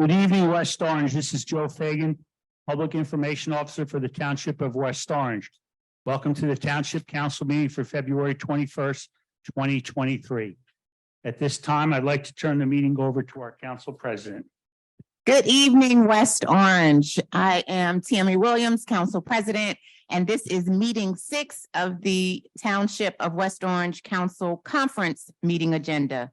Good evening, West Orange. This is Joe Fagan, Public Information Officer for the Township of West Orange. Welcome to the Township Council meeting for February 21st, 2023. At this time, I'd like to turn the meeting over to our Council President. Good evening, West Orange. I am Tammy Williams, Council President, and this is meeting 6 of the Township of West Orange Council Conference meeting agenda.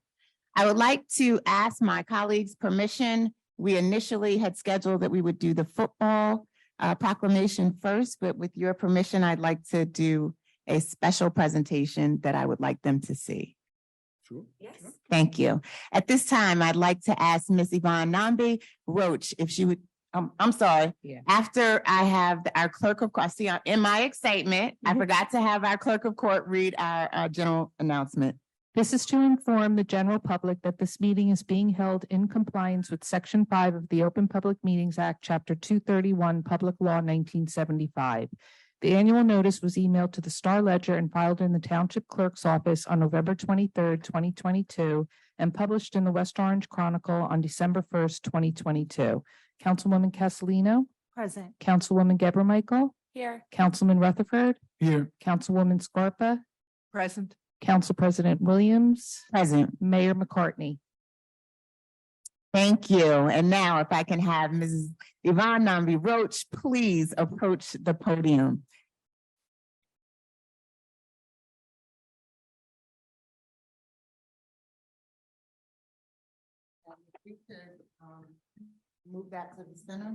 I would like to ask my colleagues' permission. We initially had scheduled that we would do the football proclamation first, but with your permission, I'd like to do a special presentation that I would like them to see. Sure. Yes. Thank you. At this time, I'd like to ask Ms. Yvonne Nambi Roach if she would, I'm sorry. Yeah. After I have our clerk of court, see, in my excitement, I forgot to have our clerk of court read our general announcement. This is to inform the general public that this meeting is being held in compliance with Section 5 of the Open Public Meetings Act, Chapter 231, Public Law 1975. The annual notice was emailed to the Star Ledger and filed in the Township Clerk's office on November 23rd, 2022, and published in the West Orange Chronicle on December 1st, 2022. Councilwoman Castellino? Present. Councilwoman Geber Michael? Here. Councilman Rutherford? Here. Councilwoman Scarpa? Present. Council President Williams? Present. Mayor McCartney? Thank you. And now if I can have Mrs. Yvonne Nambi Roach, please approach the podium. Move that to the center.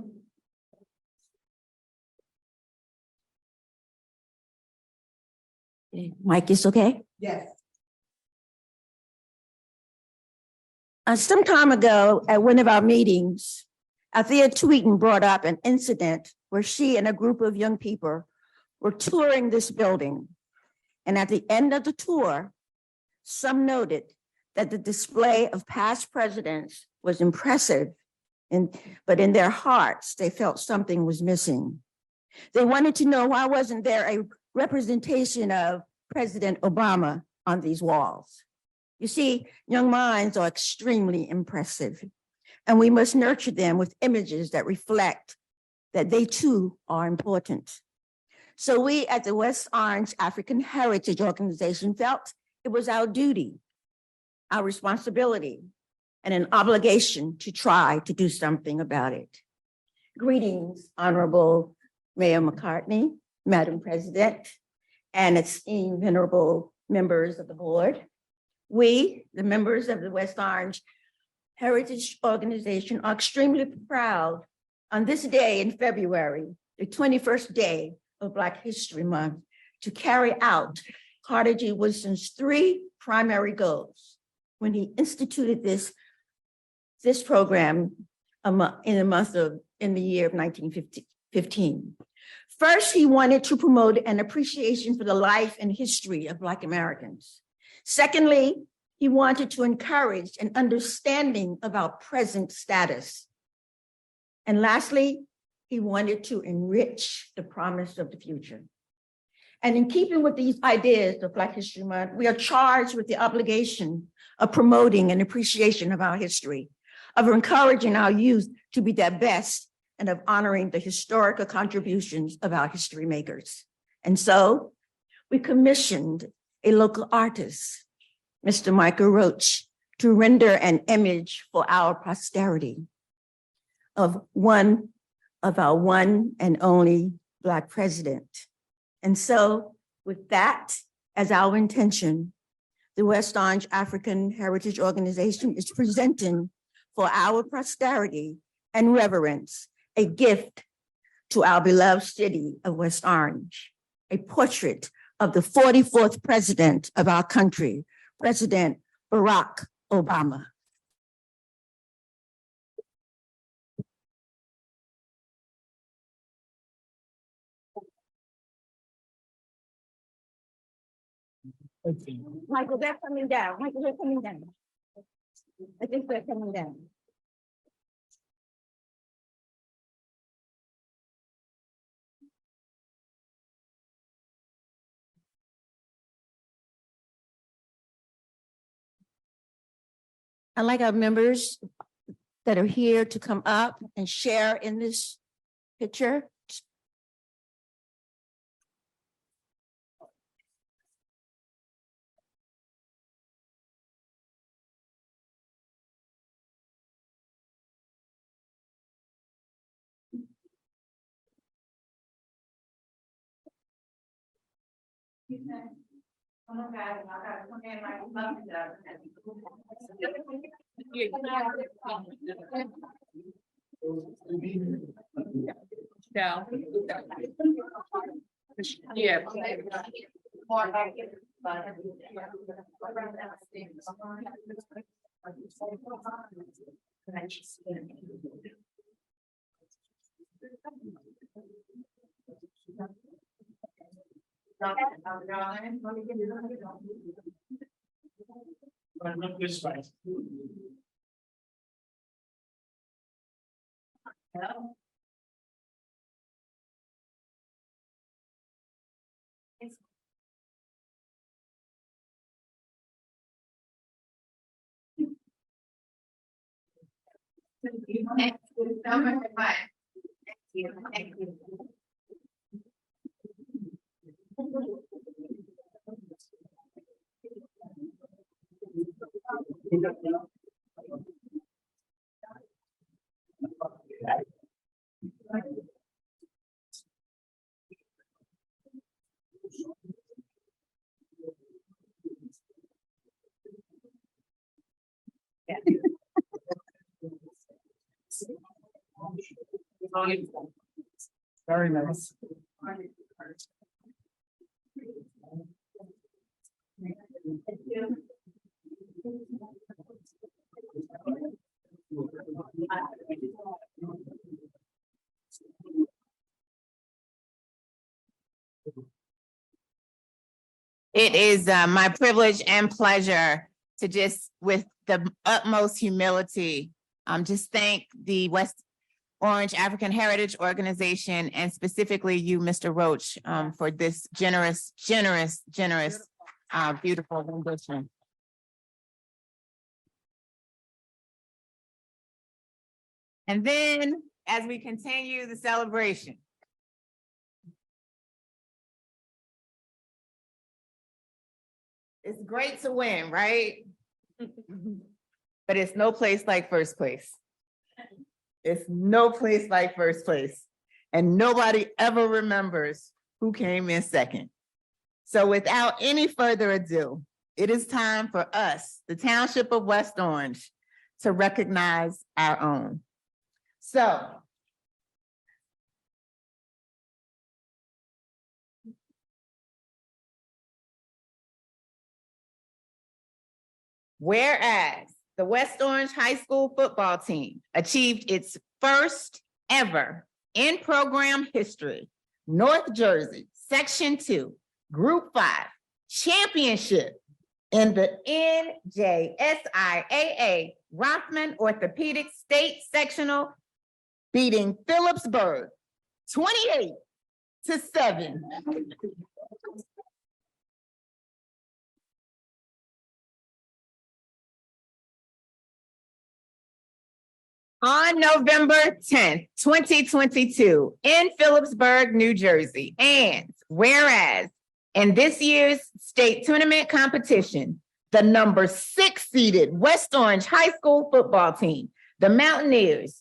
Mike is okay? Yes. Some time ago at one of our meetings, Althea Tweeten brought up an incident where she and a group of young people were touring this building. And at the end of the tour, some noted that the display of past presidents was impressive, but in their hearts, they felt something was missing. They wanted to know why wasn't there a representation of President Obama on these walls. You see, young minds are extremely impressive, and we must nurture them with images that reflect that they too are important. So we at the West Orange African Heritage Organization felt it was our duty, our responsibility, and an obligation to try to do something about it. Greetings, Honorable Mayor McCartney, Madam President, and esteemed venerable members of the board. We, the members of the West Orange Heritage Organization, are extremely proud on this day in February, the 21st day of Black History Month, to carry out Carter G. Woodson's 3 primary goals when he instituted this program in the year of 1915. First, he wanted to promote an appreciation for the life and history of Black Americans. Secondly, he wanted to encourage an understanding of our present status. And lastly, he wanted to enrich the promise of the future. And in keeping with these ideas of Black History Month, we are charged with the obligation of promoting an appreciation of our history, of encouraging our youth to be their best, and of honoring the historical contributions of our history makers. And so we commissioned a local artist, Mr. Michael Roach, to render an image for our posterity of our one and only Black president. And so with that as our intention, the West Orange African Heritage Organization is presenting for our posterity and reverence a gift to our beloved city of West Orange, a portrait of the 44th president of our country, President Barack Obama. Michael, they're coming down. Michael, they're coming down. I think they're coming down. I'd like our members that are here to come up and share in this picture? No. Yeah. This way. Very nice. It is my privilege and pleasure to just, with the utmost humility, just thank the West Orange African Heritage Organization and specifically you, Mr. Roach, for this generous, beautiful rendition. And then, as we continue the celebration, it's great to win, right? But it's no place like first place. It's no place like first place. And nobody ever remembers who came in second. So without any further ado, it is time for us, the Township of West Orange, to recognize our own. So, whereas the West Orange High School football team achieved its first ever in-program history, North Jersey, Section 2, Group 5 championship in the NJSIAA Rothman Orthopedic State Sectional, beating Phillipsburg 28-7. On November 10th, 2022, in Phillipsburg, New Jersey. And whereas in this year's state tournament competition, the number 6 seeded West Orange High School football team, the Mountaineers,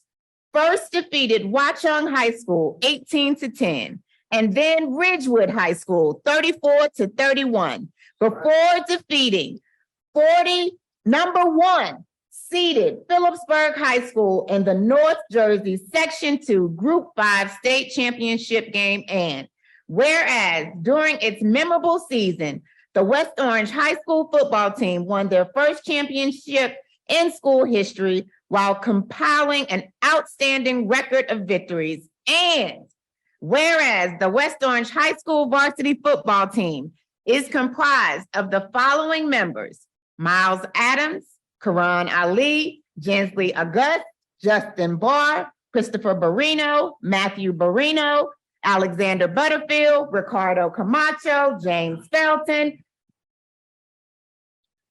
first defeated Watchung High School 18-10, and then Ridgewood High School 34-31, before defeating number 1 seeded Phillipsburg High School in the North Jersey Section 2 Group 5 state championship game. And whereas during its memorable season, the West Orange High School football team won their first championship in school history while compiling an outstanding record of victories. And whereas the West Orange High School varsity football team is comprised of the following members: Miles Adams, Karan Ali, Jensley August, Justin Barr, Christopher Barino, Matthew Barino, Alexander Butterfield, Ricardo Camacho, James Felton,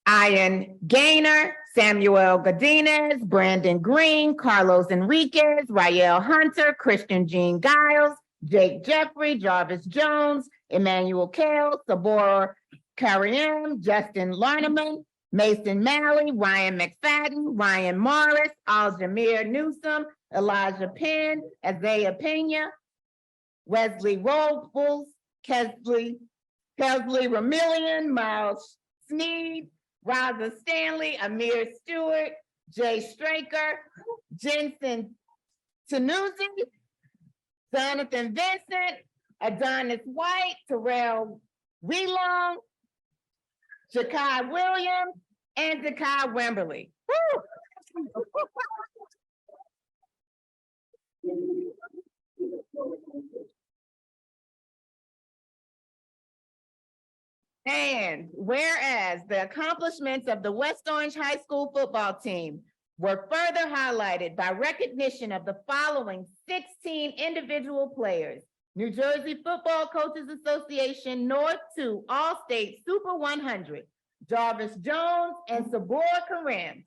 Ian Gaynor, Samuel Godinez, Brandon Green, Carlos Enriquez, Rael Hunter, Christian Jean Giles, Jake Jeffrey, Jarvis Jones, Emmanuel Kale, Sabora Karim, Justin Larneman, Mason Malley, Ryan McFadden, Ryan Morris, Aljamir Newsome, Elijah Penn, Isaiah Pena, Wesley Robles, Kesley Ramillion, Miles Sneed, Raza Stanley, Amir Stewart, Jay Straker, Jensen Tanuzi, Jonathan Vincent, Adonis White, Terrell Relong, Jakai Williams, and Jakai Wimberly. And whereas the accomplishments of the West Orange High School football team were further highlighted by recognition of the following 16 individual players: New Jersey Football Coaches Association North 2 All-State Super 100, Jarvis Jones and Sabora Karim.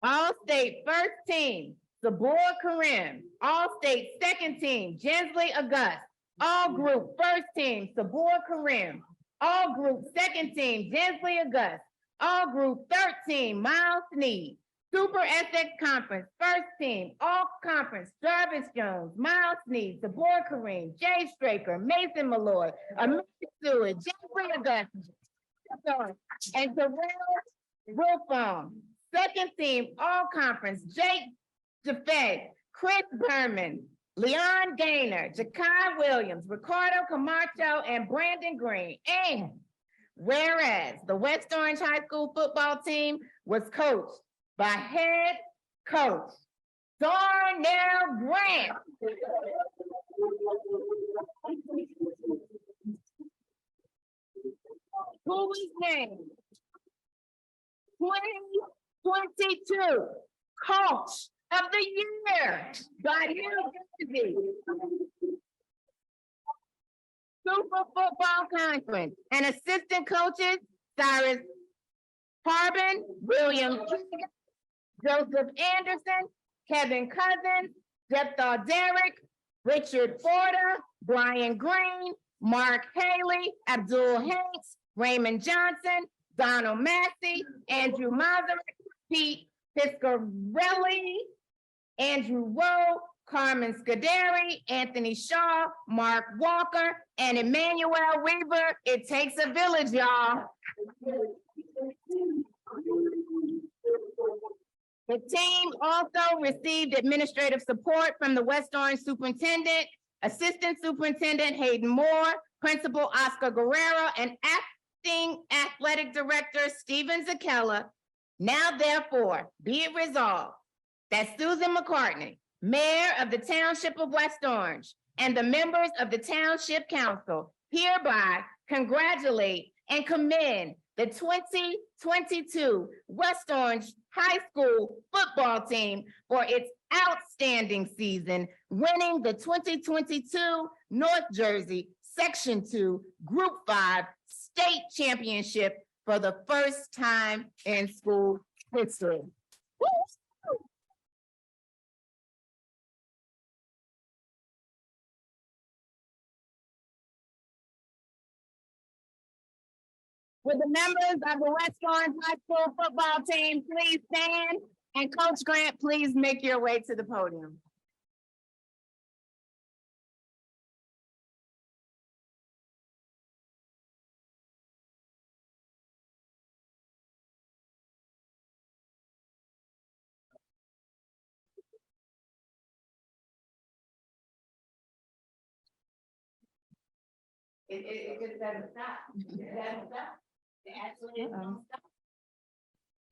All-State First Team, Sabora Karim. All-State Second Team, Jensley August. All-Group First Team, Sabora Karim. All-Group Second Team, Jensley August. All-Group Third Team, Miles Sneed. Super Essex Conference First Team, All-Conference, Jarvis Jones, Miles Sneed, Sabora Karim, Jay Straker, Mason Malloy, Amir Stewart, Jeffrey August, and Terrell Wilfong. Second Team, All-Conference, Jake Jaffe, Chris Berman, Leon Gaynor, Jakai Williams, Ricardo Camacho, and Brandon Green. And whereas the West Orange High School football team was coached by head coach Darnell Grant. Who was named 2022 Coach of the Year by New Jersey Super Football Conference, and assistant coaches Cyrus Harbin, William King, Joseph Anderson, Kevin Cousins, Jephthah Derrick, Richard Porter, Brian Green, Mark Haley, Abdul Hanks, Raymond Johnson, Donald Massey, Andrew Mazarek, Pete Piscarelli, Andrew Rowe, Carmen Scuderi, Anthony Shaw, Mark Walker, and Emmanuel Weaver. It takes a village, y'all. The team also received administrative support from the West Orange Superintendent, Assistant Superintendent Hayden Moore, Principal Oscar Guerrero, and Acting Athletic Director Stephen Zakella. Now therefore, be it resolved that Susan McCartney, Mayor of the Township of West Orange, and the members of the Township Council hereby congratulate and commend the 2022 West Orange High School football team for its outstanding season, winning the 2022 North Jersey Section 2 Group 5 State Championship for the first time in school history. Would the members of the West Orange High School football team please stand? And Coach Grant, please make your way to the podium. It just doesn't stop. It doesn't stop. It absolutely doesn't stop.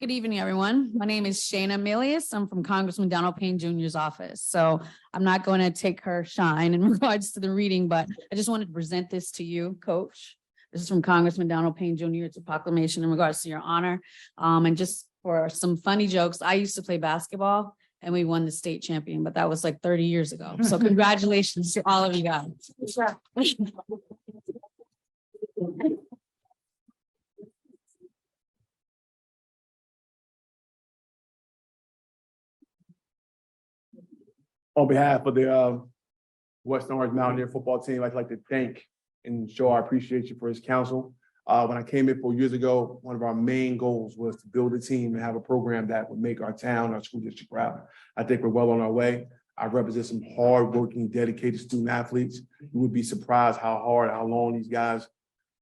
Good evening, everyone. My name is Shana Milius. I'm from Congressman Donald Payne Jr.'s office. So I'm not going to take her shine in regards to the reading, but I just wanted to present this to you, Coach. This is from Congressman Donald Payne Jr. It's a proclamation in regards to your honor. And just for some funny jokes, I used to play basketball and we won the state champion, but that was like 30 years ago. So congratulations to all of you guys. On behalf of the West Orange Mountaineer football team, I'd like to thank and show our appreciation for his counsel. When I came in 4 years ago, one of our main goals was to build a team and have a program that would make our town, our school district proud. I think we're well on our way. I represent some hardworking, dedicated student athletes. You would be surprised how hard, how long these guys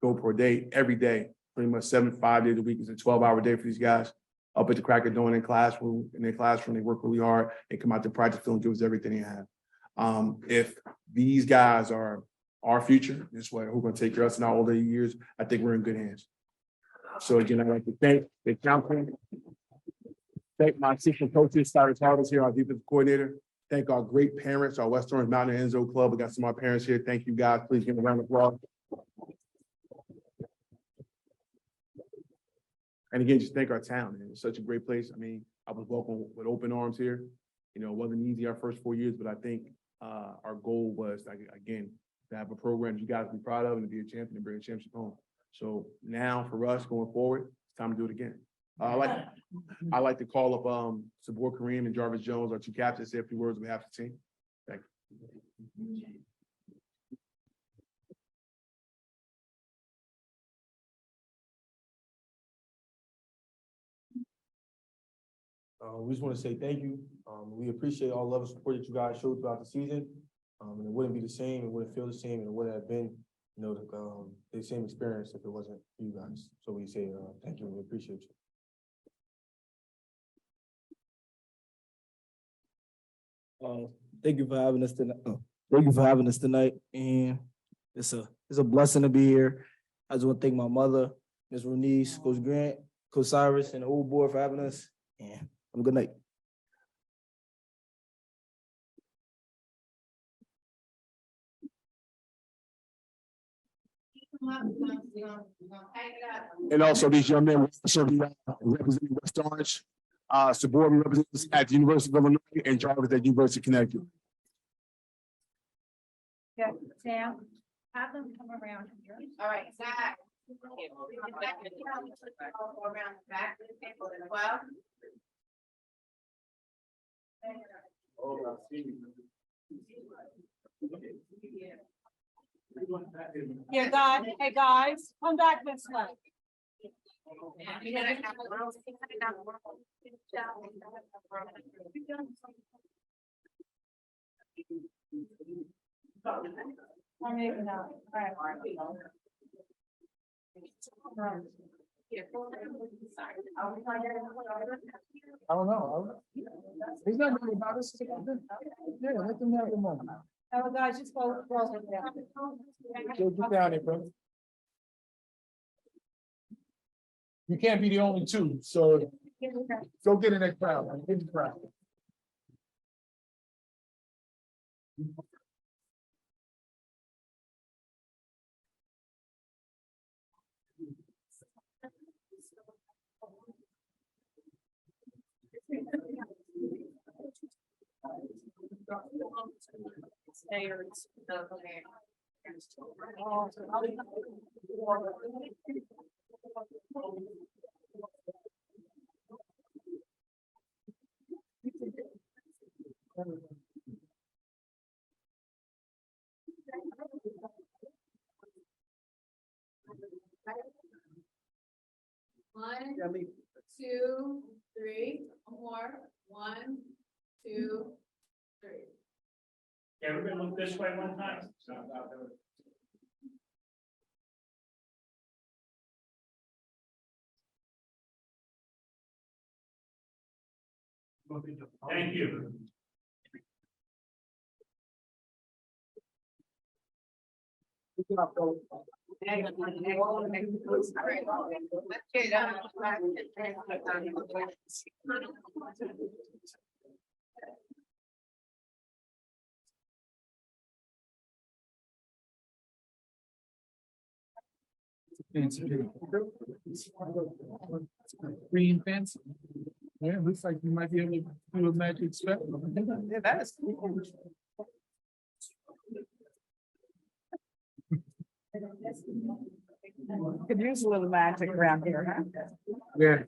go per day, every day, pretty much 5 days a week. It's a 12-hour day for these guys. Up at the crack of dawn in their classroom, they work really hard. They come out to practice field and give us everything they have. If these guys are our future, this way, who's going to take care of us in our older years, I think we're in good hands. So again, I'd like to thank the council, thank my assistant coaches, Cyrus Harvest here, our defensive coordinator. Thank our great parents, our West Orange Mountain Enzo Club. We got some of our parents here. Thank you guys. Please give them a round of applause. And again, just thank our town. Man. It's such a great place. I mean, I was welcomed with open arms here. You know, it wasn't easy our first 4 years, but I think our goal was, again, to have a program you guys be proud of and to be a champion and bring a championship home. So now for us going forward, it's time to do it again. I like to call up Sabor Kareem and Jarvis Jones, our two captains, say a few words on behalf of the team. Thank you. We just want to say thank you. We appreciate all the love and support that you guys showed throughout the season. And it wouldn't be the same, it wouldn't feel the same, and it wouldn't have been, you know, the same experience if it wasn't for you guys. So we say thank you, and we appreciate you. Thank you for having us tonight. Thank you for having us tonight, and it's a blessing to be here. I just want to thank my mother, Ms. Renice, Coach Grant, Coach Cyrus, and the whole board for having us. And have a good night. And also these young men representing West Orange, Sabor represents at the University of Illinois and Jarvis at University of Connecticut. Yeah, Sam, have them come around here. All right, Zach. Around the back of the table as well. Yeah, guys, hey guys, come back this way. I'm making out. All right. I don't know. He's not really about us. Yeah, let them have a moment. Oh, guys, just go. Get down here, bro. You can't be the only two, so go get in that crowd, man. Get in the crowd. One, 2, 3, more. 1, 2, 3. Everybody look this way one time. Thank you. Green fence. Yeah, it looks like you might be able to do a magic spell. Yeah, that is cool. Could use a little magic around here, huh? Yeah.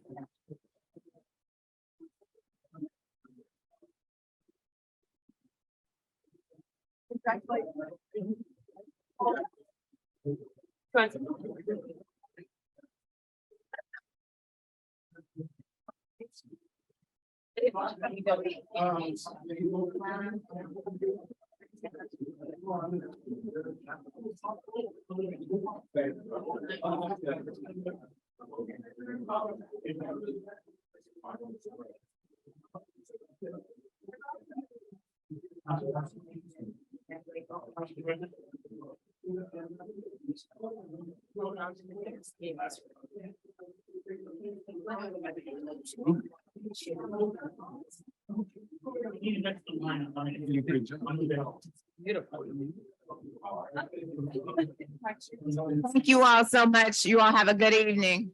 Thank you all so much. You all have a good evening.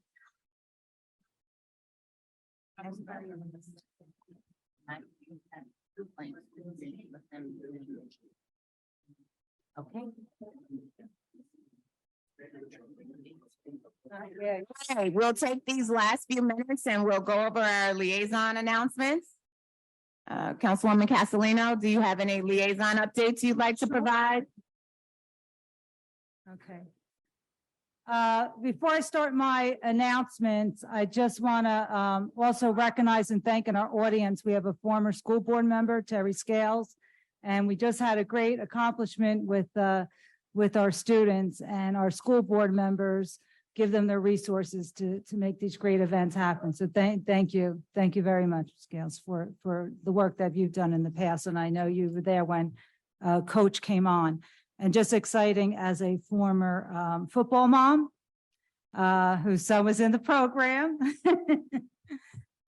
Okay. Okay, we'll take these last few minutes and we'll go over our liaison announcements. Councilwoman Castellino, do you have any liaison updates you'd like to provide? Okay. Before I start my announcements, I just want to also recognize and thank in our audience, we have a former school board member, Terry Scales, and we just had a great accomplishment with our students, and our school board members give them the resources to make these great events happen. So thank you. Thank you very much, Scales, for the work that you've done in the past. And I know you were there when Coach came on. And just exciting as a former football mom, whose son was in the program.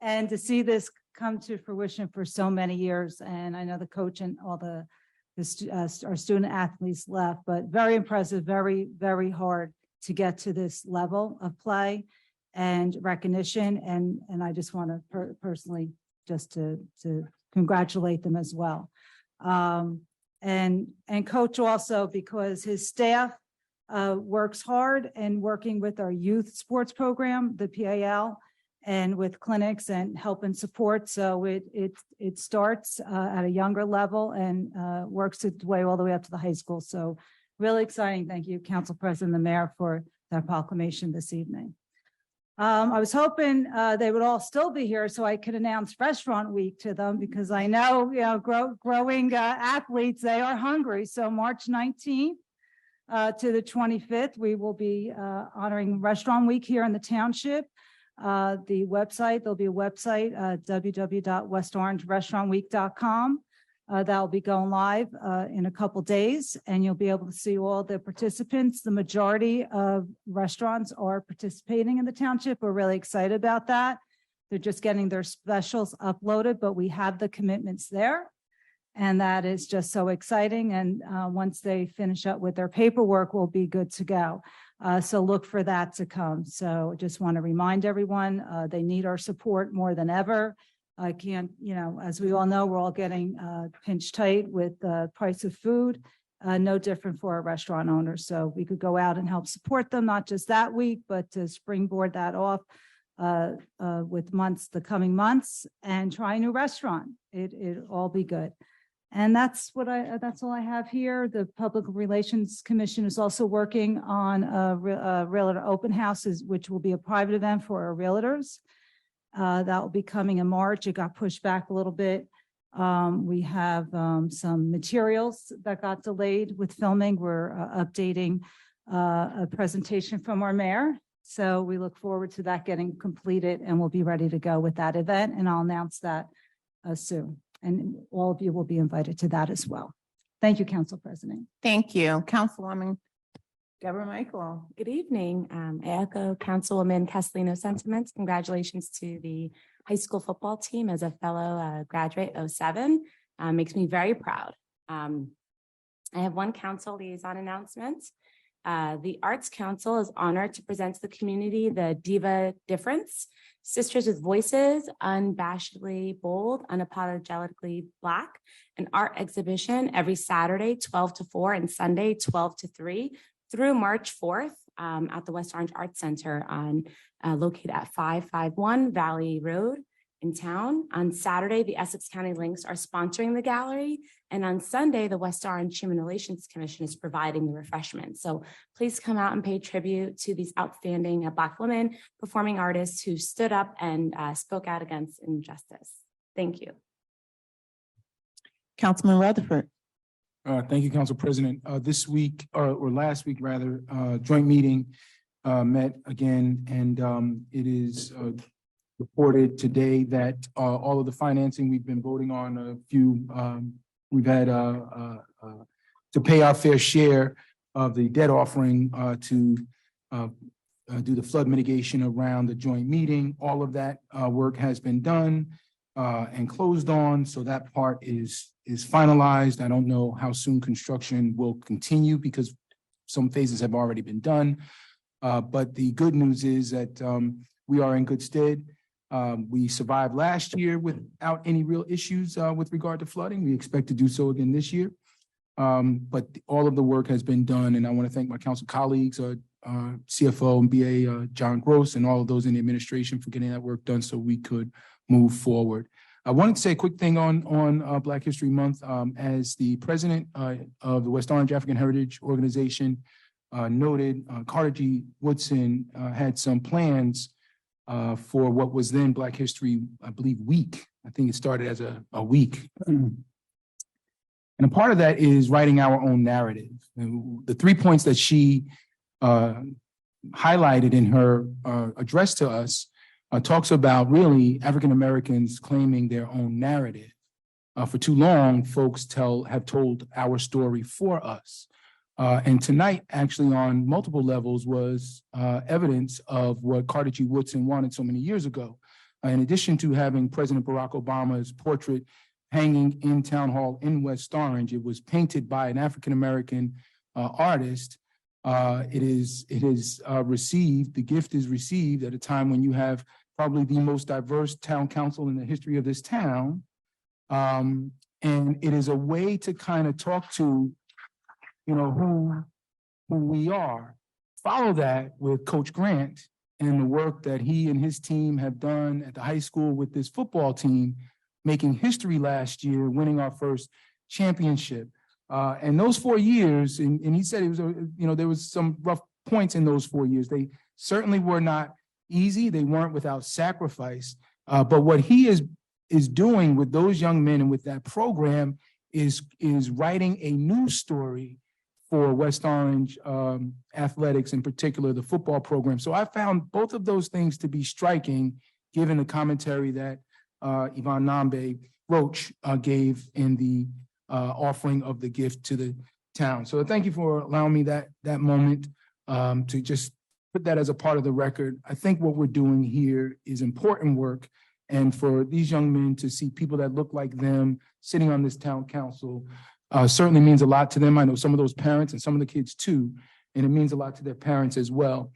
And to see this come to fruition for so many years. And I know the coach and all our student athletes left, but very impressive, very, very hard to get to this level of play and recognition. And I just want to personally just to congratulate them as well. And coach also, because his staff works hard and working with our youth sports program, the PAL, and with clinics and help and support. So it starts at a younger level and works its way all the way up to the high school. So really exciting. Thank you, Council President, the Mayor, for that proclamation this evening. I was hoping they would all still be here so I could announce Restaurant Week to them, because I know, growing athletes, they are hungry. So March 19th to the 25th, we will be honoring Restaurant Week here in the township. The website, there'll be a website, www.westorangerestaurantweek.com. That'll be going live in a couple days, and you'll be able to see all the participants. The majority of restaurants are participating in the township. We're really excited about that. They're just getting their specials uploaded, but we have the commitments there. And that is just so exciting. And once they finish up with their paperwork, we'll be good to go. So look for that to come. So just want to remind everyone, they need our support more than ever. I can't, as we all know, we're all getting pinched tight with the price of food, no different for our restaurant owners. So we could go out and help support them, not just that week, but to springboard that off with the coming months, and try a new restaurant. It'll all be good. And that's all I have here. The Public Relations Commission is also working on a realtor open houses, which will be a private event for our realtors. That will be coming in March. It got pushed back a little bit. We have some materials that got delayed with filming. We're updating a presentation from our mayor. So we look forward to that getting completed, and we'll be ready to go with that event. And I'll announce that soon. And all of you will be invited to that as well. Thank you, Council President. Thank you, Councilwoman Deborah Michael. Good evening. I echo Councilwoman Castellino's sentiments. Congratulations to the high school football team as a fellow graduate 07. Makes me very proud. I have one council liaison announcement. The Arts Council is honored to present to the community the Diva Difference, Sisters with Voices, Unabashedly Bold, Unapologetically Black, an art exhibition every Saturday, 12 to 4, and Sunday, 12 to 3, through March 4th at the West Orange Arts Center located at 551 Valley Road in town. On Saturday, the Essex County Lynx are sponsoring the gallery. And on Sunday, the West Orange Human Relations Commission is providing the refreshments. So please come out and pay tribute to these outstanding Black women performing artists who stood up and spoke out against injustice. Thank you. Councilman Rutherford. Thank you, Council President. This week, or last week rather, joint meeting met again, and it is reported today that all of the financing we've been voting on, we've had to pay our fair share of the debt offering to do the flood mitigation around the joint meeting. All of that work has been done and closed on, so that part is finalized. I don't know how soon construction will continue because some phases have already been done. But the good news is that we are in good stead. We survived last year without any real issues with regard to flooding. We expect to do so again this year. But all of the work has been done, and I want to thank my council colleagues, CFO and BA John Gross, and all of those in the administration for getting that work done so we could move forward. I wanted to say a quick thing on Black History Month. As the president of the West Orange African Heritage Organization noted, Carter G. Woodson had some plans for what was then Black History, I believe, Week. I think it started as a week. And a part of that is writing our own narrative. And the 3 points that she highlighted in her address to us talks about really African Americans claiming their own narrative. For too long, folks have told our story for us. And tonight, actually, on multiple levels, was evidence of what Carter G. Woodson wanted so many years ago. In addition to having President Barack Obama's portrait hanging in Town Hall in West Orange, it was painted by an African American artist. It is received, the gift is received at a time when you have probably the most diverse town council in the history of this town. And it is a way to kind of talk to, you know, who we are. Follow that with Coach Grant and the work that he and his team have done at the high school with this football team, making history last year, winning our first championship. And those 4 years, and he said it was, there was some rough points in those 4 years. They certainly were not easy. They weren't without sacrifice. But what he is doing with those young men and with that program is writing a new story for West Orange athletics, in particular, the football program. So I found both of those things to be striking, given the commentary that Yvonne Nambe Roach gave in the offering of the gift to the town. So thank you for allowing me that moment to just put that as a part of the record. I think what we're doing here is important work. And for these young men to see people that look like them sitting on this town council certainly means a lot to them. I know some of those parents and some of the kids too, and it means a lot to their parents as well.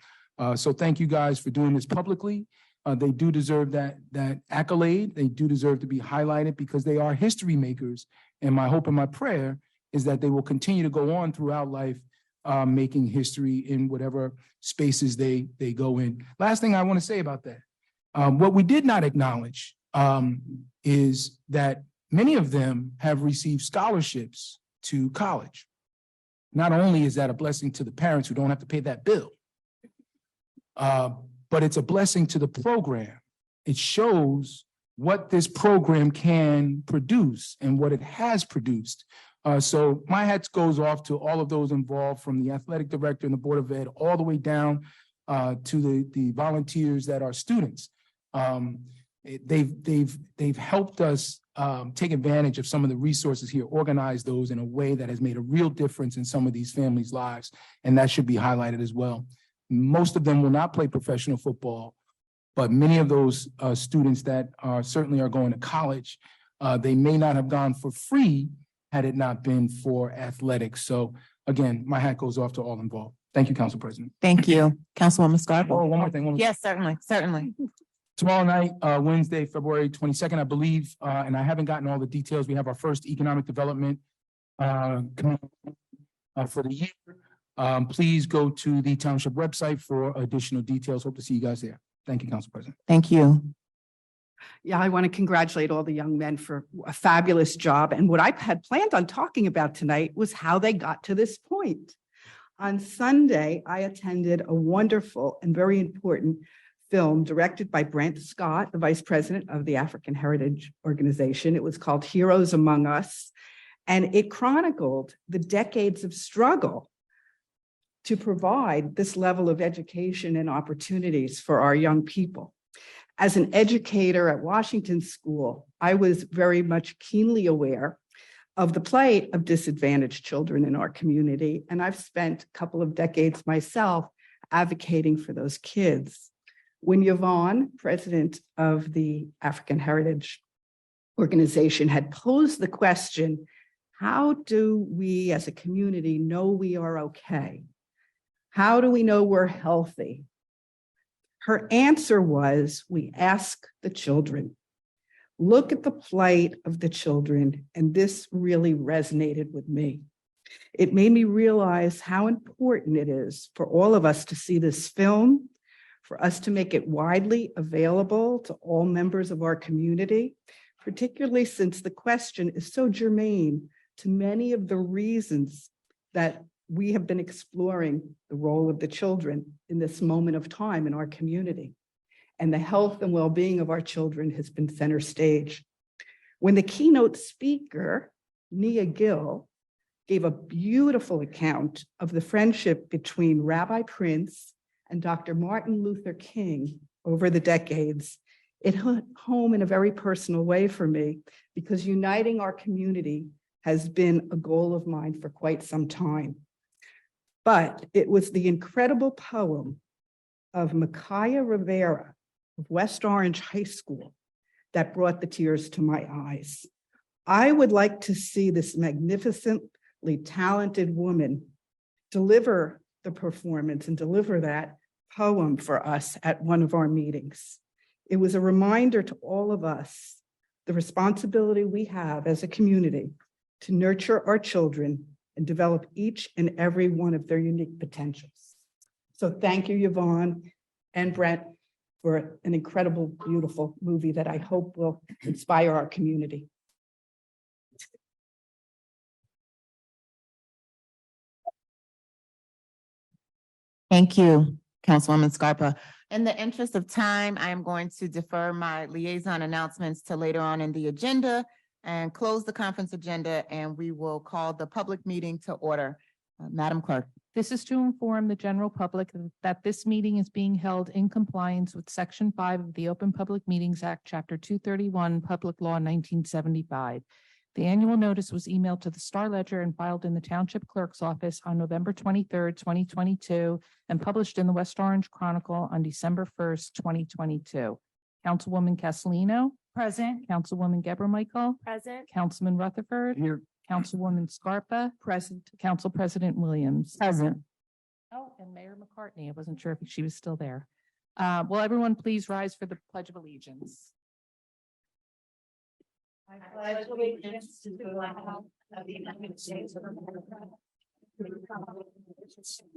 So thank you guys for doing this publicly. They do deserve that accolade. They do deserve to be highlighted because they are history makers. And my hope and my prayer is that they will continue to go on throughout life, making history in whatever spaces they go in. Last thing I want to say about that. What we did not acknowledge is that many of them have received scholarships to college. Not only is that a blessing to the parents who don't have to pay that bill, but it's a blessing to the program. It shows what this program can produce and what it has produced. So my hat goes off to all of those involved, from the athletic director and the Board of Ed, all the way down to the volunteers that are students. They've helped us take advantage of some of the resources here, organize those in a way that has made a real difference in some of these families' lives, and that should be highlighted as well. Most of them will not play professional football, but many of those students that certainly are going to college, they may not have gone for free had it not been for athletics. So again, my hat goes off to all involved. Thank you, Council President. Thank you. Councilwoman Scarborough. Oh, one more thing. Yes, certainly. Tomorrow night, Wednesday, February 22nd, I believe, and I haven't gotten all the details. We have our first economic development for the year. Please go to the township website for additional details. Hope to see you guys there. Thank you, Council President. Thank you. Yeah, I want to congratulate all the young men for a fabulous job. And what I had planned on talking about tonight was how they got to this point. On Sunday, I attended a wonderful and very important film directed by Brent Scott, the vice president of the African Heritage Organization. It was called Heroes Among Us, and it chronicled the decades of struggle to provide this level of education and opportunities for our young people. As an educator at Washington School, I was very much keenly aware of the plight of disadvantaged children in our community, and I've spent a couple of decades myself advocating for those kids. When Yvonne, president of the African Heritage Organization, had posed the question, how do we as a community know we are okay? How do we know we're healthy? Her answer was, we ask the children. Look at the plight of the children, and this really resonated with me. It made me realize how important it is for all of us to see this film, for us to make it widely available to all members of our community, particularly since the question is so germane to many of the reasons that we have been exploring the role of the children in this moment of time in our community. And the health and well-being of our children has been center stage. When the keynote speaker, Nia Gill, gave a beautiful account of the friendship between Rabbi Prince and Dr. Martin Luther King over the decades, it hit home in a very personal way for me, because uniting our community has been a goal of mine for quite some time. But it was the incredible poem of Micaiah Rivera of West Orange High School that brought the tears to my eyes. I would like to see this magnificently talented woman deliver the performance and deliver that poem for us at one of our meetings. It was a reminder to all of us the responsibility we have as a community to nurture our children and develop each and every one of their unique potentials. So thank you, Yvonne and Brent, for an incredible, beautiful movie that I hope will inspire our community. Thank you, Councilwoman Scarpa. In the interest of time, I am going to defer my liaison announcements to later on in the agenda and close the conference agenda, and we will call the public meeting to order. Madam Clerk. This is to inform the general public that this meeting is being held in compliance with Section 5 of the Open Public Meetings Act, Chapter 231, Public Law 1975. The annual notice was emailed to the Star Ledger and filed in the Township Clerk's office on November 23rd, 2022, and published in the West Orange Chronicle on December 1st, 2022. Councilwoman Castellino. Present. Councilwoman Geber Michael. Present. Councilman Rutherford. Here. Councilwoman Scarpa. Present. Council President Williams. Present. Oh, and Mayor McCartney. I wasn't sure if she was still there. Will everyone please rise for the Pledge of Allegiance? I pledge allegiance to the flag of the United States of America, to the republic which stands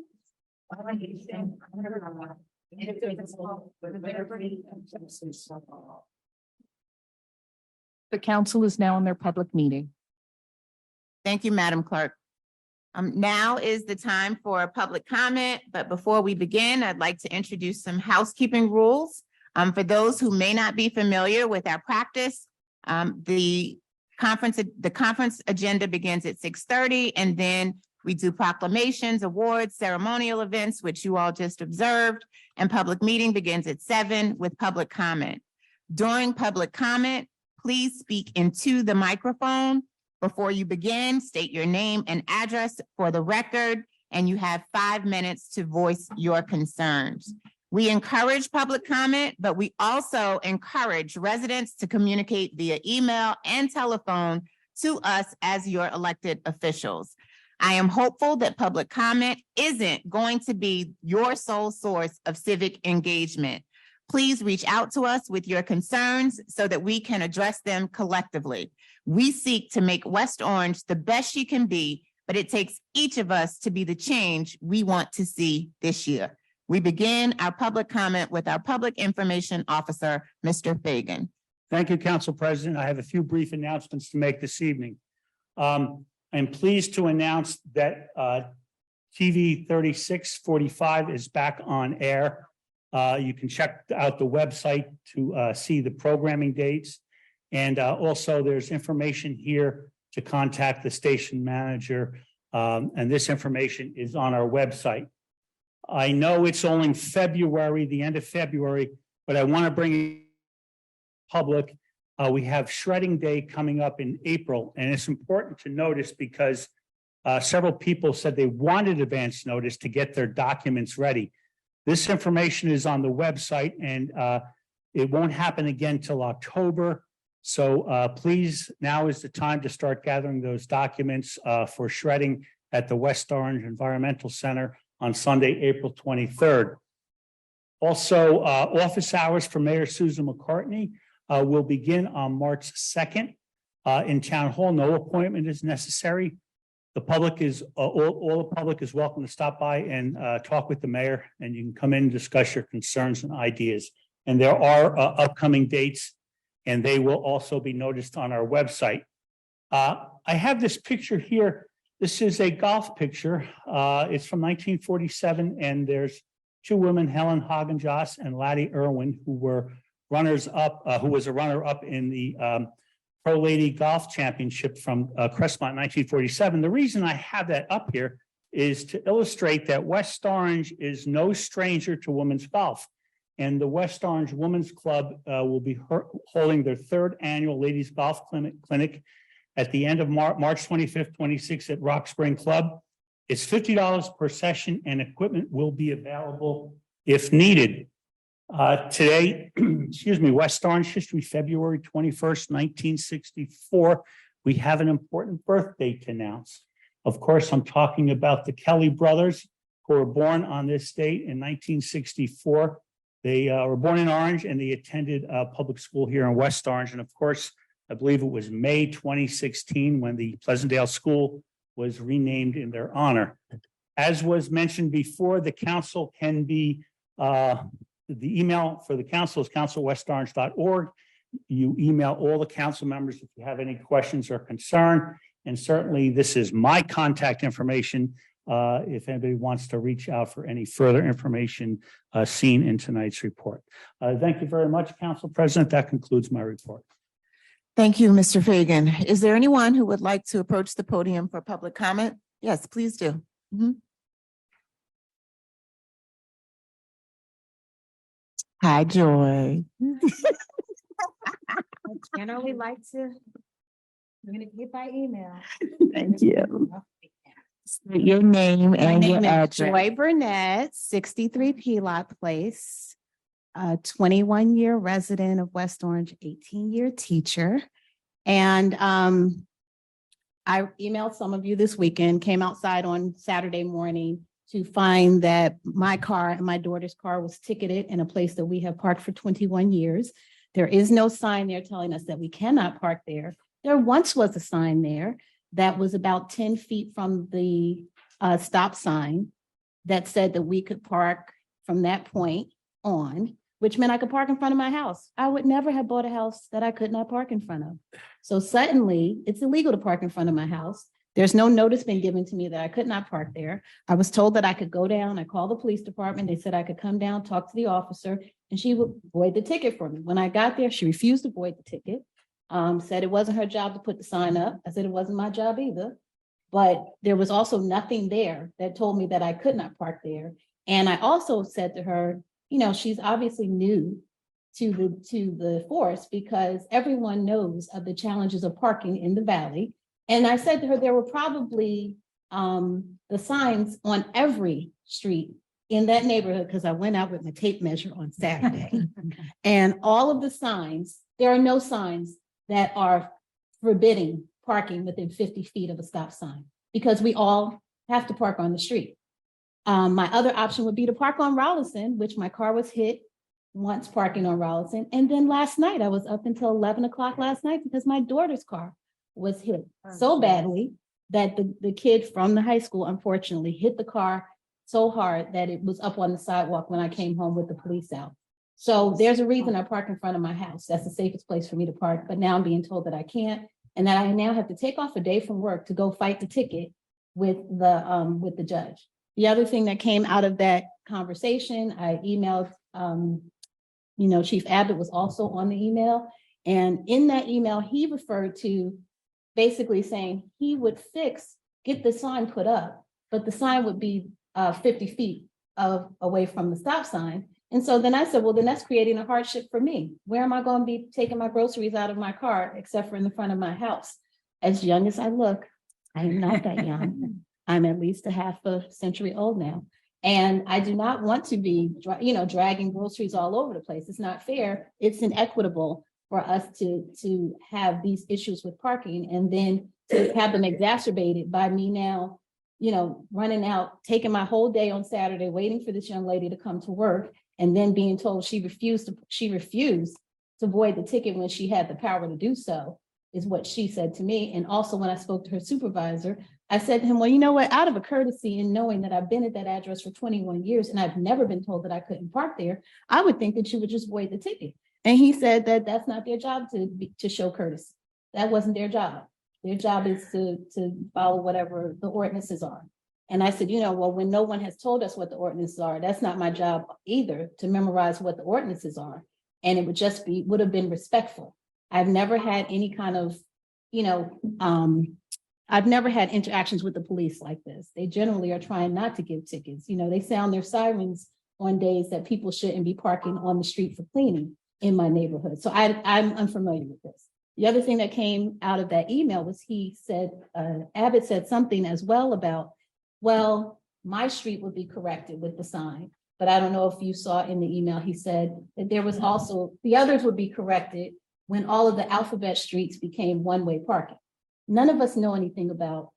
one nation under God, indivisible, with liberty and justice for all. The council is now in their public meeting. Thank you, Madam Clerk. Now is the time for public comment, but before we begin, I'd like to introduce some housekeeping rules. For those who may not be familiar with our practice, the conference agenda begins at 6:30, and then we do proclamations, awards, ceremonial events, which you all just observed, and public meeting begins at 7 with public comment. During public comment, please speak into the microphone. Before you begin, state your name and address for the record, and you have 5 minutes to voice your concerns. We encourage public comment, but we also encourage residents to communicate via email and telephone to us as your elected officials. I am hopeful that public comment isn't going to be your sole source of civic engagement. Please reach out to us with your concerns so that we can address them collectively. We seek to make West Orange the best she can be, but it takes each of us to be the change we want to see this year. We begin our public comment with our Public Information Officer, Mr. Fagan. Thank you, Council President. I have a few brief announcements to make this evening. I'm pleased to announce that TV 3645 is back on air. You can check out the website to see the programming dates. And also there's information here to contact the station manager. And this information is on our website. I know it's only February, the end of February, but I want to bring public. We have Shredding Day coming up in April, and it's important to notice because several people said they wanted advance notice to get their documents ready. This information is on the website, and it won't happen again till October. So please, now is the time to start gathering those documents for shredding at the West Orange Environmental Center on Sunday, April 23rd. Also, office hours for Mayor Susan McCartney will begin on March 2nd in Town Hall. No appointment is necessary. The public is, all the public is welcome to stop by and talk with the mayor, and you can come in and discuss your concerns and ideas. And there are upcoming dates, and they will also be noticed on our website. I have this picture here. This is a golf picture. It's from 1947, and there's two women, Helen Hagen-Joss and Laddie Irwin, who were runners up, who was a runner up in the Pro Lady Golf Championship from Crestmont 1947. The reason I have that up here is to illustrate that West Orange is no stranger to women's golf. And the West Orange Women's Club will be holding their third annual Ladies Golf Clinic at the end of March 25th, 26th at Rock Spring Club. It's $50 per session, and equipment will be available if needed. Today, excuse me, West Orange History, February 21st, 1964. We have an important birthday to announce. Of course, I'm talking about the Kelly brothers, who were born on this date in 1964. They were born in Orange, and they attended public school here in West Orange. And of course, I believe it was May 2016 when the Pleasantdale School was renamed in their honor. As was mentioned before, the council can be, the email for the council is council@westorange.org. You email all the council members if you have any questions or concern. And certainly this is my contact information if anybody wants to reach out for any further information seen in tonight's report. Thank you very much, Council President. That concludes my report. Thank you, Mr. Fagan. Is there anyone who would like to approach the podium for public comment? Yes, please do. Hi, Joy. Generally like to communicate by email. Thank you. State your name and your address. Joy Burnett, 63 Pilat Place, a 21-year resident of West Orange, 18-year teacher. And I emailed some of you this weekend, came outside on Saturday morning to find that my car and my daughter's car was ticketed in a place that we have parked for 21 years. There is no sign there telling us that we cannot park there. There once was a sign there that was about 10 feet from the stop sign that said that we could park from that point on, which meant I could park in front of my house. I would never have bought a house that I could not park in front of. So suddenly it's illegal to park in front of my house. There's no notice been given to me that I could not park there. I was told that I could go down. I called the police department. They said I could come down, talk to the officer, and she would void the ticket for me. When I got there, she refused to void the ticket. Said it wasn't her job to put the sign up. I said it wasn't my job either. But there was also nothing there that told me that I could not park there. And I also said to her, you know, she's obviously new to the force because everyone knows of the challenges of parking in the valley. And I said to her, there were probably the signs on every street in that neighborhood, because I went out with my tape measure on Saturday. And all of the signs, there are no signs that are forbidding parking within 50 feet of a stop sign, because we all have to park on the street. My other option would be to park on Rollinson, which my car was hit once parking on Rollinson. And then last night, I was up until 11 o'clock last night because my daughter's car was hit so badly that the kid from the high school, unfortunately, hit the car so hard that it was up on the sidewalk when I came home with the police out. So there's a reason I park in front of my house. That's the safest place for me to park, but now I'm being told that I can't. And that I now have to take off a day from work to go fight the ticket with the judge. The other thing that came out of that conversation, I emailed, Chief Abbott was also on the email. And in that email, he referred to basically saying he would get the sign put up, but the sign would be 50 feet away from the stop sign. And so then I said, well, then that's creating a hardship for me. Where am I going to be taking my groceries out of my car, except for in the front of my house? As young as I look, I am not that young. I'm at least a half a century old now. And I do not want to be, dragging groceries all over the place. It's not fair. It's inequitable for us to have these issues with parking and then to have them exacerbated by me now, running out, taking my whole day on Saturday, waiting for this young lady to come to work, and then being told she refused to void the ticket when she had the power to do so, is what she said to me. And also when I spoke to her supervisor, I said to him, well, you know what, out of a courtesy and knowing that I've been at that address for 21 years and I've never been told that I couldn't park there, I would think that you would just void the ticket. And he said that that's not their job to show courtesy. That wasn't their job. Their job is to follow whatever the ordinances are. And I said, well, when no one has told us what the ordinances are, that's not my job either to memorize what the ordinances are. And it would have been respectful. I've never had any kind of, I've never had interactions with the police like this. They generally are trying not to give tickets. They sound their sirens on days that people shouldn't be parking on the street for cleaning in my neighborhood. So I'm unfamiliar with this. The other thing that came out of that email was he said, Abbott said something as well about, well, my street would be corrected with the sign. But I don't know if you saw in the email, he said that there was also, the others would be corrected when all of the alphabet streets became one-way parking. None of us know anything about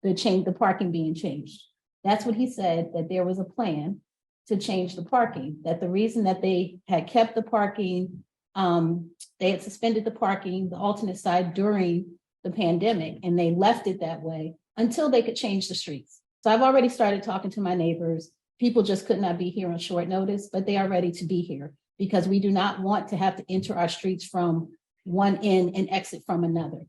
the parking being changed. That's what he said, that there was a plan to change the parking, that the reason that they had kept the parking, they had suspended the parking, the alternate side during the pandemic, and they left it that way until they could change the streets. So I've already started talking to my neighbors. People just could not be here on short notice, but they are ready to be here because we do not want to have to enter our streets from one end and exit from another.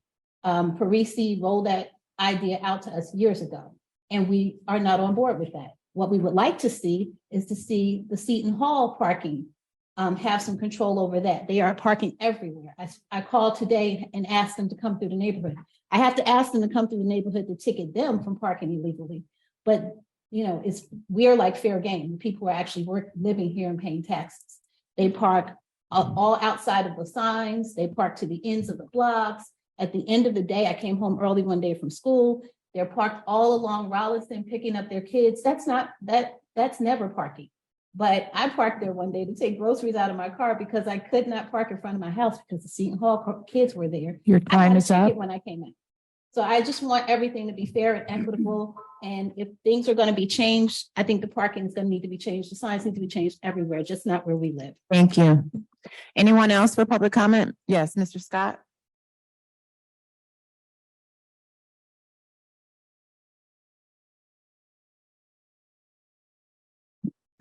Parisi rolled that idea out to us years ago, and we are not on board with that. What we would like to see is to see the Seton Hall parking have some control over that. They are parking everywhere. I called today and asked them to come through the neighborhood. I have to ask them to come through the neighborhood to ticket them from parking illegally. But we're like fair game. People are actually living here and paying taxes. They park all outside of the signs. They park to the ends of the blocks. At the end of the day, I came home early one day from school. They're parked all along Rolliston, picking up their kids. That's never parking. But I parked there one day to take groceries out of my car because I could not park in front of my house because the Seton Hall kids were there. Your time is up. When I came in. So I just want everything to be fair and equitable. And if things are going to be changed, I think the parking is going to need to be changed. The signs need to be changed everywhere, just not where we live. Thank you. Anyone else for public comment? Yes, Mr. Scott.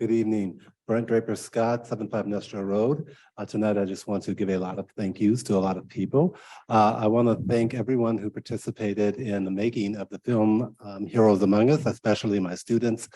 Good evening, Brent Draper Scott, 75 Nestor Road. Tonight, I just want to give a lot of thank yous to a lot of people. I want to thank everyone who participated in the making of the film Heroes Among Us, especially my students,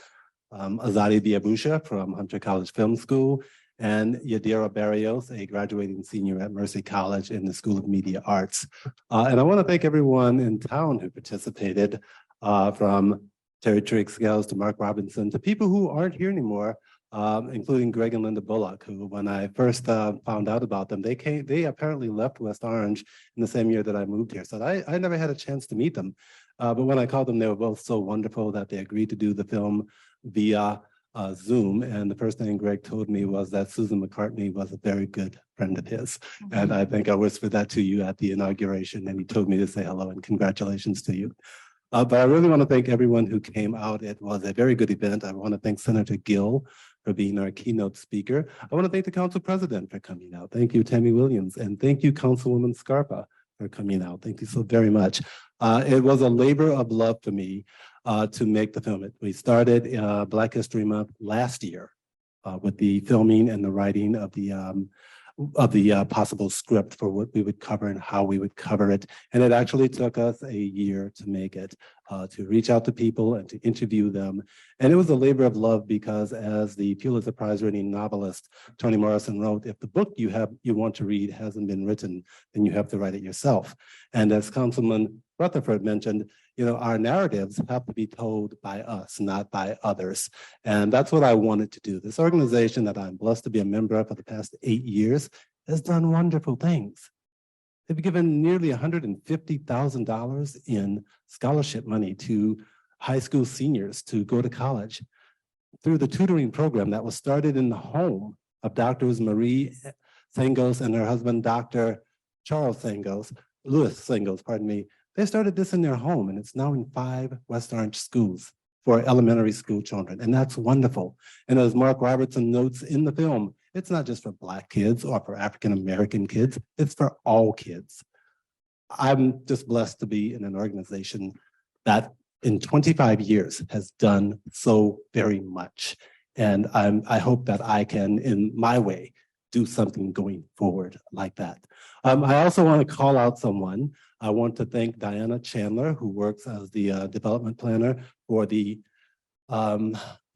Azadi Diabusha from Hunter College Film School, and Yadira Barrios, a graduating senior at Mercy College in the School of Media Arts. And I want to thank everyone in town who participated, from Terry Trigg-Scales to Mark Robinson, to people who aren't here anymore, including Greg and Linda Bullock, who, when I first found out about them, they apparently left West Orange in the same year that I moved here. So I never had a chance to meet them. But when I called them, they were both so wonderful that they agreed to do the film via Zoom. And the first thing Greg told me was that Susan McCartney was a very good friend of his. And I think I whispered that to you at the inauguration, and he told me to say hello and congratulations to you. But I really want to thank everyone who came out. It was a very good event. I want to thank Senator Gill for being our keynote speaker. I want to thank the council president for coming out. Thank you, Tammy Williams, and thank you, Councilwoman Scarpa, for coming out. Thank you so very much. It was a labor of love for me to make the film. We started Black History Month last year with the filming and the writing of the possible script for what we would cover and how we would cover it. And it actually took us a year to make it, to reach out to people and to interview them. And it was a labor of love because, as the Pulitzer Prize winning novelist Toni Morrison wrote, if the book you want to read hasn't been written, then you have to write it yourself. And as Councilman Rutherford mentioned, our narratives have to be told by us, not by others. And that's what I wanted to do. This organization that I'm blessed to be a member of for the past 8 years has done wonderful things. They've given nearly $150,000 in scholarship money to high school seniors to go to college through the tutoring program that was started in the home of Drs. Marie Sangos and her husband, Dr. Louis Sangos, pardon me. They started this in their home, and it's now in 5 West Orange schools for elementary school children, and that's wonderful. And as Mark Robertson notes in the film, it's not just for Black kids or for African-American kids, it's for all kids. I'm just blessed to be in an organization that in 25 years has done so very much. And I hope that I can, in my way, do something going forward like that. I also want to call out someone. I want to thank Diana Chandler, who works as the development planner for the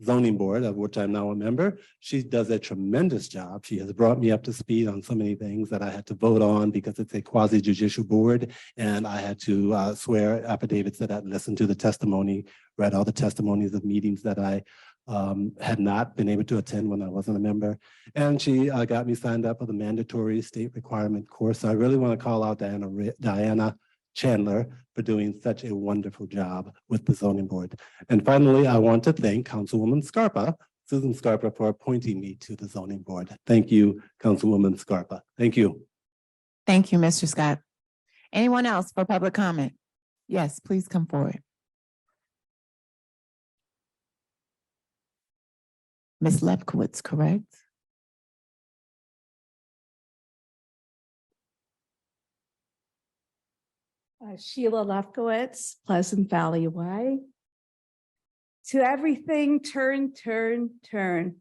zoning board, of which I'm now a member. She does a tremendous job. She has brought me up to speed on so many things that I had to vote on because it's a quasi-judicial board, and I had to swear affidavits that I'd listened to the testimony, read all the testimonies of meetings that I had not been able to attend when I wasn't a member. And she got me signed up for the mandatory state requirement course. So I really want to call out Diana Chandler for doing such a wonderful job with the zoning board. And finally, I want to thank Councilwoman Scarpa, Susan Scarpa, for appointing me to the zoning board. Thank you, Councilwoman Scarpa. Thank you. Thank you, Mr. Scott. Anyone else for public comment? Yes, please come forward. Ms. Lefkowitz, correct? Sheila Lefkowitz, Pleasant Valley Way. To everything, turn, turn, turn.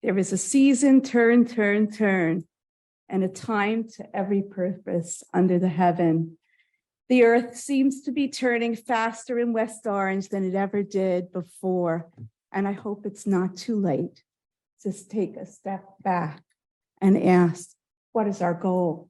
There is a season, turn, turn, turn, and a time to every purpose under the heaven. The earth seems to be turning faster in West Orange than it ever did before, and I hope it's not too late to take a step back and ask, what is our goal?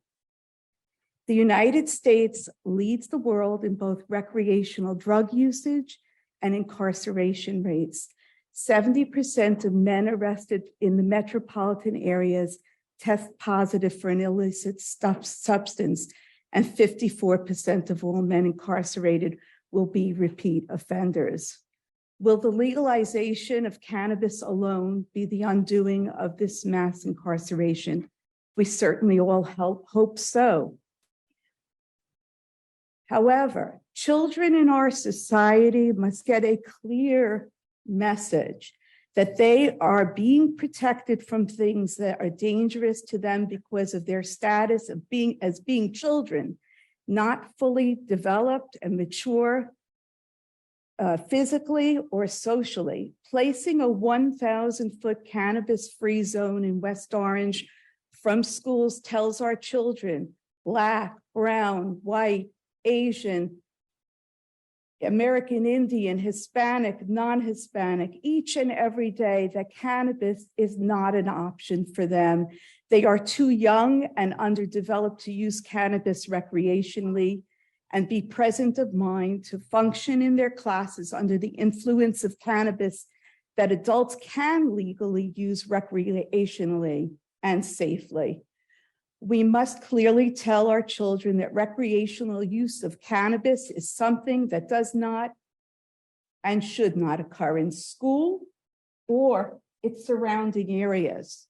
The United States leads the world in both recreational drug usage and incarceration rates. 70% of men arrested in the metropolitan areas test positive for an illicit substance, and 54% of all men incarcerated will be repeat offenders. Will the legalization of cannabis alone be the undoing of this mass incarceration? We certainly all hope so. However, children in our society must get a clear message that they are being protected from things that are dangerous to them because of their status of being children, not fully developed and mature physically or socially. Placing a 1,000-foot cannabis-free zone in West Orange from schools tells our children, Black, brown, white, Asian, American Indian, Hispanic, non-Hispanic, each and every day that cannabis is not an option for them. They are too young and underdeveloped to use cannabis recreationally and be present of mind to function in their classes under the influence of cannabis that adults can legally use recreationally and safely. We must clearly tell our children that recreational use of cannabis is something that does not and should not occur in school or its surrounding areas.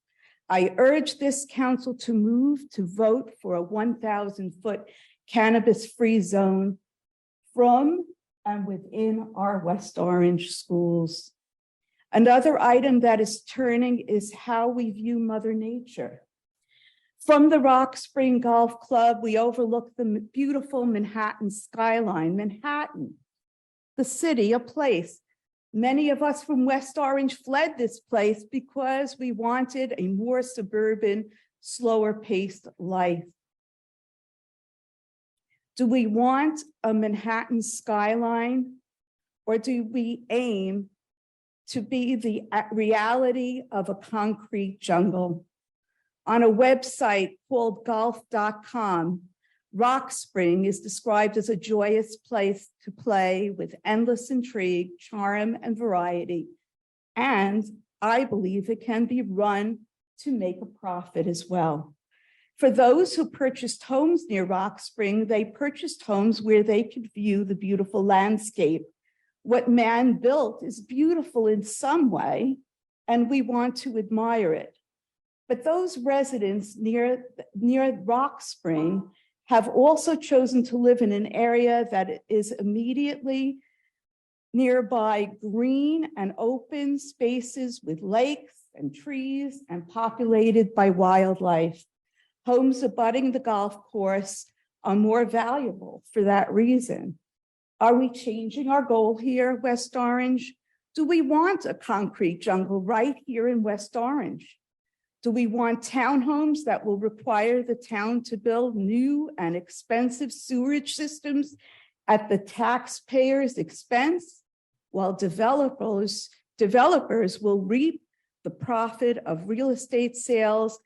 I urge this council to move to vote for a 1,000-foot cannabis-free zone from and within our West Orange schools. Another item that is turning is how we view Mother Nature. From the Rock Spring Golf Club, we overlook the beautiful Manhattan skyline. Manhattan, the city, a place Many of us from West Orange fled this place because we wanted a more suburban, slower paced life. Do we want a Manhattan skyline, or do we aim to be the reality of a concrete jungle? On a website called golf.com, Rock Spring is described as a joyous place to play with endless intrigue, charm, and variety. And I believe it can be run to make a profit as well. For those who purchased homes near Rock Spring, they purchased homes where they could view the beautiful landscape. What man built is beautiful in some way, and we want to admire it. But those residents near Rock Spring have also chosen to live in an area that is immediately nearby green and open spaces with lakes and trees and populated by wildlife. Homes abutting the golf course are more valuable for that reason. Are we changing our goal here, West Orange? Do we want a concrete jungle right here in West Orange? Do we want townhomes that will require the town to build new and expensive sewerage systems at the taxpayers' expense, while developers will reap the profit of real estate sales,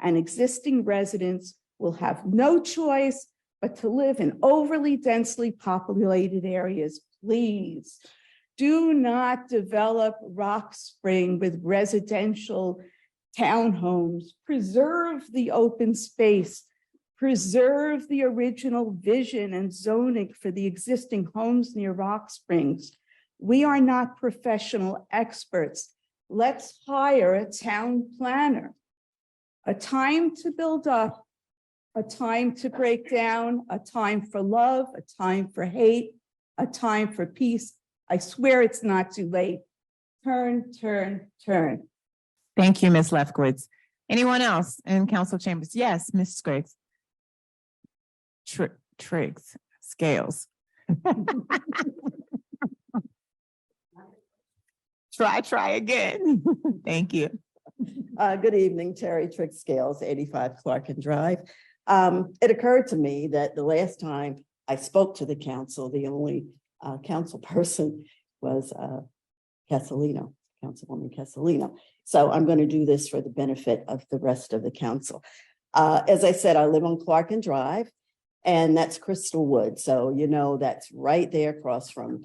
and existing residents will have no choice but to live in overly densely populated areas? Please do not develop Rock Spring with residential townhomes. Preserve the open space, preserve the original vision and zoning for the existing homes near Rock Springs. We are not professional experts. Let's hire a town planner. A time to build up, a time to break down, a time for love, a time for hate, a time for peace. I swear it's not too late. Turn, turn, turn. Thank you, Ms. Lefkowitz. Anyone else in council chambers? Yes, Ms. Griggs. Triggs, Scales. Try again. Thank you. Good evening, Terry Triggs Scales, 85 Clarkin Drive. It occurred to me that the last time I spoke to the council, the only council person was Castellino, Councilwoman Castellino. So I'm going to do this for the benefit of the rest of the council. As I said, I live on Clarkin Drive, and that's Crystal Wood. So, you know, that's right there across from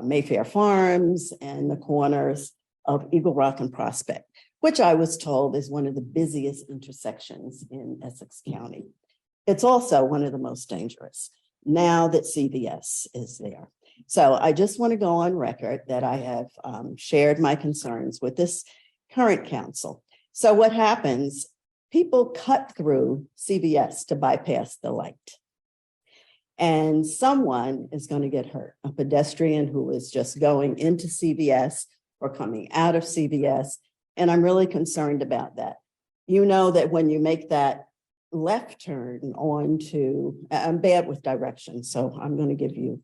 Mayfair Farms and the corners of Eagle Rock and Prospect, which I was told is one of the busiest intersections in Essex County. It's also one of the most dangerous now that CVS is there. So I just want to go on record that I have shared my concerns with this current council. So what happens, people cut through CVS to bypass the light. And someone is going to get hurt, a pedestrian who is just going into CVS or coming out of CVS. And I'm really concerned about that. You know that when you make that left turn onto, I'm bad with directions, so I'm going to give you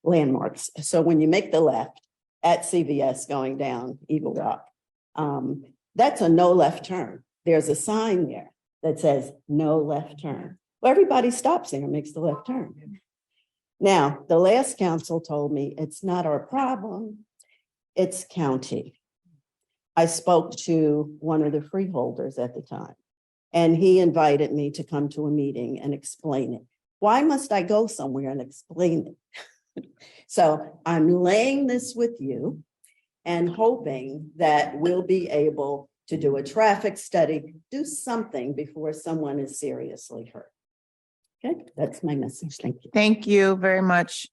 landmarks. So when you make the left at CVS going down Eagle Rock, that's a no left turn. There's a sign there that says no left turn. Well, everybody stops there and makes the left turn. Now, the last council told me it's not our problem, it's county. I spoke to one of the freeholders at the time, and he invited me to come to a meeting and explain it. Why must I go somewhere and explain it? So I'm laying this with you and hoping that we'll be able to do a traffic study, do something before someone is seriously hurt. Okay, that's my message. Thank you. Thank you very much.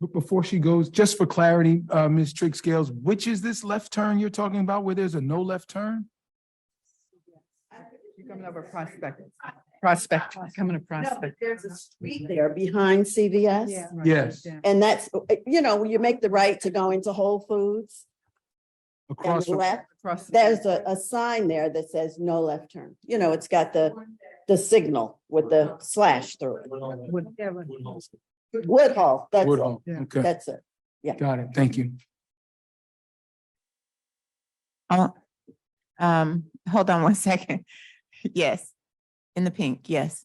But before she goes, just for clarity, Ms. Triggs Scales, which is this left turn you're talking about where there's a no left turn? You're coming over Prospect, coming to No, Prospect. but there's a street there behind CVS. Yeah. Yes. And that's, you know, you make the right to go into Whole Foods. And Across from, left, Across the- there's a sign there that says no left turn. You know, it's got the signal with the slash through it. Woodhull, that's it. Woodhull, okay, That's it. got it, thank you. Oh, hold on one second. Yes, in the pink, yes.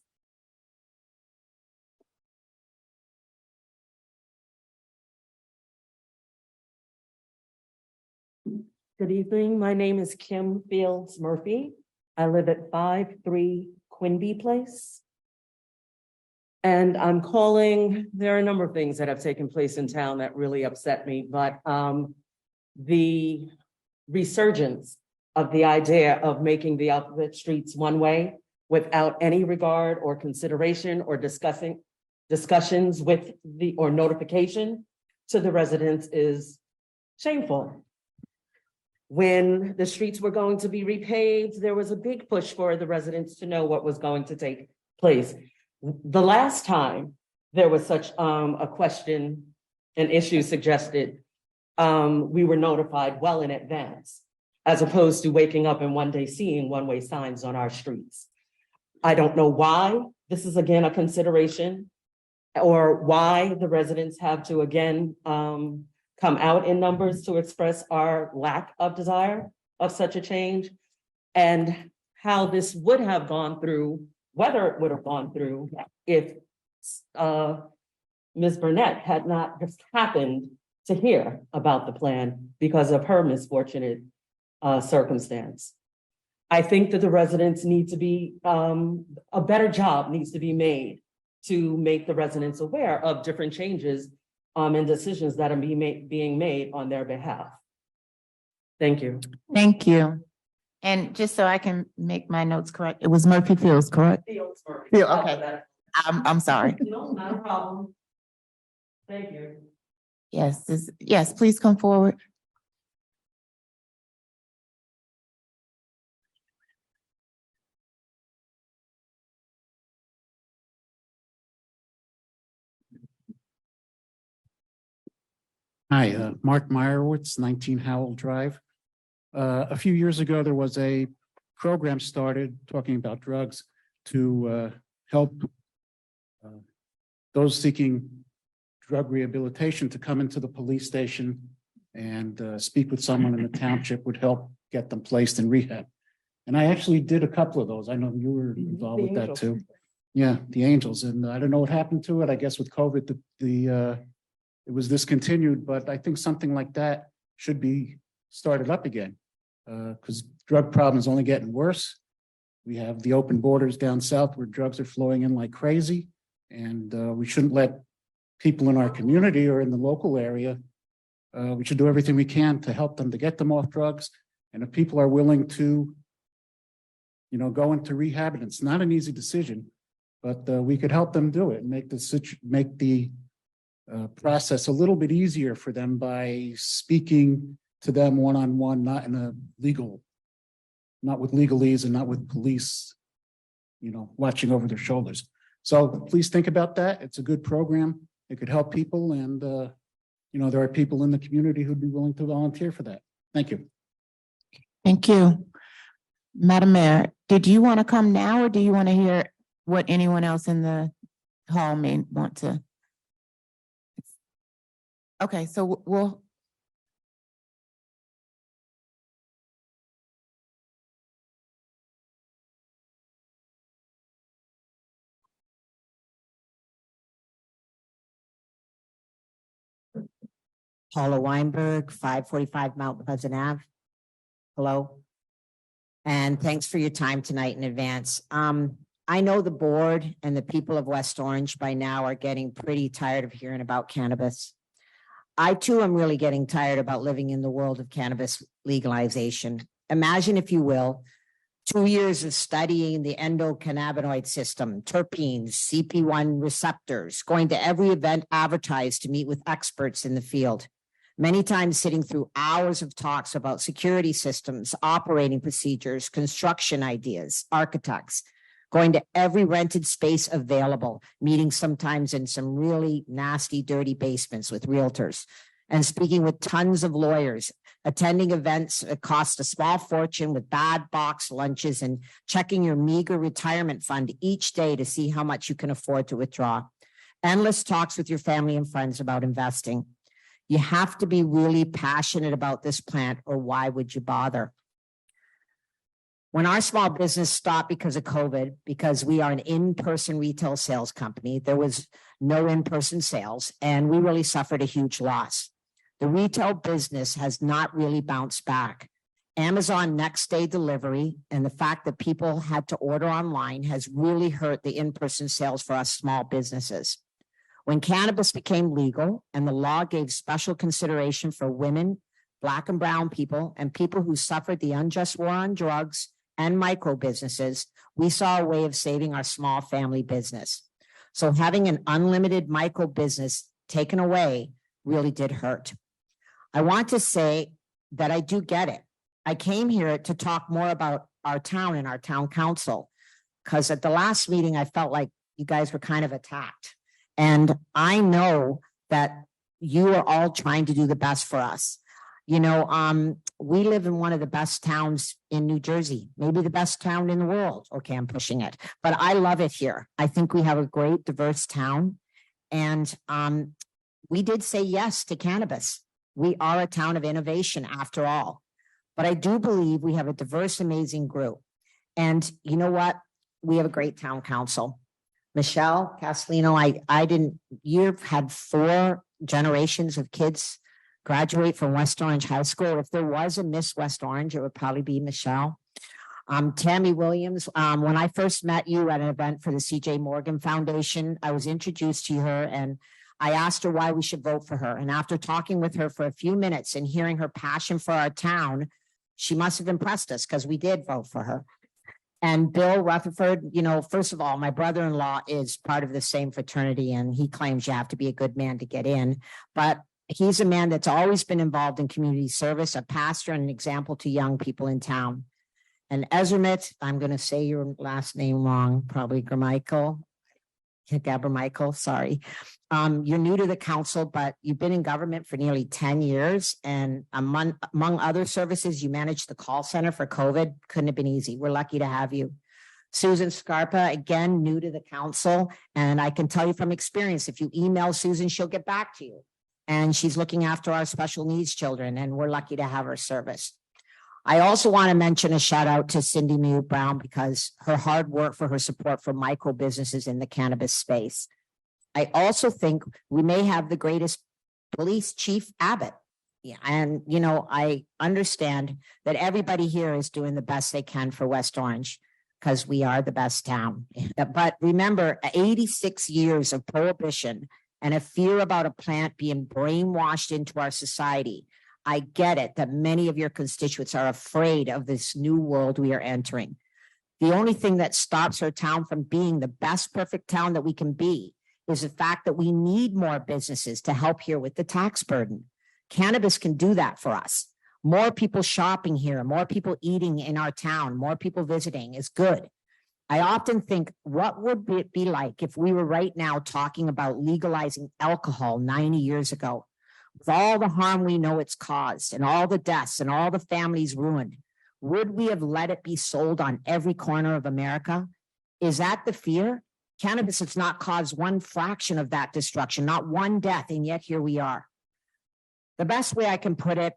Good evening. My name is Kim Fields Murphy. I live at 5-3 Quinby Place. And I'm calling, there are a number of things that have taken place in town that really upset me, but the resurgence of the idea of making the outlet streets one way without any regard or consideration or discussions with the, or notification to the residents is shameful. When the streets were going to be repaved, there was a big push for the residents to know what was going to take place. The last time there was such a question, an issue suggested, we were notified well in advance, as opposed to waking up and one day seeing one-way signs on our streets. I don't know why this is again a consideration, or why the residents have to again come out in numbers to express our lack of desire of such a change, and how this would have gone through, whether it would have gone through if Ms. Burnett had not just happened to hear about the plan because of her misfortunate circumstance. I think that the residents need to be, a better job needs to be made to make the residents aware of different changes and decisions that are being made on their behalf. Thank you. Thank you. And just so I can make my notes correct, it was Murphy Fields, correct? Fields Murphy. Field, okay. I'm sorry. No, not a problem. Thank you. Yes, yes, please come forward. Hi, Mark Meyerowitz, 19 Howell Drive. A few years ago, there was a program started talking about drugs to help those seeking drug rehabilitation to come into the police station and speak with someone in the township would help get them placed in rehab. And I actually did a couple of those. I know you were involved with that too. Yeah, the Angels. And I don't know what happened to it. I guess with COVID, it was discontinued, but I think something like that should be started up again because drug problems only getting worse. We have the open borders down south where drugs are flowing in like crazy, and we shouldn't let people in our community or in the local area. We should do everything we can to help them to get them off drugs. And if people are willing to, go into rehab, and it's not an easy decision, but we could help them do it and make the process a little bit easier for them by speaking to them one-on-one, not with legalese and not with police, watching over their shoulders. So please think about that. It's a good program. It could help people, and there are people in the community who'd be willing to volunteer for that. Thank you. Thank you. Madam Mayor, did you want to come now, or do you want to hear what anyone else in the hall may want to? Okay, so we'll. Paula Weinberg, 545 Mount Pleasant Ave. Hello. And thanks for your time tonight in advance. I know the board and the people of West Orange by now are getting pretty tired of hearing about cannabis. I too am really getting tired about living in the world of cannabis legalization. Imagine, if you will, 2 years of studying the endocannabinoid system, terpenes, CP1 receptors, going to every event advertised to meet with experts in the field. Many times sitting through hours of talks about security systems, operating procedures, construction ideas, architects, going to every rented space available, meeting sometimes in some really nasty, dirty basements with realtors, and speaking with tons of lawyers, attending events that cost a small fortune with bad box lunches, and checking your meager retirement fund each day to see how much you can afford to withdraw. Endless talks with your family and friends about investing. You have to be really passionate about this plant, or why would you bother? When our small business stopped because of COVID, because we are an in-person retail sales company, there was no in-person sales, and we really suffered a huge loss. The retail business has not really bounced back. Amazon next day delivery and the fact that people had to order online has really hurt the in-person sales for us small businesses. When cannabis became legal and the law gave special consideration for women, Black and brown people, and people who suffered the unjust war on drugs and micro businesses, we saw a way of saving our small family business. So having an unlimited micro business taken away really did hurt. I want to say that I do get it. I came here to talk more about our town and our town council, because at the last meeting, I felt like you guys were kind of attacked. And I know that you are all trying to do the best for us. You know, we live in one of the best towns in New Jersey, maybe the best town in the world. Okay, I'm pushing it, but I love it here. I think we have a great, diverse town. And we did say yes to cannabis. We are a town of innovation after all. But I do believe we have a diverse, amazing group. And you know what? We have a great town council. Michelle Castellino, you've had 4 generations of kids graduate from West Orange High School. If there was a Miss West Orange, it would probably be Michelle. Tammy Williams, when I first met you at an event for the CJ Morgan Foundation, I was introduced to her and I asked her why we should vote for her. And after talking with her for a few minutes and hearing her passion for our town, she must have impressed us because we did vote for her. And Bill Rutherford, you know, first of all, my brother-in-law is part of the same fraternity and he claims you have to be a good man to get in. But he's a man that's always been involved in community service, a pastor and an example to young people in town. And Ezermit, I'm going to say your last name wrong, probably Gabramichael, sorry. You're new to the council, but you've been in government for nearly 10 years. And among other services, you managed the call center for COVID. Couldn't have been easy. We're lucky to have you. Susan Scarpa, again, new to the council. And I can tell you from experience, if you email Susan, she'll get back to you. And she's looking after our special needs children, and we're lucky to have her service. I also want to mention a shout out to Cindy Mew Brown because her hard work for her support for micro businesses in the cannabis space. I also think we may have the greatest police chief, Abbott. Yeah, and you know, I understand that everybody here is doing the best they can for West Orange because we are the best town. But remember, 86 years of prohibition and a fear about a plant being brainwashed into our society. I get it that many of your constituents are afraid of this new world we are entering. The only thing that stops our town from being the best perfect town that we can be is the fact that we need more businesses to help here with the tax burden. Cannabis can do that for us. More people shopping here, more people eating in our town, more people visiting is good. I often think, what would it be like if we were right now talking about legalizing alcohol 90 years ago? With all the harm we know it's caused and all the deaths and all the families ruined, would we have let it be sold on every corner of America? Is that the fear? Cannabis has not caused one fraction of that destruction, not one death, and yet here we are. The best way I can put it,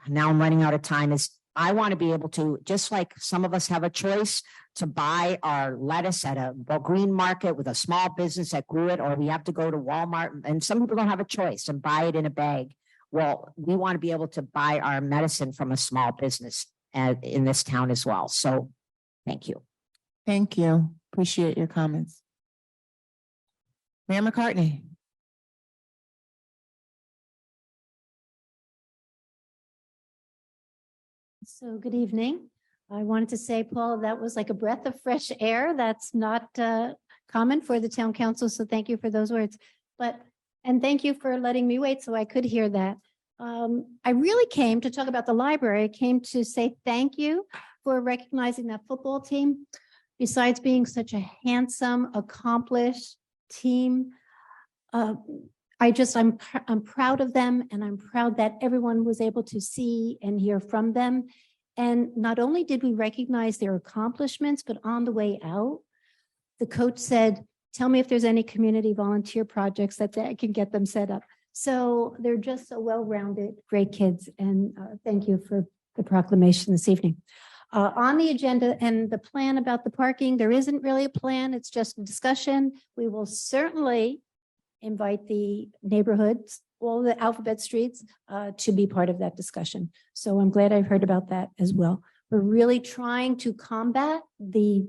now I'm running out of time, is I want to be able to, just like some of us have a choice to buy our lettuce at a green market with a small business that grew it, or we have to go to Walmart, and some people don't have a choice and buy it in a bag. Well, we want to be able to buy our medicine from a small business in this town as well. So thank you. Thank you. Appreciate your comments. Mayor McCartney. So good evening. I wanted to say, Paul, that was like a breath of fresh air. That's not common for the town council. So thank you for those words. And thank you for letting me wait so I could hear that. I really came to talk about the library. I came to say thank you for recognizing that football team. Besides being such a handsome, accomplished team, I'm proud of them, and I'm proud that everyone was able to see and hear from them. And not only did we recognize their accomplishments, but on the way out, the coach said, "Tell me if there's any community volunteer projects that I can get them set up." So they're just so well-rounded, great kids, and thank you for the proclamation this evening. On the agenda and the plan about the parking, there isn't really a plan, it's just a discussion. We will certainly invite the neighborhoods, all the alphabet streets, to be part of that discussion. So I'm glad I've heard about that as well. We're really trying to combat the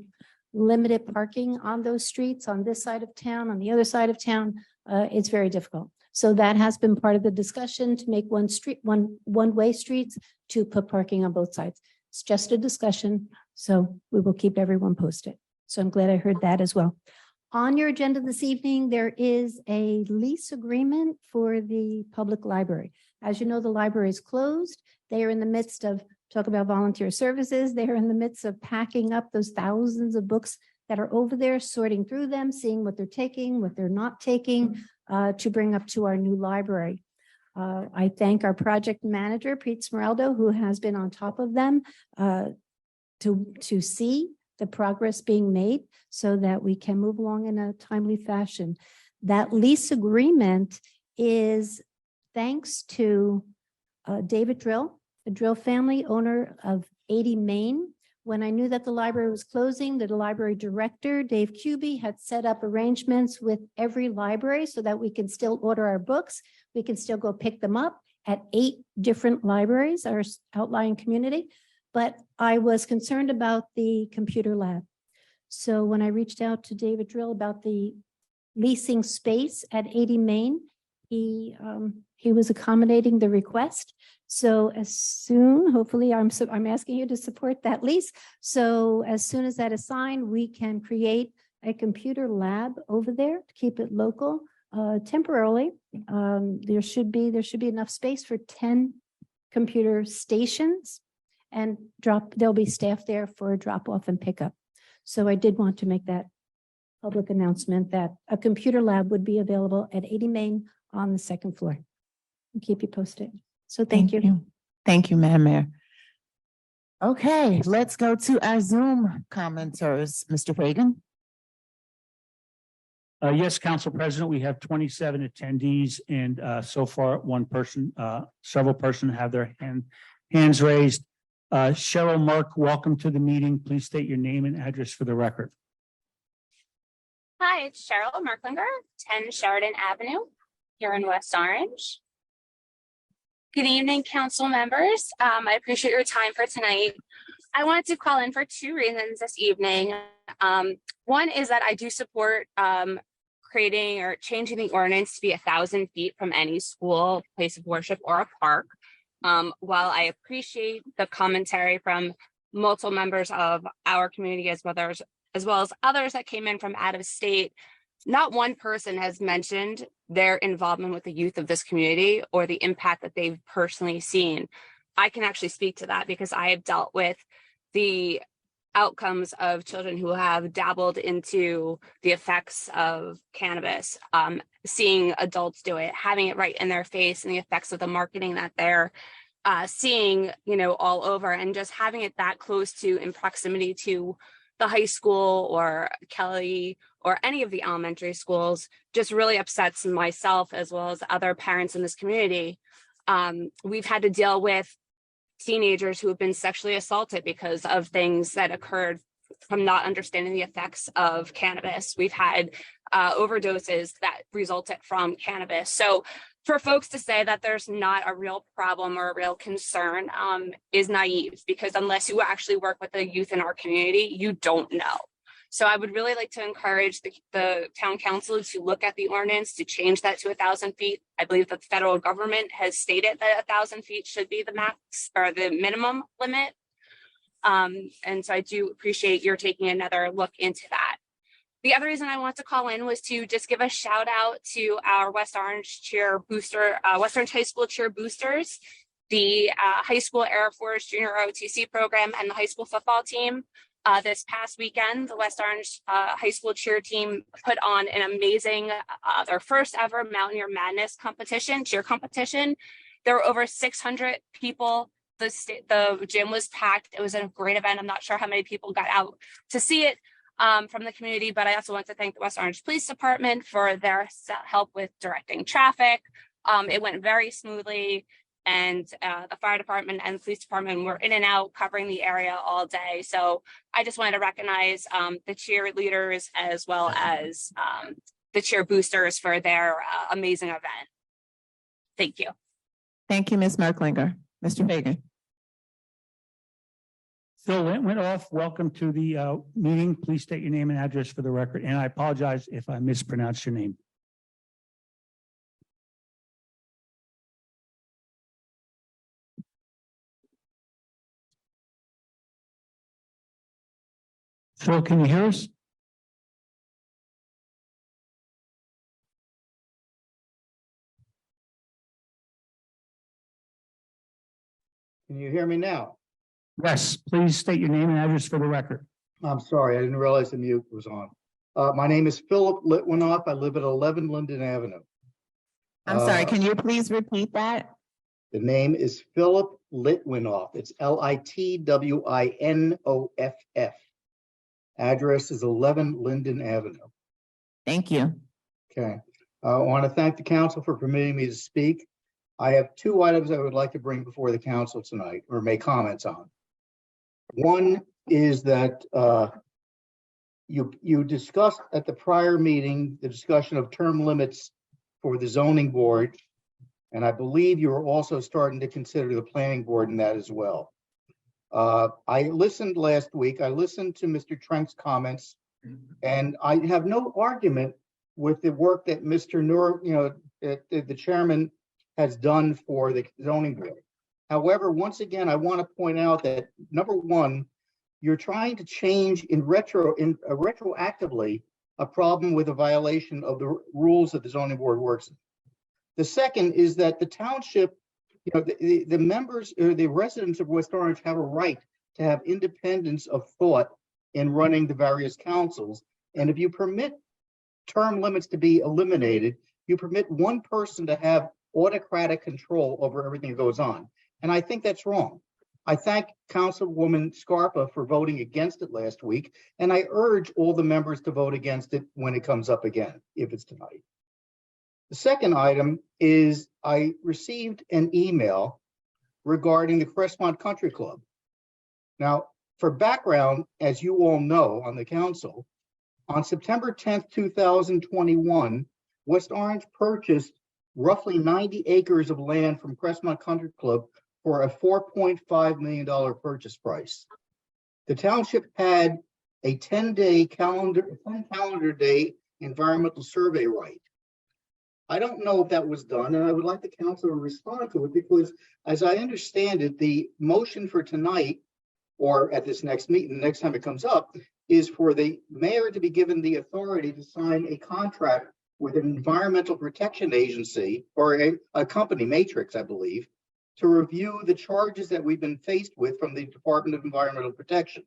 limited parking on those streets, on this side of town, on the other side of town. It's very difficult. So that has been part of the discussion, to make one-way streets, to put parking on both sides. It's just a discussion, so we will keep everyone posted. So I'm glad I heard that as well. On your agenda this evening, there is a lease agreement for the public library. As you know, the library is closed. They are in the midst of, talk about volunteer services, they are in the midst of packing up those thousands of books that are over there, sorting through them, seeing what they're taking, what they're not taking, to bring up to our new library. I thank our project manager, Pete Smeraldo, who has been on top of them to see the progress being made so that we can move along in a timely fashion. That lease agreement is thanks to David Drill, the Drill family, owner of 80 Main. When I knew that the library was closing, the library director, Dave Cubey, had set up arrangements with every library so that we can still order our books. We can still go pick them up at 8 different libraries, our outlying community. But I was concerned about the computer lab. So when I reached out to David Drill about the leasing space at 80 Main, he was accommodating the request. So as soon, hopefully, I'm asking you to support that lease. So as soon as that is signed, we can create a computer lab over there to keep it local temporarily. There should be enough space for 10 computer stations, and there'll be staff there for drop off and pickup. So I did want to make that public announcement that a computer lab would be available at 80 Main on the 2nd floor. I'll keep you posted. So thank you. Thank you, Madam Mayor. Okay, let's go to our Zoom commenters. Mr. Fagan. Yes, Council President, we have 27 attendees, and so far several persons have their hands raised. Cheryl Merck, welcome to the meeting. Please state your name and address for the record. Hi, it's Cheryl Merklinger, 10 Sheridan Avenue here in West Orange. Good evening, council members. I appreciate your time for tonight. I wanted to call in for 2 reasons this evening. One is that I do support creating or changing the ordinance to be 1,000 feet from any school, place of worship, or a park. While I appreciate the commentary from multiple members of our community as well as others that came in from out of state, not one person has mentioned their involvement with the youth of this community or the impact that they've personally seen. I can actually speak to that because I have dealt with the outcomes of children who have dabbled into the effects of cannabis, seeing adults do it, having it right in their face, and the effects of the marketing that they're seeing, all over, and just having it that close to in proximity to the high school or Kelly or any of the elementary schools just really upsets myself as well as other parents in this community. We've had to deal with teenagers who have been sexually assaulted because of things that occurred from not understanding the effects of cannabis. We've had overdoses that resulted from cannabis. So for folks to say that there's not a real problem or a real concern is naive, because unless you actually work with the youth in our community, you don't know. So I would really like to encourage the town council to look at the ordinance to change that to 1,000 feet. I believe that the federal government has stated that 1,000 feet should be the max or the minimum limit. And so I do appreciate your taking another look into that. The other reason I want to call in was to just give a shout out to our West Orange cheer booster, West Orange High School cheer boosters, the high school Air Force Junior ROTC program, and the high school football team. This past weekend, the West Orange High School cheer team put on an amazing, their first ever Mountaineer Madness competition, cheer competition. There were over 600 people. The gym was packed. It was a great event. I'm not sure how many people got out to see it from the community, but I also want to thank the West Orange Police Department for their help with directing traffic, It went very smoothly, and the fire department and the police department were in and out covering the area all day. So I just wanted to recognize the cheerleaders as well as the cheer boosters for their amazing event. Thank you. Thank you, Ms. Merklinger. Mr. Fagan. Phil Litwinoff, welcome to the meeting. Please state your name and address for the record, and I apologize if I mispronounced your name. Phil, can you hear us? Can you hear me now? Yes, please state your name and address for the record. I'm sorry, I didn't realize the mute was on. My name is Philip Litwinoff. I live at 11 Linden Avenue. I'm sorry, can you please repeat that? The name is Philip Litwinoff. It's Litwinoff. Address is 11 Linden Avenue. Thank you. Okay. I want to thank the council for permitting me to speak. I have two items I would like to bring before the council tonight or make comments on. One is that you discussed at the prior meeting the discussion of term limits for the zoning board, and I believe you were also starting to consider the planning board in that as well. I listened last week. I listened to Mr. Trank's comments, and I have no argument with the work that Mr. the chairman has done for the zoning board. However, once again, I want to point out that number one, you're trying to change retroactively a problem with a violation of the rules that the zoning board works in. The second is that the township, the members or the residents of West Orange have a right to have independence of thought in running the various councils. And if you permit term limits to be eliminated, you permit one person to have autocratic control over everything that goes on. And I think that's wrong. I thank Councilwoman Scarpa for voting against it last week, and I urge all the members to vote against it when it comes up again, if it's tonight. The second item is I received an email regarding the Crestmont Country Club. Now, for background, as you all know on the council, on September 10th, 2021, West Orange purchased roughly 90 acres of land from Crestmont Country Club for a $4.5 million purchase price. The township had a 10 calendar day environmental survey right. I don't know if that was done, and I would like the council to respond to it because, as I understand it, the motion for tonight, or at this next meeting, the next time it comes up, is for the mayor to be given the authority to sign a contract with an environmental protection agency or a company, Matrix, I believe, to review the charges that we've been faced with from the Department of Environmental Protection.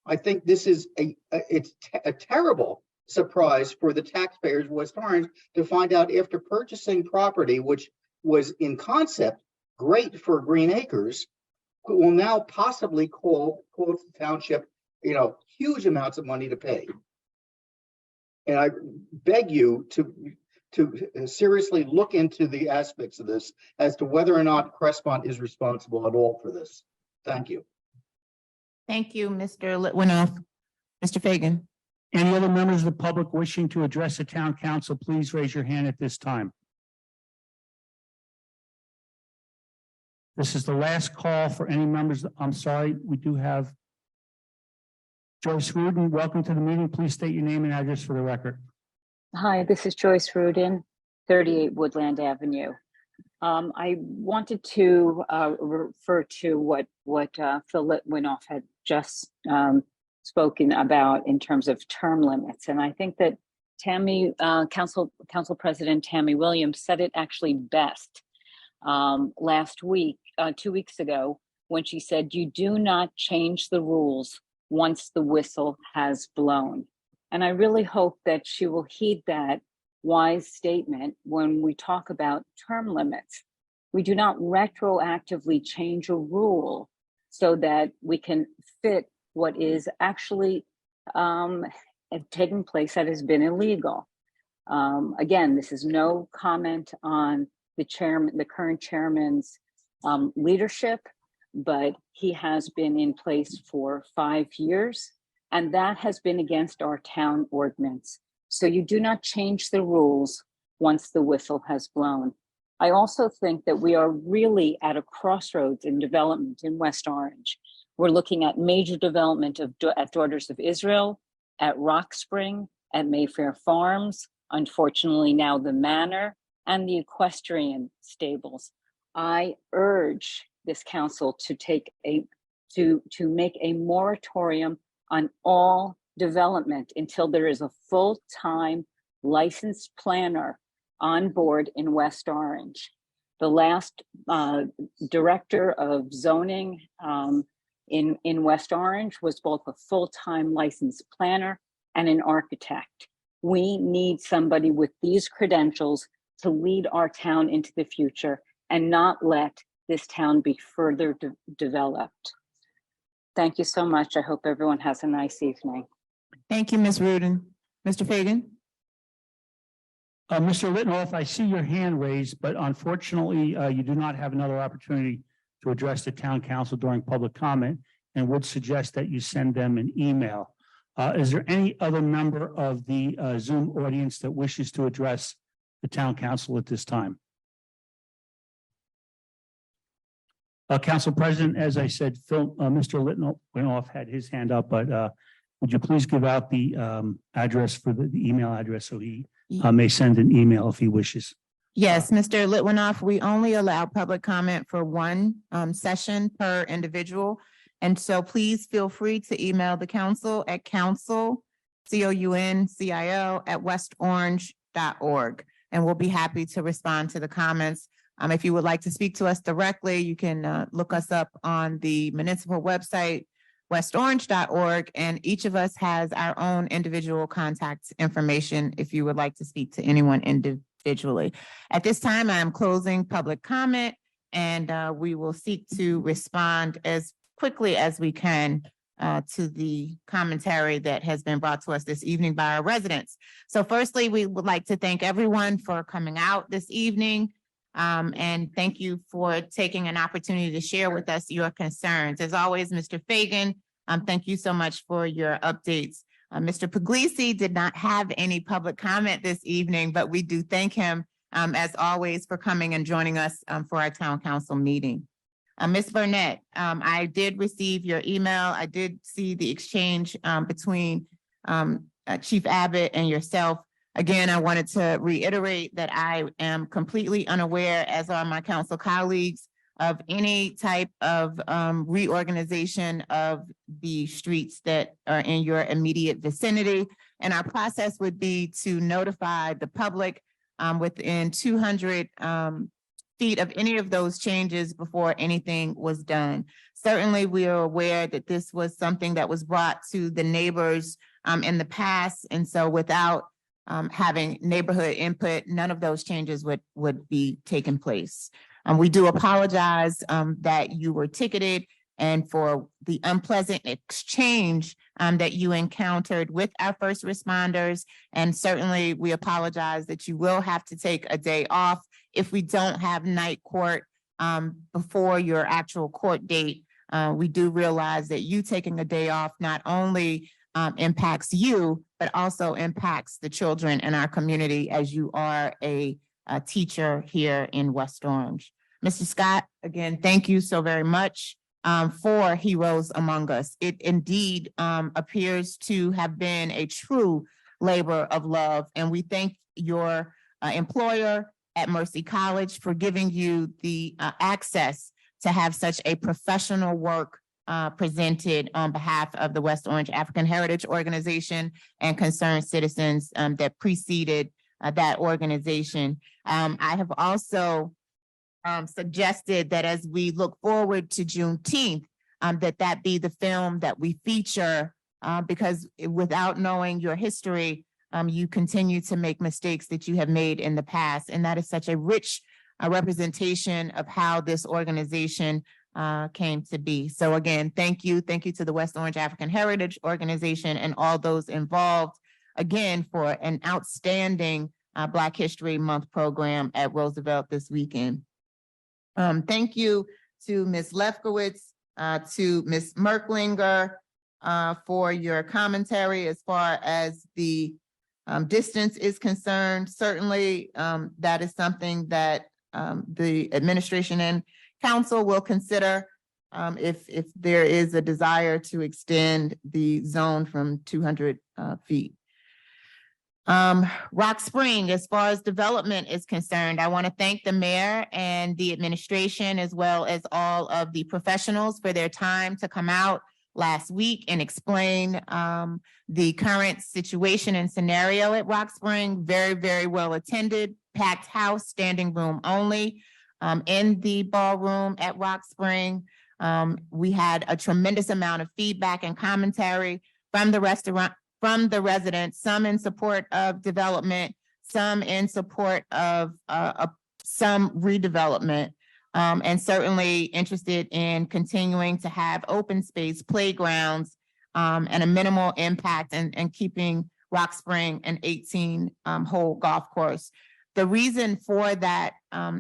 I think this is a terrible surprise for the taxpayers of West Orange to find out after purchasing property, which was in concept great for Green Acres, will now possibly cost the township, huge amounts of money to pay. And I beg you to seriously look into the aspects of this as to whether or not Crestmont is responsible at all for this. Thank you. Thank you, Mr. Litwinoff. Mr. Fagan. Any other members of the public wishing to address the town council, please raise your hand at this time. This is the last call for any members. I'm sorry, we do have Joyce Rudin. Welcome to the meeting. Please state your name and address for the record. Hi, this is Joyce Rudin, 38 Woodland Avenue. I wanted to refer to what Phil Litwinoff had just spoken about in terms of term limits. And I think that Council President Tammy Williams said it actually best last week, 2 weeks ago, when she said, "You do not change the rules once the whistle has blown." And I really hope that she will heed that wise statement when we talk about term limits. We do not retroactively change a rule so that we can fit what is actually taking place that has been illegal. Again, this is no comment on the current chairman's leadership, but he has been in place for 5 years, and that has been against our town ordinance. So you do not change the rules once the whistle has blown. I also think that we are really at a crossroads in development in West Orange. We're looking at major development at Daughters of Israel, at Rock Spring, at Mayfair Farms, unfortunately now the Manor, and the equestrian stables. I urge this council to make a moratorium on all development until there is a full-time licensed planner on board in West Orange. The last director of zoning in West Orange was both a full-time licensed planner and an architect. We need somebody with these credentials to lead our town into the future and not let this town be further developed. Thank you so much. I hope everyone has a nice evening. Thank you, Ms. Rudin. Mr. Fagan? Mr. Litnoff, I see your hand raised, but unfortunately, you do not have another opportunity to address the town council during public comment, and would suggest that you send them an email. Is there any other member of the Zoom audience that wishes to address the town council at this time? Council President, as I said, Mr. Litnoff had his hand up, but would you please give out the address for the email address so he may send an email if he wishes. Yes, Mr. Litwinoff, we only allow public comment for one session per individual. And so please feel free to email the council at council, COUNCIO @westorange.org. And we'll be happy to respond to the comments. If you would like to speak to us directly, you can look us up on the municipal website, westorange.org, and each of us has our own individual contact information if you would like to speak to anyone individually. At this time, I am closing public comment, and we will seek to respond as quickly as we can to the commentary that has been brought to us this evening by our residents. So firstly, we would like to thank everyone for coming out this evening. And thank you for taking an opportunity to share with us your concerns. As always, Mr. Fagan, thank you so much for your updates. Mr. Puglisi did not have any public comment this evening, but we do thank him, as always, for coming and joining us for our town council meeting. Ms. Burnett, I did receive your email. I did see the exchange between Chief Abbott and yourself. Again, I wanted to reiterate that I am completely unaware, as are my council colleagues, of any type of reorganization of the streets that are in your immediate vicinity. And our process would be to notify the public within 200 feet of any of those changes before anything was done. Certainly, we are aware that this was something that was brought to the neighbors in the past. And so without having neighborhood input, none of those changes would be taking place. We do apologize that you were ticketed and for the unpleasant exchange that you encountered with our first responders. And certainly we apologize that you will have to take a day off if we don't have night court before your actual court date. We do realize that you taking a day off not only impacts you, but also impacts the children in our community, as you are a teacher here in West Orange. Mr. Scott, again, thank you so very much for Heroes Among Us. It indeed appears to have been a true labor of love, and we thank your employer at Mercy College for giving you the access to have such a professional work presented on behalf of the West Orange African Heritage Organization and concerned citizens that preceded that organization. I have also suggested that as we look forward to Juneteenth, that be the film that we feature, because without knowing your history, you continue to make mistakes that you have made in the past. And that is such a rich representation of how this organization came to be. So again, thank you. Thank you to the West Orange African Heritage Organization and all those involved, again, for an outstanding Black History Month program at Roosevelt this weekend. Thank you to Ms. Lefkowitz, to Ms. Merklinger, for your commentary as far as the distance is concerned. Certainly, that is something that the administration and council will consider if there is a desire to extend the zone from 200 feet. Rock Spring, as far as development is concerned, I want to thank the mayor and the administration, as well as all of the professionals for their time to come out last week and explain the current situation and scenario at Rock Spring. Very, very well attended, packed house, standing room only in the ballroom at Rock Spring. We had a tremendous amount of feedback and commentary from the residents, some in support of development, some in support of some redevelopment, and certainly interested in continuing to have open space playgrounds and a minimal impact and keeping Rock Spring an 18-hole golf course. The reason for that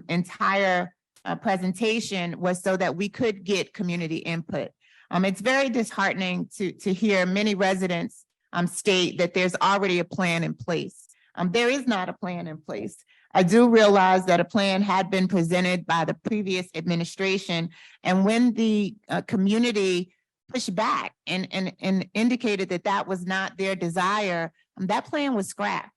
entire presentation was so that we could get community input. It's very disheartening to hear many residents state that there's already a plan in place. There is not a plan in place. I do realize that a plan had been presented by the previous administration, and when the community pushed back and indicated that that was not their desire, that plan was scrapped.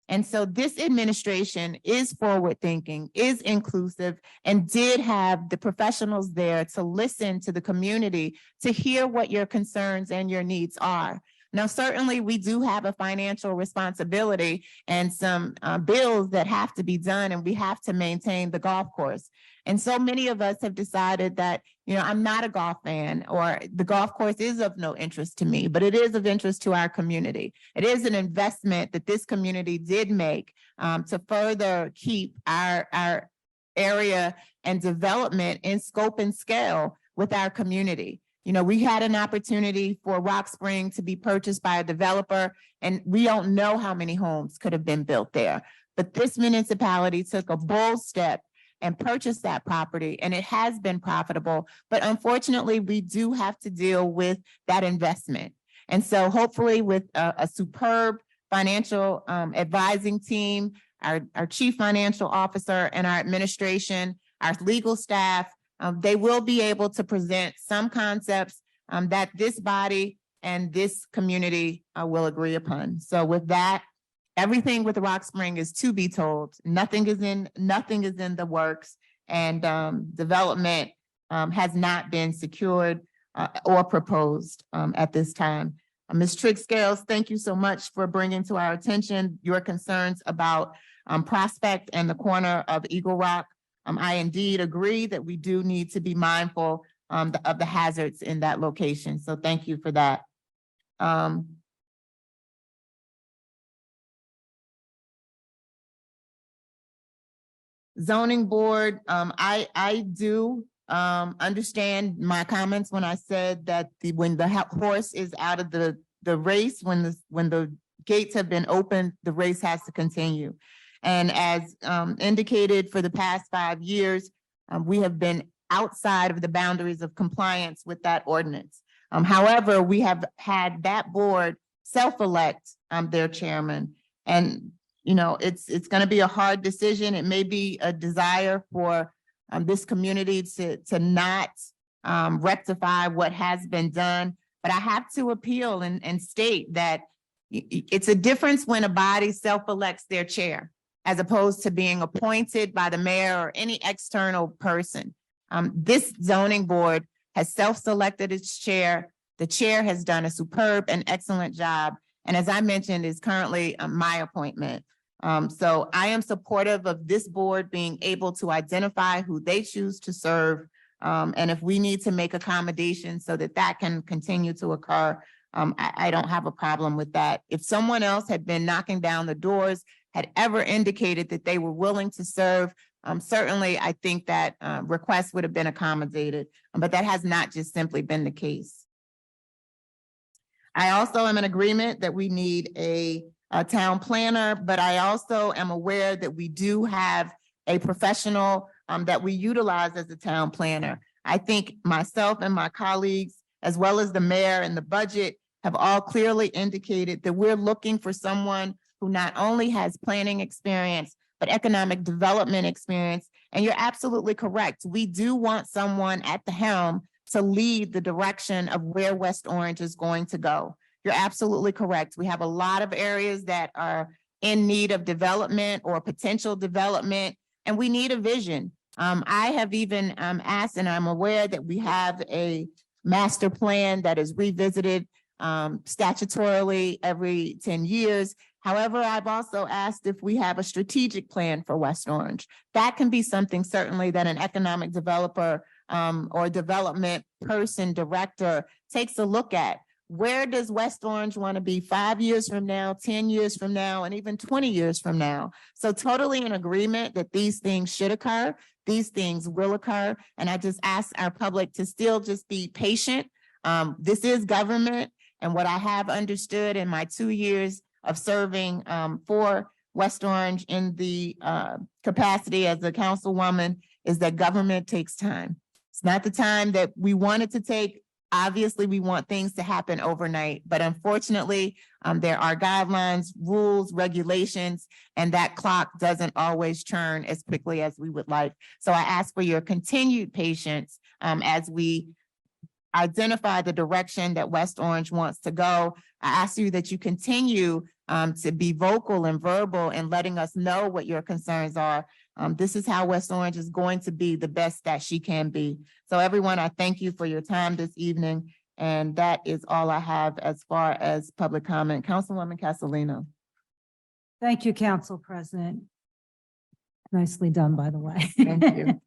And so this administration is forward-thinking, is inclusive, and did have the professionals there to listen to the community, to hear what your concerns and your needs are. Now, certainly, we do have a financial responsibility and some bills that have to be done, and we have to maintain the golf course. And so many of us have decided that, you know, I'm not a golf fan, or the golf course is of no interest to me, but it is of interest to our community. It is an investment that this community did make to further keep our area and development in scope and scale with our community. You know, we had an opportunity for Rock Spring to be purchased by a developer, and we don't know how many homes could have been built there. But this municipality took a bold step and purchased that property, and it has been profitable. But unfortunately, we do have to deal with that investment. And so hopefully with a superb financial advising team, our chief financial officer and our administration, our legal staff, they will be able to present some concepts that this body and this community will agree upon. So with that, everything with Rock Spring is to be told. Nothing is in the works, and development has not been secured or proposed at this time. Ms. Trigg Scales, thank you so much for bringing to our attention your concerns about Prospect and the corner of Eagle Rock. I indeed agree that we do need to be mindful of the hazards in that location. So thank you for that. Zoning board, I do understand my comments when I said that when the horse is out of the race, when the gates have been opened, the race has to continue. And as indicated for the past 5 years, we have been outside of the boundaries of compliance with that ordinance. However, we have had that board self-elect their chairman. And, you know, it's going to be a hard decision. It may be a desire for this community to not rectify what has been done. But I have to appeal and state that it's a difference when a body self-elects their chair, as opposed to being appointed by the mayor or any external person. This zoning board has self-selected its chair. The chair has done a superb and excellent job. And as I mentioned, is currently my appointment. So I am supportive of this board being able to identify who they choose to serve. And if we need to make accommodations so that that can continue to occur, I don't have a problem with that. If someone else had been knocking down the doors, had ever indicated that they were willing to serve, certainly I think that request would have been accommodated, but that has not just simply been the case. I also am in agreement that we need a town planner, but I also am aware that we do have a professional that we utilize as a town planner. I think myself and my colleagues, as well as the mayor and the budget, have all clearly indicated that we're looking for someone who not only has planning experience, but economic development experience. And you're absolutely correct. We do want someone at the helm to lead the direction of where West Orange is going to go. You're absolutely correct. We have a lot of areas that are in need of development or potential development, and we need a vision. I have even asked, and I'm aware that we have a master plan that is revisited statutorily every 10 years. However, I've also asked if we have a strategic plan for West Orange. That can be something certainly that an economic developer or development person, director takes a look at. Where does West Orange want to be 5 years from now, 10 years from now, and even 20 years from now? So totally in agreement that these things should occur. These things will occur. And I just ask our public to still just be patient. This is government. And what I have understood in my 2 years of serving for West Orange in the capacity as a councilwoman is that government takes time. It's not the time that we want it to take. Obviously, we want things to happen overnight, but unfortunately, there are guidelines, rules, regulations, and that clock doesn't always turn as quickly as we would like. So I ask for your continued patience as we identify the direction that West Orange wants to go. I ask you that you continue to be vocal and verbal and letting us know what your concerns are. This is how West Orange is going to be the best that she can be. So everyone, I thank you for your time this evening. And that is all I have as far as public comment. Councilwoman Castellino. Thank you, Council President. Nicely done, by the way. Thank you.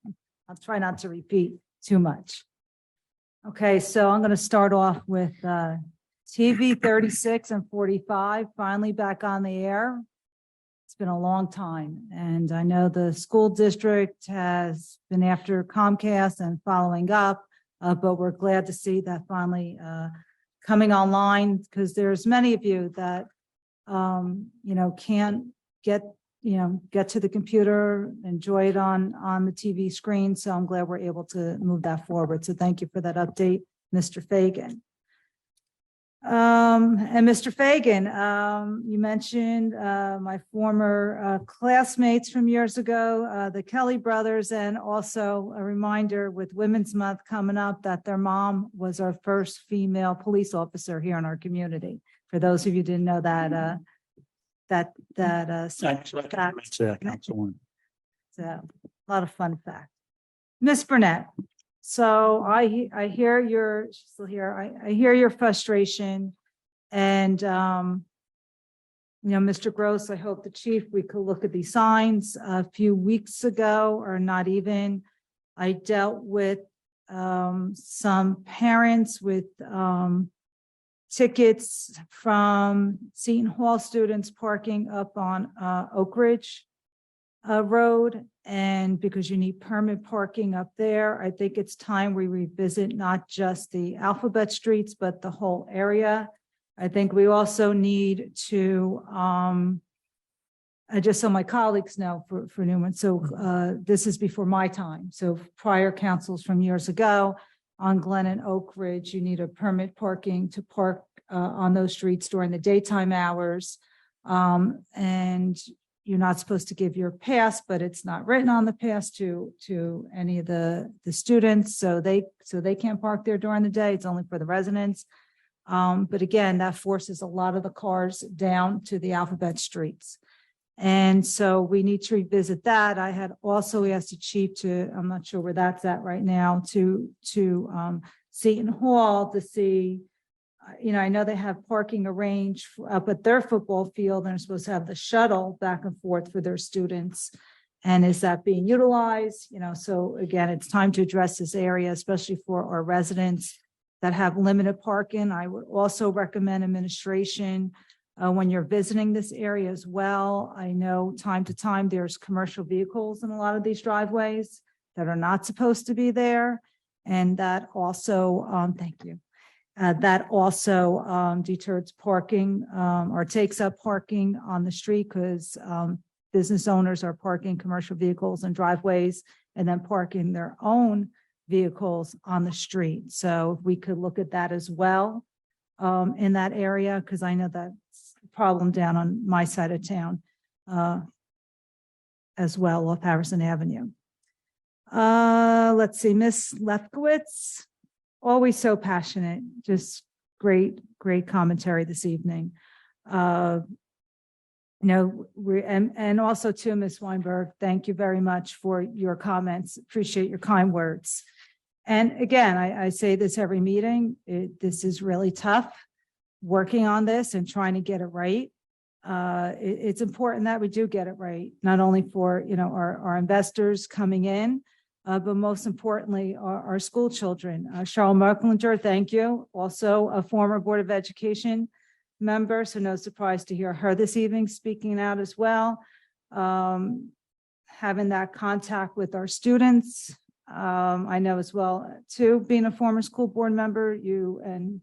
I'll try not to repeat too much. Okay, so I'm going to start off with TV 36 and 45, finally back on the air. It's been a long time, and I know the school district has been after Comcast and following up, but we're glad to see that finally coming online, because there's many of you that can't get to the computer, enjoy it on the TV screen. So I'm glad we're able to move that forward. So thank you for that update, Mr. Fagan. And Mr. Fagan, you mentioned my former classmates from years ago, the Kelly brothers, and also a reminder with Women's Month coming up that their mom was our first female police officer here in our community. For those of you who didn't know that, Councilwoman. So a lot of fun facts. Miss Burnett. So I hear your, she's still here. I hear your frustration, and Mr. Gross, I hope the chief, we could look at these signs. A few weeks ago, or not even, I dealt with some parents with tickets from Seton Hall students parking up on Oak Ridge Road. And because you need permit parking up there, I think it's time we revisit not just the alphabet streets, but the whole area. I think we also need to, just so my colleagues know for Newman, so this is before my time. So prior councils from years ago on Glen and Oak Ridge, you need a permit parking to park on those streets during the daytime hours. And you're not supposed to give your pass, but it's not written on the pass to any of the students. So they can't park there during the day. It's only for the residents. But again, that forces a lot of the cars down to the alphabet streets. And so we need to revisit that. I had also asked the chief to, I'm not sure where that's at right now, to Seton Hall to see, I know they have parking arranged up at their football field, and they're supposed to have the shuttle back and forth for their students. And is that being utilized? So again, it's time to address this area, especially for our residents that have limited parking. I would also recommend administration when you're visiting this area as well. I know time to time there's commercial vehicles in a lot of these driveways that are not supposed to be there. And that also, thank you. That also deters parking or takes up parking on the street because business owners are parking commercial vehicles in driveways and then parking their own vehicles on the street. So we could look at that as well in that area, because I know that's a problem down on my side of town as well, off Harrison Avenue. Let's see, Miss Lefkowitz, always so passionate, just great commentary this evening. And also to Ms. Weinberg, thank you very much for your comments. Appreciate your kind words. And again, I say this every meeting, this is really tough, working on this and trying to get it right. It's important that we do get it right, not only for, our investors coming in, but most importantly, our school children. Cheryl Merklinger, thank you. Also a former Board of Education member, so no surprise to hear her this evening speaking out as well. Having that contact with our students. I know as well, too, being a former school board member, you and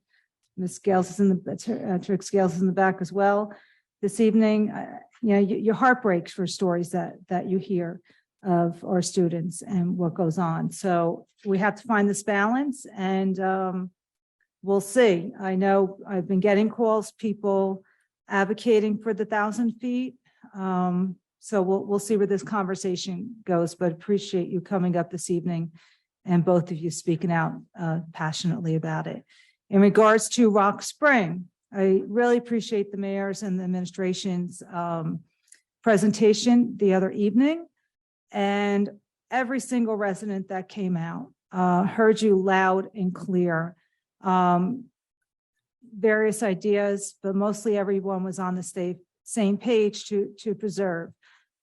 Ms. Scales is in the, Trick Scales is in the back as well. This evening, your heart breaks for stories that you hear of our students and what goes on. So we have to find this balance, and we'll see. I know I've been getting calls, people advocating for the 1,000 feet. So we'll see where this conversation goes, but appreciate you coming up this evening and both of you speaking out passionately about it. In regards to Rock Spring, I really appreciate the mayor's and the administration's presentation the other evening, and every single resident that came out heard you loud and clear. Various ideas, but mostly everyone was on the same page to preserve.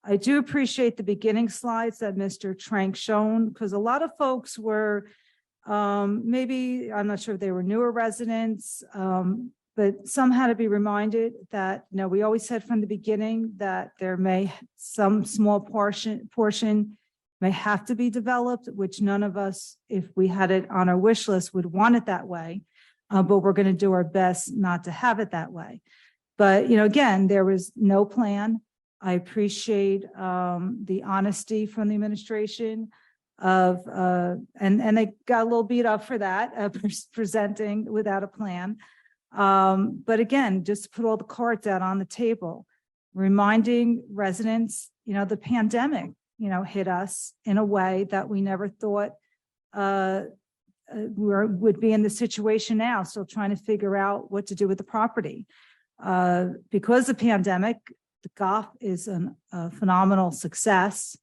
I do appreciate the beginning slides that Mr. Trank shown, because a lot of folks were maybe, I'm not sure if they were newer residents, but some had to be reminded that, we always said from the beginning that there may some small portion may have to be developed, which none of us, if we had it on our wish list, would want it that way. But we're going to do our best not to have it that way. But, again, there was no plan. I appreciate the honesty from the administration of, and they got a little beat up for that, presenting without a plan. But again, just put all the cards out on the table, reminding residents, the pandemic, hit us in a way that we never thought would be in the situation now, still trying to figure out what to do with the property. Because of the pandemic, the golf is a phenomenal success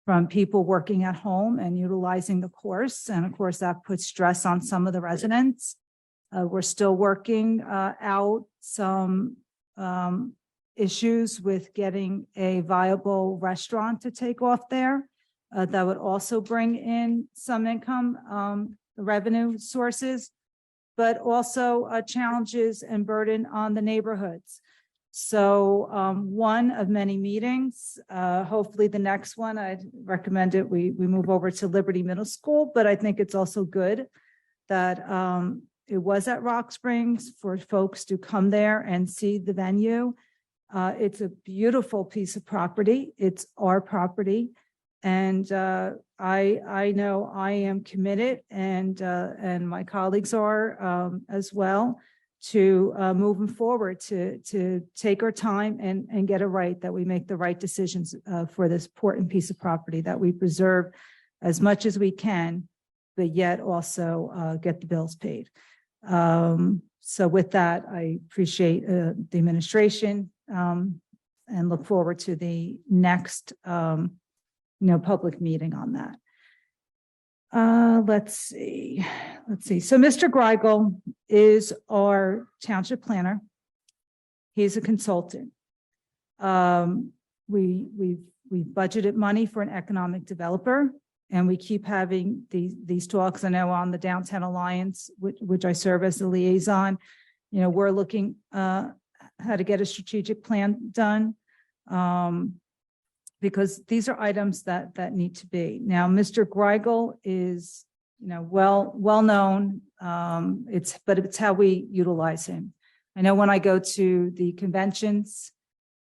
from people working at home and utilizing the course. And of course, that puts stress on some of the residents. We're still working out some issues with getting a viable restaurant to take off there. That would also bring in some income, revenue sources, but also challenges and burden on the neighborhoods. So one of many meetings, hopefully the next one, I'd recommend it. We move over to Liberty Middle School, but I think it's also good that it was at Rock Springs for folks to come there and see the venue. It's a beautiful piece of property. It's our property. And I know I am committed, and my colleagues are as well, to moving forward to take our time and get it right, that we make the right decisions for this important piece of property, that we preserve as much as we can, but yet also get the bills paid. So with that, I appreciate the administration and look forward to the next public meeting on that. Let's see. So Mr. Greigel is our township planner. He's a consultant. We budgeted money for an economic developer, and we keep having these talks. I know on the Downtown Alliance, which I serve as the liaison, we're looking how to get a strategic plan done. Because these are items that need to be. Now, Mr. Greigel is well known. But it's how we utilize him. I know when I go to the conventions,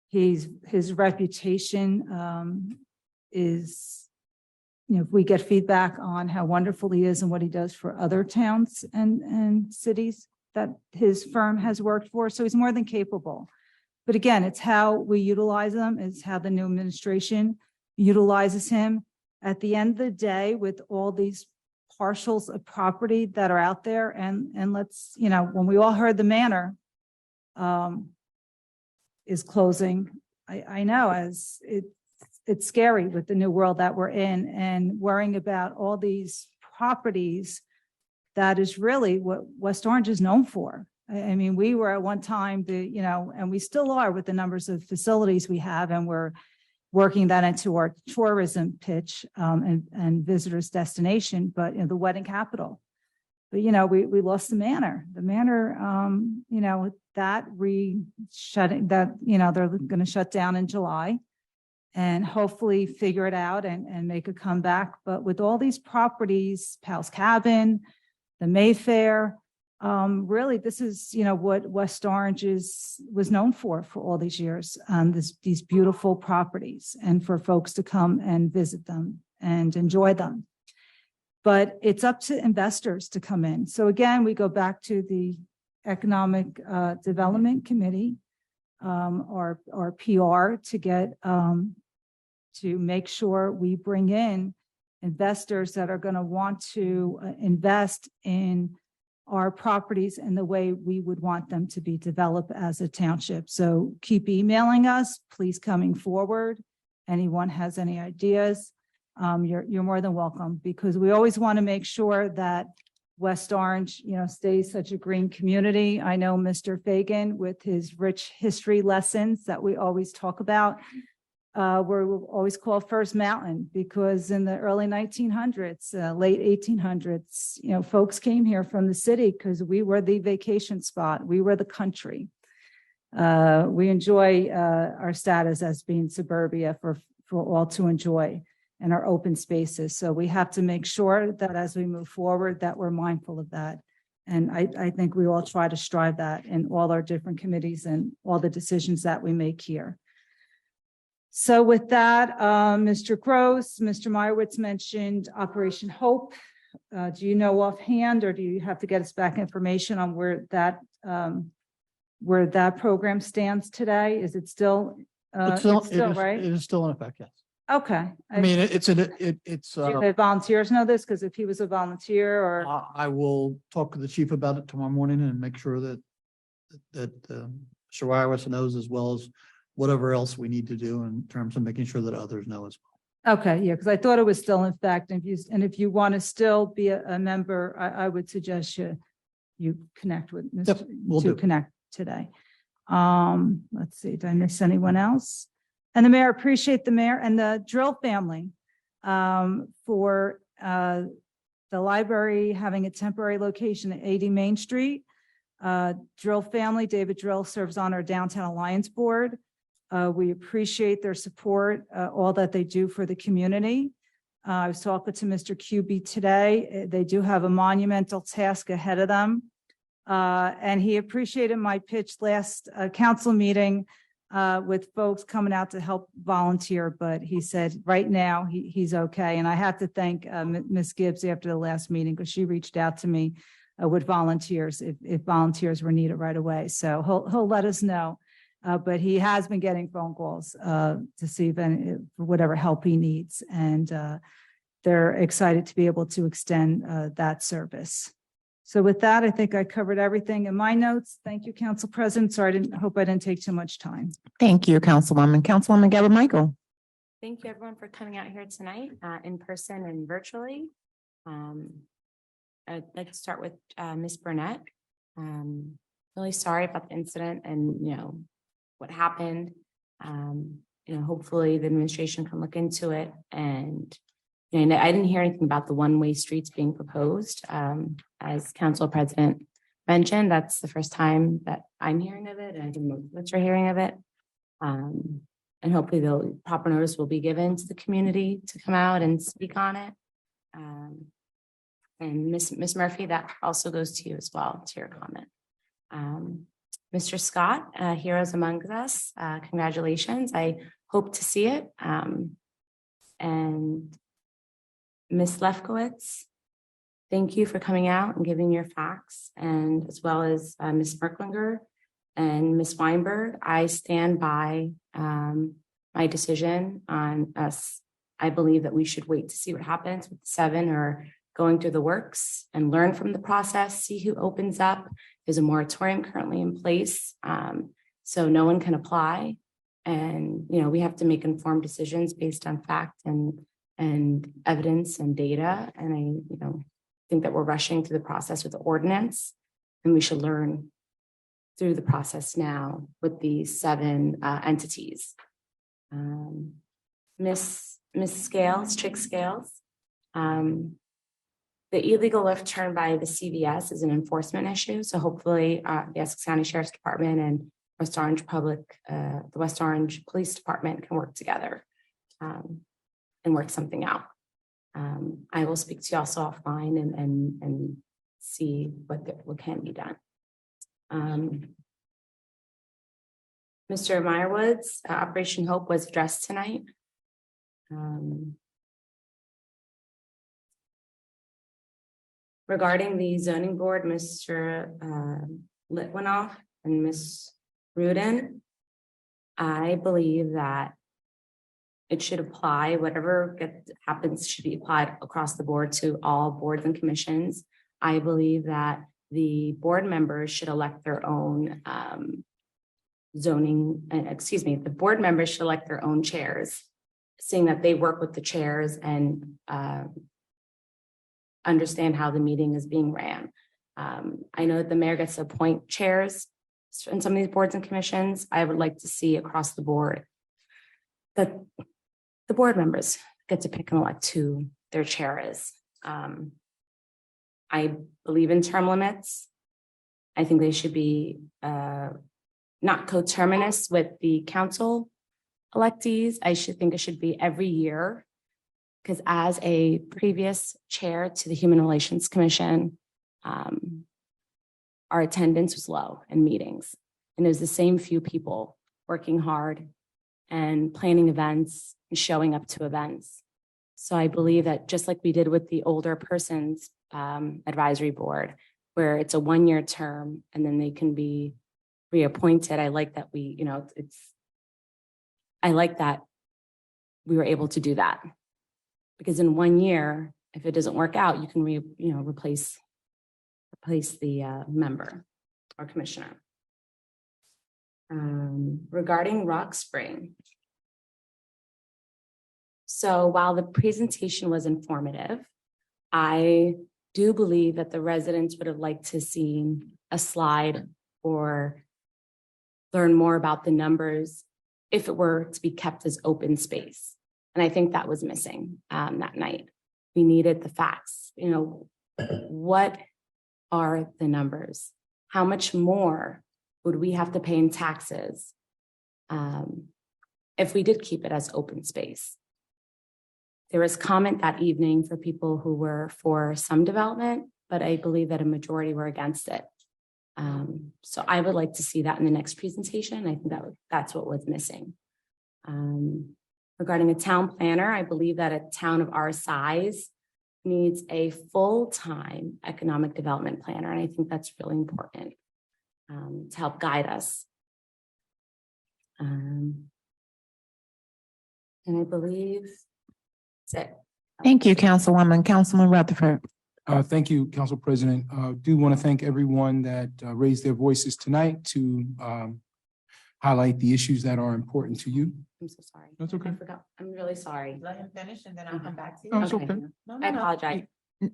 his reputation is, if we get feedback on how wonderful he is and what he does for other towns and cities that his firm has worked for. So he's more than capable. But again, it's how we utilize them, it's how the new administration utilizes him. At the end of the day, with all these parcels of property that are out there, and let's, when we all heard the Manor is closing, I know as it's scary with the new world that we're in and worrying about all these properties. That is really what West Orange is known for. I mean, we were at one time and we still are with the numbers of facilities we have, and we're working that into our tourism pitch and visitors destination, but the wedding capital. But, we lost the Manor. The Manor, they're going to shut down in July and hopefully figure it out and make a comeback. But with all these properties, Pal's Cabin, the Mayfair, really, this is, what West Orange was known for all these years, these beautiful properties, and for folks to come and visit them and enjoy them. But it's up to investors to come in. So again, we go back to the Economic Development Committee, or PR, to get to make sure we bring in investors that are going to want to invest in our properties in the way we would want them to be developed as a township. So keep emailing us, please, coming forward. Anyone has any ideas, you're more than welcome, because we always want to make sure that West Orange, stays such a green community. I know Mr. Fagan, with his rich history lessons that we always talk about, we're always called First Mountain, because in the early 1900s, late 1800s, folks came here from the city because we were the vacation spot. We were the country. We enjoy our status as being suburbia for all to enjoy, and our open spaces. So we have to make sure that as we move forward, that we're mindful of that. And I think we all try to strive that in all our different committees and all the decisions that we make here. So with that, Mr. Gross, Mr. Meyerowitz mentioned Operation Hope. Do you know offhand, or do you have to get us back information on where that program stands today? Is it still, It's still, right? It is still in effect, yes. Okay. I mean, it's. Do the volunteers know this? Because if he was a volunteer, or I will talk to the chief about it tomorrow morning and make sure that Mr. Wireless knows, as well as whatever else we need to do in terms of making sure that others know as well. Okay, yeah, because I thought it was still in fact. And if you want to still be a member, I would suggest you connect with Mr. Yep, we'll do. Connect today. Let's see, did I miss anyone else? And the mayor, appreciate the mayor and the Drill family for the library having a temporary location at 80 Main Street. Drill family, David Drill serves on our Downtown Alliance Board. We appreciate their support, all that they do for the community. I was talking to Mr. QB today. They do have a monumental task ahead of them. And he appreciated my pitch last council meeting with folks coming out to help volunteer, but he said right now he's okay. And I have to thank Ms. Gibbs after the last meeting, because she reached out to me with volunteers if volunteers were needed right away. So he'll let us know. But he has been getting phone calls to see if any, whatever help he needs. And they're excited to be able to extend that service. So with that, I think I covered everything in my notes. Thank you, Council President. Sorry, I hope I didn't take too much time. Thank you, Councilwoman. Councilwoman Gabor Michael. Thank you, everyone, for coming out here tonight, in person and virtually. I'd like to start with Ms. Burnett. Really sorry about the incident and, what happened. Hopefully the administration can look into it. And I didn't hear anything about the one-way streets being proposed. As Council President mentioned, that's the first time that I'm hearing of it, and I think most of us are hearing of it. And hopefully the proper notice will be given to the community to come out and speak on it. And Miss Murphy, that also goes to you as well, to your comment. Mr. Scott, Heroes Among Us, congratulations. I hope to see it. And Ms. Lefkowitz, thank you for coming out and giving your facts, and as well as Ms. Merklinger and Ms. Weinberg. I stand by my decision on us. I believe that we should wait to see what happens with the 7 or going through the works and learn from the process, see who opens up. There's a moratorium currently in place, so no one can apply. And, we have to make informed decisions based on fact and evidence and data. And I, think that we're rushing through the process with the ordinance, and we should learn through the process now with these 7 entities. Miss Scales, Trick Scales, the illegal left turn by the CVS is an enforcement issue. So hopefully the Essex County Sheriff's Department and West Orange the West Orange Police Department can work together and work something out. I will speak to you also offline and see what can be done. Mr. Meyerwoods, Operation Hope was addressed tonight. Regarding the zoning board, Mr. Litwinoff and Ms. Rudin, I believe that it should apply, whatever happens should be applied across the board to all boards and commissions. I believe that the board members should elect their own the board members should elect their own chairs, seeing that they work with the chairs and understand how the meeting is being ran. I know that the mayor gets to appoint chairs in some of these boards and commissions. I would like to see across the board that the board members get to pick and elect who their chair is. I believe in term limits. I think they should be not coterminous with the council electees. I think it should be every year, because as a previous chair to the Human Relations Commission, our attendance was low in meetings, and it was the same few people working hard and planning events and showing up to events. So I believe that just like we did with the older persons advisory board, where it's a 1-year term and then they can be reappointed. I like that I like that we were able to do that, because in 1 year, if it doesn't work out, you can replace the member or commissioner. Regarding Rock Spring. So while the presentation was informative, I do believe that the residents would have liked to see a slide or learn more about the numbers if it were to be kept as open space. And I think that was missing that night. We needed the facts. What are the numbers? How much more would we have to pay in taxes if we did keep it as open space? There was comment that evening for people who were for some development, but I believe that a majority were against it. So I would like to see that in the next presentation. I think that's what was missing. Regarding a town planner, I believe that a town of our size needs a full-time economic development planner. And I think that's really important to help guide us. And I believe that's it. Thank you, Councilwoman. Councilman Rutherford. Thank you, Council President. Do want to thank everyone that raised their voices tonight to highlight the issues that are important to you. I'm so sorry. That's okay. I forgot. I'm really sorry. Let him finish and then I'll come back to you. No, it's okay. I apologize.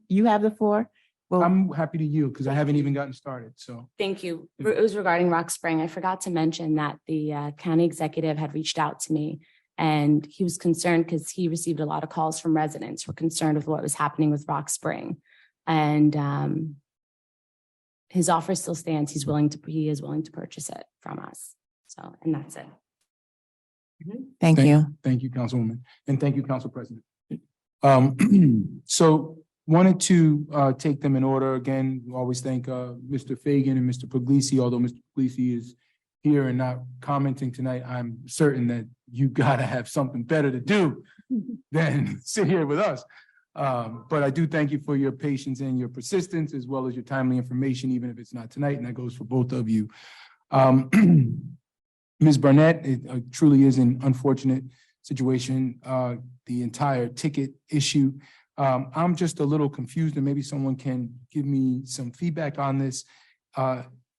You have the floor. Well, I'm happy to yield because I haven't even gotten started. So Thank you. It was regarding Rock Spring. I forgot to mention that the county executive had reached out to me, and he was concerned because he received a lot of calls from residents who were concerned with what was happening with Rock Spring. And his offer still stands. He is willing to purchase it from us. So, and that's it. thank you. Thank you, Councilwoman. And thank you, Council President. So wanted to take them in order. Again, we always thank Mr. Fagan and Mr. Puglisi, although Mr. Puglisi is here and not commenting tonight. I'm certain that you gotta have something better to do than sit here with us. But I do thank you for your patience and your persistence, as well as your timely information, even if it's not tonight, and that goes for both of you. Ms. Barnett, it truly is an unfortunate situation, the entire ticket issue. I'm just a little confused, and maybe someone can give me some feedback on this.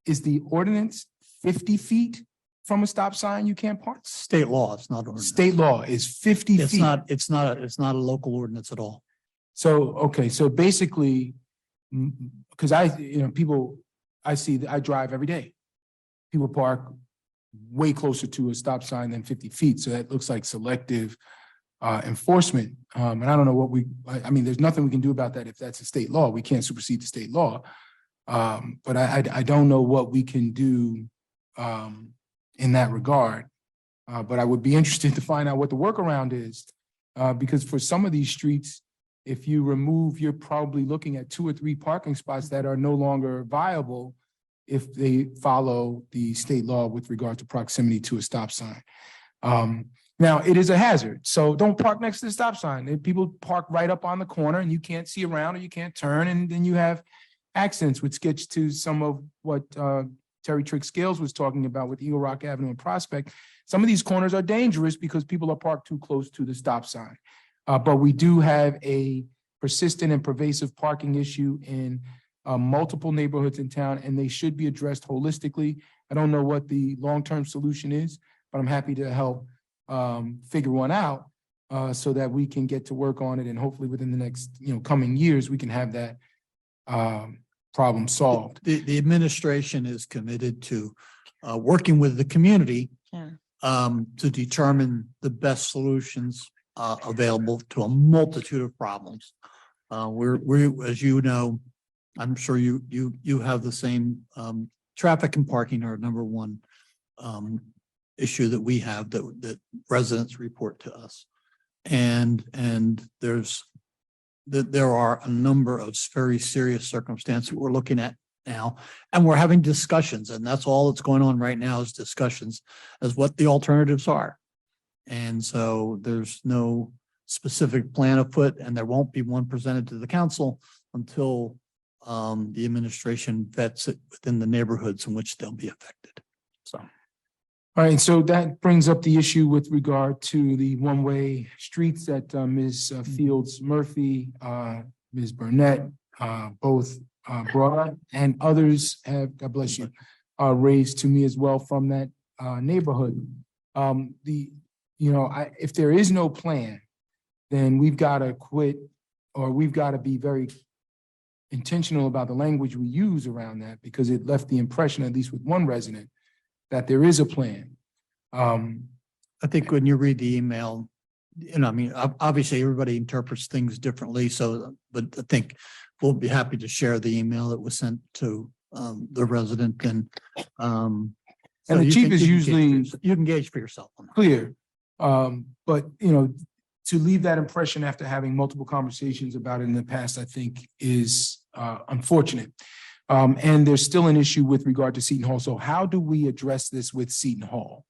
Is the ordinance 50 feet from a stop sign you can't park? State law, it's not ordinance. State law is 50 It's feet. not, it's not a local ordinance at all. So, okay, so basically, because I drive every day. People park way closer to a stop sign than 50 feet. So that looks like selective enforcement. And I don't know what I mean, there's nothing we can do about that if that's a state law. We can't supersede the state law. But I don't know what we can do in that regard. But I would be interested to find out what the workaround is. Because for some of these streets, if you remove, you're probably looking at 2 or 3 parking spots that are no longer viable if they follow the state law with regard to proximity to a stop sign. Now, it is a hazard, so don't park next to the stop sign. If people park right up on the corner and you can't see around or you can't turn, and then you have accidents, which gets to some of what Terry Trick Scales was talking about with Eagle Rock Avenue and Prospect. Some of these corners are dangerous because people are parked too close to the stop sign. But we do have a persistent and pervasive parking issue in multiple neighborhoods in town, and they should be addressed holistically. I don't know what the long-term solution is, but I'm happy to help figure one out so that we can get to work on it, and hopefully within the next coming years we can have that problem solved. The administration is committed to working with the community to determine the best solutions available to a multitude of problems. We, as you know, I'm sure you have the same traffic and parking are number one issue that we have that residents report to us. And there are a number of very serious circumstances we're looking at now, and we're having discussions, and that's all that's going on right now is discussions as what the alternatives are. And so there's no specific plan afoot, and there won't be one presented to the council until the administration vets it within the neighborhoods in which they'll be affected. So. All right, so that brings up the issue with regard to the one-way streets that Ms. Fields Murphy, Ms. Burnett, both brought up, and others have, God bless you, raised to me as well from that neighborhood. If there is no plan, then we've got to quit, or we've got to be very intentional about the language we use around that, because it left the impression, at least with one resident, that there is a plan. I think when you read the email, I mean, obviously everybody interprets things differently. So, but I think we'll be happy to share the email that was sent to the resident, and the chief is usually you can gauge for yourself on that. Clear. But to leave that impression after having multiple conversations about it in the past, I think is unfortunate. And there's still an issue with regard to Seton Hall. So how do we address this with Seton Hall?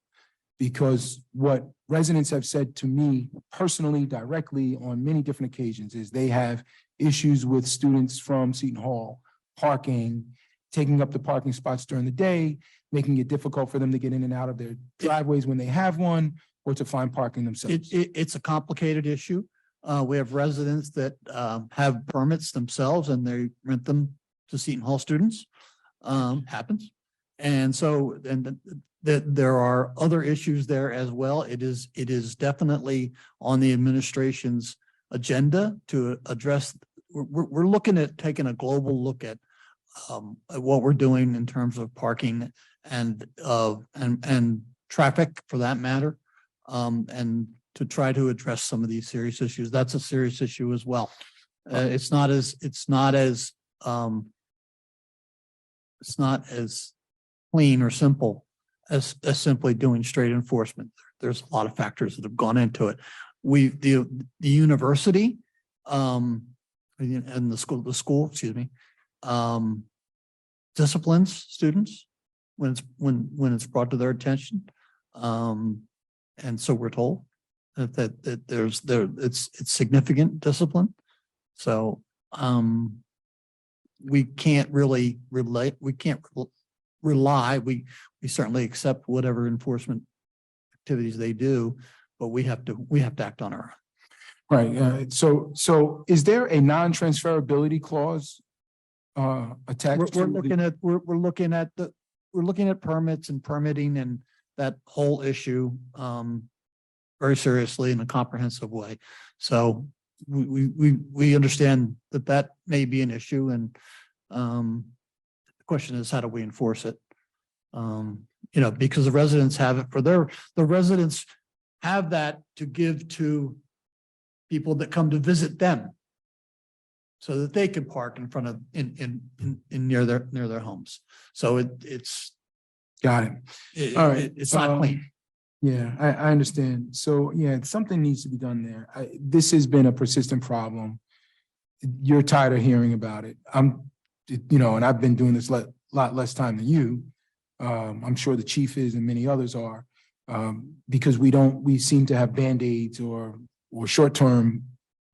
Because what residents have said to me personally, directly on many different occasions, is they have issues with students from Seton Hall parking, taking up the parking spots during the day, making it difficult for them to get in and out of their driveways when they have one, or to find parking themselves. It's a complicated issue. We have residents that have permits themselves and they rent them to Seton Hall students. Happens. And so, and there are other issues there as well. It is definitely on the administration's agenda to address. We're looking at taking a global look at what we're doing in terms of parking and traffic for that matter. And to try to address some of these serious issues. That's a serious issue as well. It's not as clean or simple as simply doing straight enforcement. There's a lot of factors that have gone into it. The university and the school, excuse me, disciplines students when it's brought to their attention. And so we're told that it's significant discipline. So we can't really relate, we can't rely, we certainly accept whatever enforcement activities they do, but we have to act on our own. Right. So is there a non-transferability clause attached? We're looking at permits and permitting and that whole issue very seriously in a comprehensive way. So we understand that may be an issue, and the question is, how do we enforce it? Because the residents have it for the residents have that to give to people that come to visit them, so that they can park in front of near their homes. So it's got it. All right. It's not clean. Yeah, I understand. So yeah, something needs to be done there. This has been a persistent problem. You're tired of hearing about it. And I've been doing this a lot less time than you. I'm sure the chief is and many others are, because we seem to have Band-Aids or short-term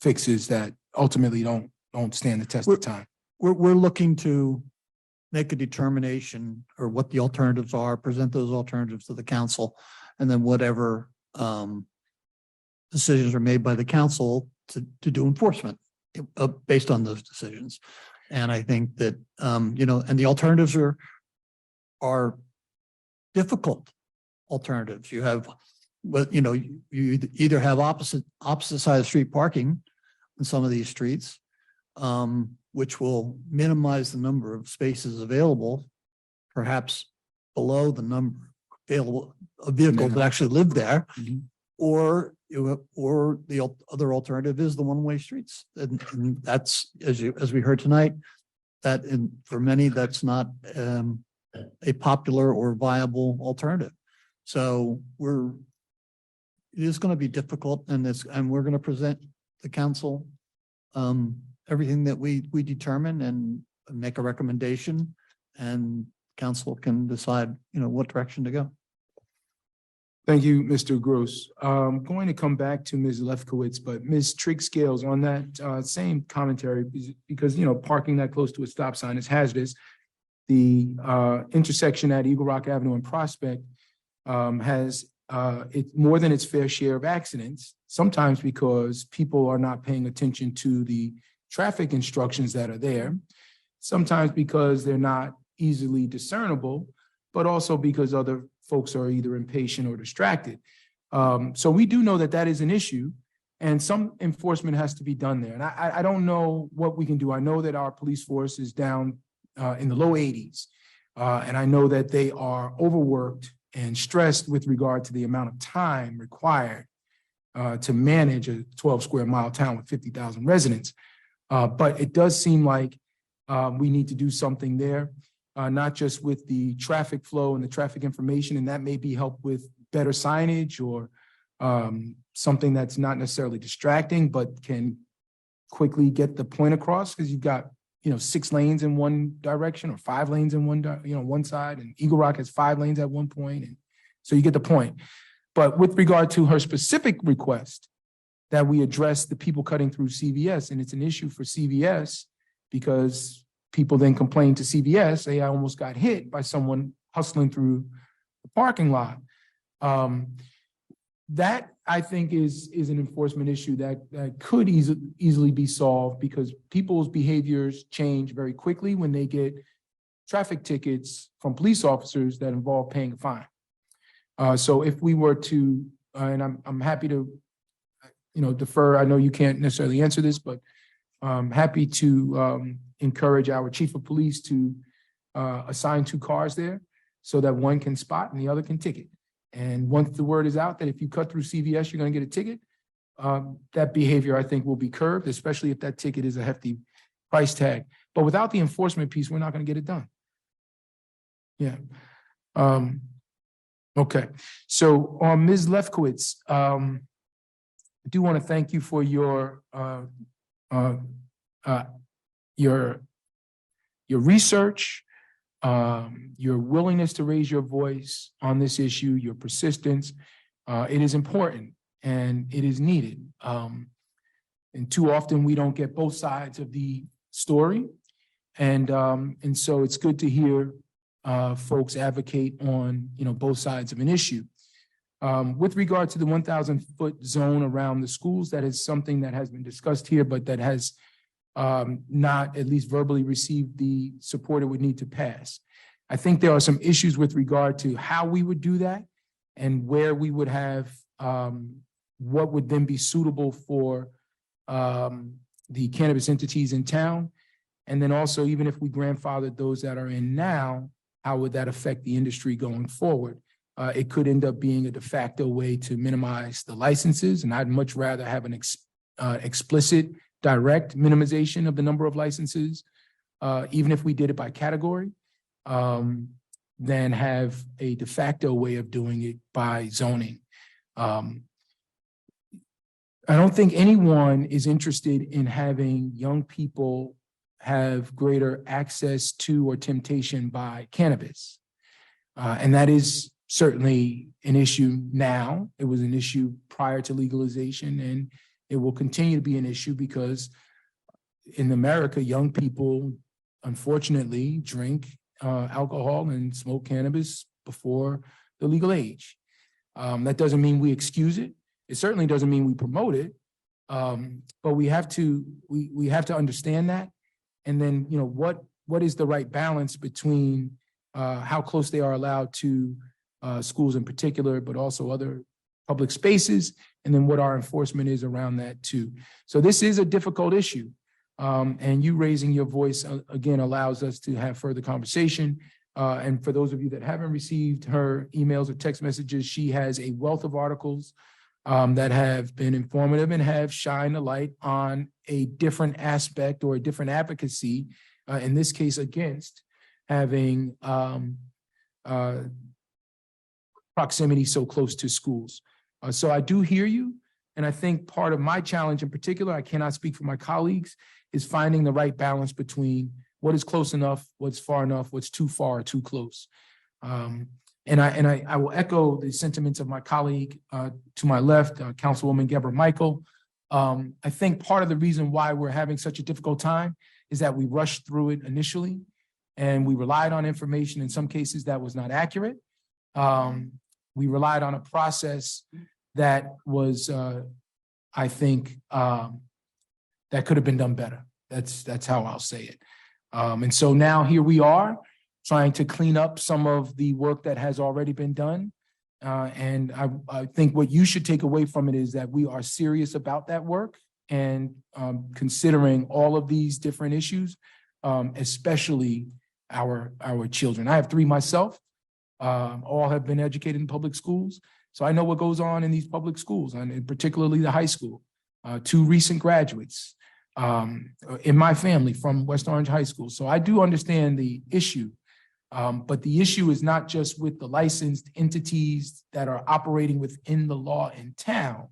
fixes that ultimately don't stand the test of time. We're looking to make a determination or what the alternatives are, present those alternatives to the council, and then whatever decisions are made by the council to do enforcement based on those decisions. And I think that, and the alternatives are difficult alternatives. You have, you either have opposite side of street parking in some of these streets, which will minimize the number of spaces available, perhaps below the number available of vehicles that actually live there, or the other alternative is the one-way streets, and that's as we heard tonight, that for many that's not a popular or viable alternative. So it is going to be difficult, and we're going to present the council everything that we determine and make a recommendation, and council can decide, what direction to go. Thank you, Mr. Gross. I'm going to come back to Ms. Lefkowitz, but Ms. Trigg-Scales, on that same commentary, because, parking that close to a stop sign is hazardous. The intersection at Eagle Rock Avenue and Prospect has more than its fair share of accidents, sometimes because people are not paying attention to the traffic instructions that are there, sometimes because they're not easily discernible, but also because other folks are either impatient or distracted. So we do know that is an issue, and some enforcement has to be done there. And I don't know what we can do. I know that our police force is down in the low 80s, and I know that they are overworked and stressed with regard to the amount of time required to manage a 12 square mile town with 50,000 residents. But it does seem like we need to do something there, not just with the traffic flow and the traffic information, and that may be helped with better signage or something that's not necessarily distracting, but can quickly get the point across, because you've got 6 lanes in one direction or 5 lanes in one side, and Eagle Rock has 5 lanes at one point, and so you get the point. But with regard to her specific request that we address the people cutting through CVS, and it's an issue for CVS because people then complain to CVS, say, I almost got hit by someone hustling through the parking lot. That I think is an enforcement issue that could easily be solved, because people's behaviors change very quickly when they get traffic tickets from police officers that involve paying a fine. So if we were to, and I'm happy to, defer. I know you can't necessarily answer this, but I'm happy to encourage our chief of police to assign 2 cars there so that one can spot and the other can ticket. And once the word is out that if you cut through CVS, you're going to get a ticket, that behavior, I think, will be curbed, especially if that ticket is a hefty price tag. But without the enforcement piece, we're not going to get it done. Yeah. Okay. So Ms. Lefkowitz, I do want to thank you for your your research, your willingness to raise your voice on this issue, your persistence. It is important and it is needed. And too often we don't get both sides of the story. And so it's good to hear folks advocate on, both sides of an issue. With regard to the 1,000-foot zone around the schools, that is something that has been discussed here, but that has not at least verbally received the support it would need to pass. I think there are some issues with regard to how we would do that and where we would have what would then be suitable for the cannabis entities in town. And then also, even if we grandfathered those that are in now, how would that affect the industry going forward? It could end up being a de facto way to minimize the licenses, and I'd much rather have an explicit, direct minimization of the number of licenses, even if we did it by category, than have a de facto way of doing it by zoning. I don't think anyone is interested in having young people have greater access to or temptation by cannabis. And that is certainly an issue now. It was an issue prior to legalization, and it will continue to be an issue because in America, young people unfortunately drink alcohol and smoke cannabis before the legal age. That doesn't mean we excuse it. It certainly doesn't mean we promote it. But we have to understand that. And then, what is the right balance between how close they are allowed to schools in particular, but also other public spaces, and then what our enforcement is around that too. So this is a difficult issue. And you raising your voice again allows us to have further conversation. And for those of you that haven't received her emails or text messages, she has a wealth of articles that have been informative and have shined a light on a different aspect or a different advocacy, in this case against having proximity so close to schools. So I do hear you. And I think part of my challenge in particular, I cannot speak for my colleagues, is finding the right balance between what is close enough, what's far enough, what's too far or too close. And I will echo the sentiments of my colleague to my left, Councilwoman Geber Michael. I think part of the reason why we're having such a difficult time is that we rushed through it initially and we relied on information in some cases that was not accurate. We relied on a process that was, I think, that could have been done better. That's how I'll say it. And so now here we are trying to clean up some of the work that has already been done. And I think what you should take away from it is that we are serious about that work and considering all of these different issues, especially our children. I have 3 myself. All have been educated in public schools. So I know what goes on in these public schools, and particularly the high school. 2 recent graduates in my family from West Orange High School. So I do understand the issue, but the issue is not just with the licensed entities that are operating within the law in town.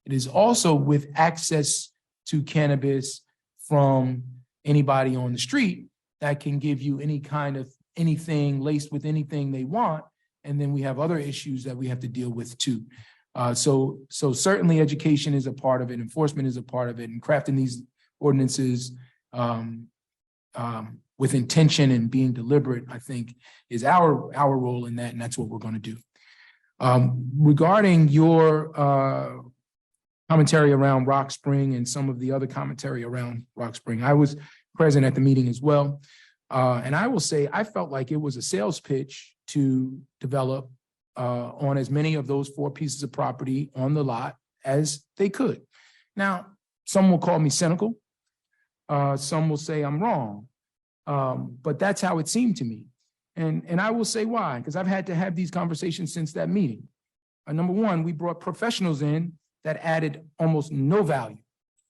It is also with access to cannabis from anybody on the street that can give you any kind of anything laced with anything they want. And then we have other issues that we have to deal with too. So certainly education is a part of it, enforcement is a part of it, and crafting these ordinances with intention and being deliberate, I think, is our role in that, and that's what we're going to do. Regarding your commentary around Rock Spring and some of the other commentary around Rock Spring, I was present at the meeting as well. And I will say, I felt like it was a sales pitch to develop on as many of those 4 pieces of property on the lot as they could. Now, some will call me cynical. Some will say I'm wrong. But that's how it seemed to me. And I will say why, because I've had to have these conversations since that meeting. Number one, we brought professionals in that added almost no value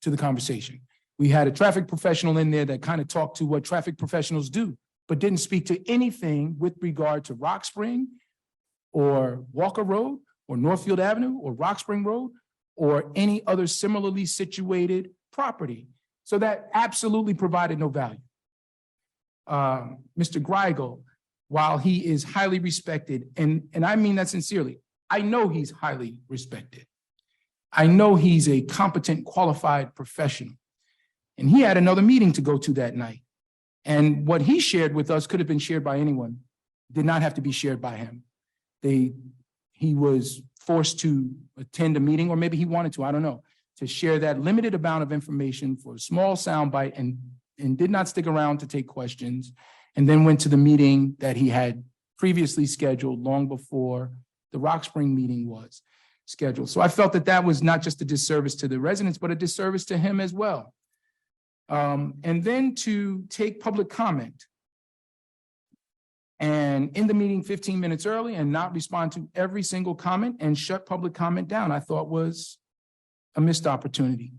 to the conversation. We had a traffic professional in there that kind of talked to what traffic professionals do, but didn't speak to anything with regard to Rock Spring or Walker Road or Northfield Avenue or Rock Spring Road or any other similarly situated property. So that absolutely provided no value. Mr. Greigel, while he is highly respected, and I mean that sincerely, I know he's highly respected. I know he's a competent, qualified professional. And he had another meeting to go to that night. And what he shared with us could have been shared by anyone, did not have to be shared by him. He was forced to attend a meeting, or maybe he wanted to, I don't know, to share that limited amount of information for a small soundbite and did not stick around to take questions, and then went to the meeting that he had previously scheduled long before the Rock Spring meeting was scheduled. So I felt that that was not just a disservice to the residents, but a disservice to him as well. And then to take public comment and end the meeting 15 minutes early and not respond to every single comment and shut public comment down, I thought was a missed opportunity.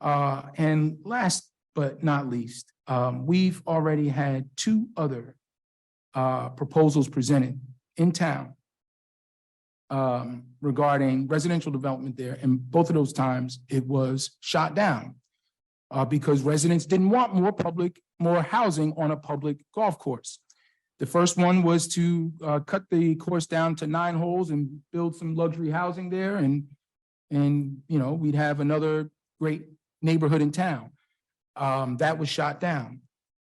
And last but not least, we've already had two other proposals presented in town regarding residential development there. And both of those times it was shot down because residents didn't want more housing on a public golf course. The first one was to cut the course down to 9 holes and build some luxury housing there. And you know, we'd have another great neighborhood in town. That was shot down.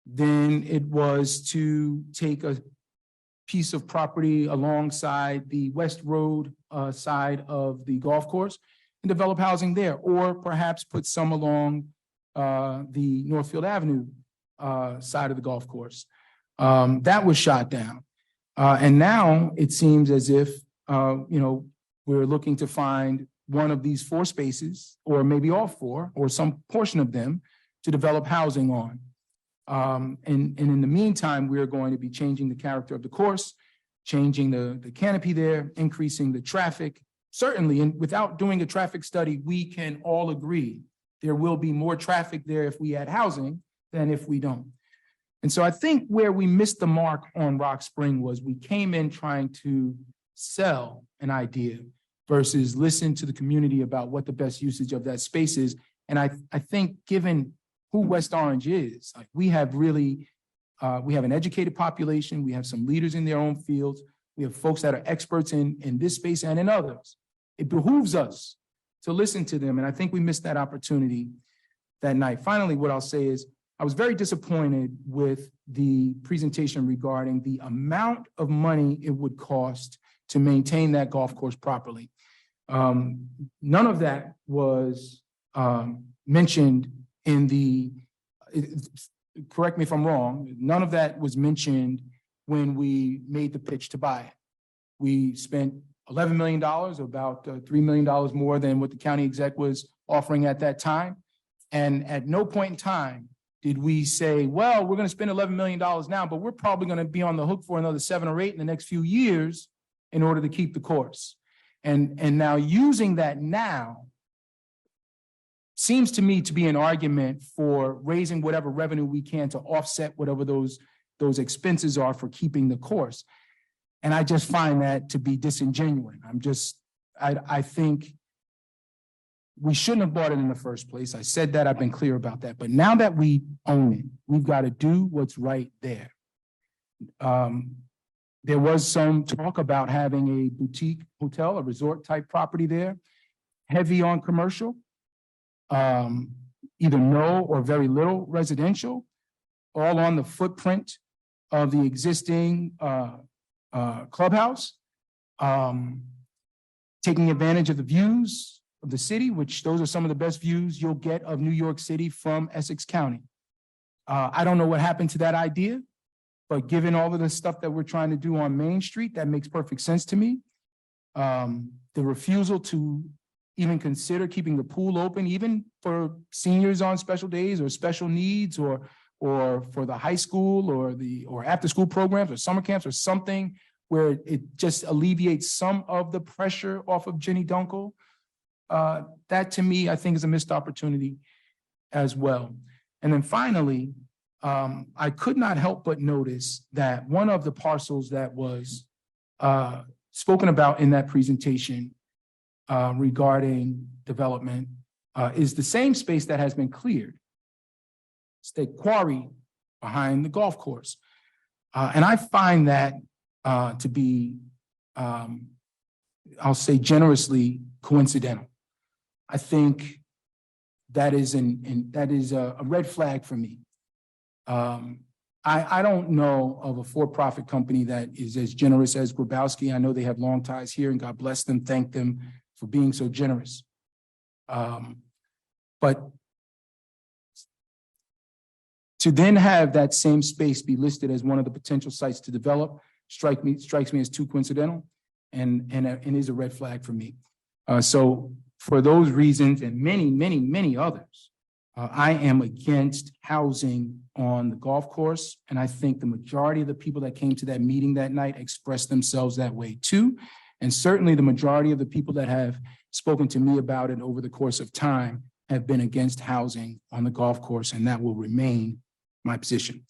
Then it was to take a piece of property alongside the West Road side of the golf course and develop housing there, or perhaps put some along the Northfield Avenue side of the golf course. That was shot down. And now it seems as if, you know, we're looking to find one of these 4 spaces, or maybe all 4, or some portion of them, to develop housing on. And in the meantime, we're going to be changing the character of the course, changing the canopy there, increasing the traffic. Certainly, and without doing a traffic study, we can all agree there will be more traffic there if we add housing than if we don't. And so I think where we missed the mark on Rock Spring was we came in trying to sell an idea versus listen to the community about what the best usage of that space is. And I think given who West Orange is, like we have really, we have an educated population, we have some leaders in their own fields, we have folks that are experts in this space and in others. It behooves us to listen to them. And I think we missed that opportunity that night. Finally, what I'll say is I was very disappointed with the presentation regarding the amount of money it would cost to maintain that golf course properly. None of that was mentioned in the, correct me if I'm wrong, none of that was mentioned when we made the pitch to buy it. We spent $11 million, about $3 million more than what the county exec was offering at that time. And at no point in time did we say, well, we're going to spend $11 million now, but we're probably going to be on the hook for another 7 or 8 in the next few years in order to keep the course. And now using that now seems to me to be an argument for raising whatever revenue we can to offset whatever those expenses are for keeping the course. And I just find that to be disingenuous. I think we shouldn't have bought it in the first place. I said that, I've been clear about that. But now that we own it, we've got to do what's right there. There was some talk about having a boutique hotel, a resort type property there, heavy on commercial, either no or very little residential, all on the footprint of the existing clubhouse, taking advantage of the views of the city, which those are some of the best views you'll get of New York City from Essex County. I don't know what happened to that idea, but given all of the stuff that we're trying to do on Main Street, that makes perfect sense to me. The refusal to even consider keeping the pool open, even for seniors on special days or special needs, or for the high school or after school programs or summer camps or something where it just alleviates some of the pressure off of Jenny Dunkel. That to me, I think is a missed opportunity as well. And then finally, I could not help but notice that one of the parcels that was spoken about in that presentation regarding development is the same space that has been cleared. state quarry behind the golf course. And I find that to be, I'll say generously coincidental. I think that is a red flag for me. I don't know of a for-profit company that is as generous as Grabowski. I know they have long ties here, and God bless them. Thank them for being so generous. But to then have that same space be listed as one of the potential sites to develop strikes me as too coincidental, and is a red flag for me. So for those reasons and many others, I am against housing on the golf course. And I think the majority of the people that came to that meeting that night expressed themselves that way too. And certainly the majority of the people that have spoken to me about it over the course of time have been against housing on the golf course, and that will remain my position.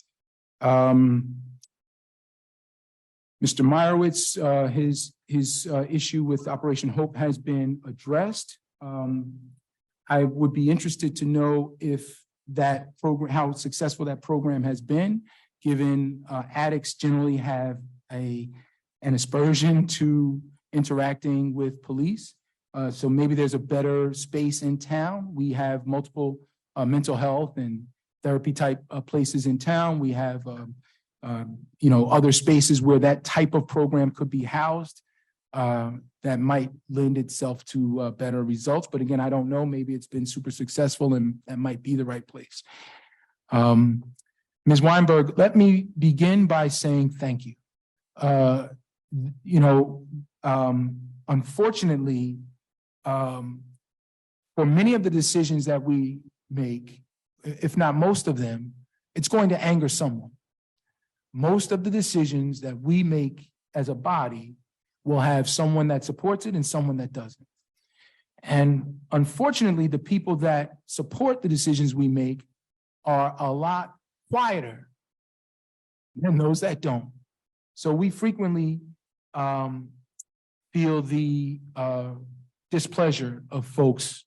Mr. Meyerowitz, his issue with Operation Hope has been addressed. I would be interested to know if that program, how successful that program has been, given addicts generally have an aspersion to interacting with police. So maybe there's a better space in town. We have multiple mental health and therapy type places in town. We have other spaces where that type of program could be housed. That might lend itself to better results. But again, I don't know, maybe it's been super successful and that might be the right place. Ms. Weinberg, let me begin by saying thank you. Unfortunately, for many of the decisions that we make, if not most of them, it's going to anger someone. Most of the decisions that we make as a body will have someone that supports it and someone that doesn't. And unfortunately, the people that support the decisions we make are a lot quieter than those that don't. So we frequently feel the displeasure of folks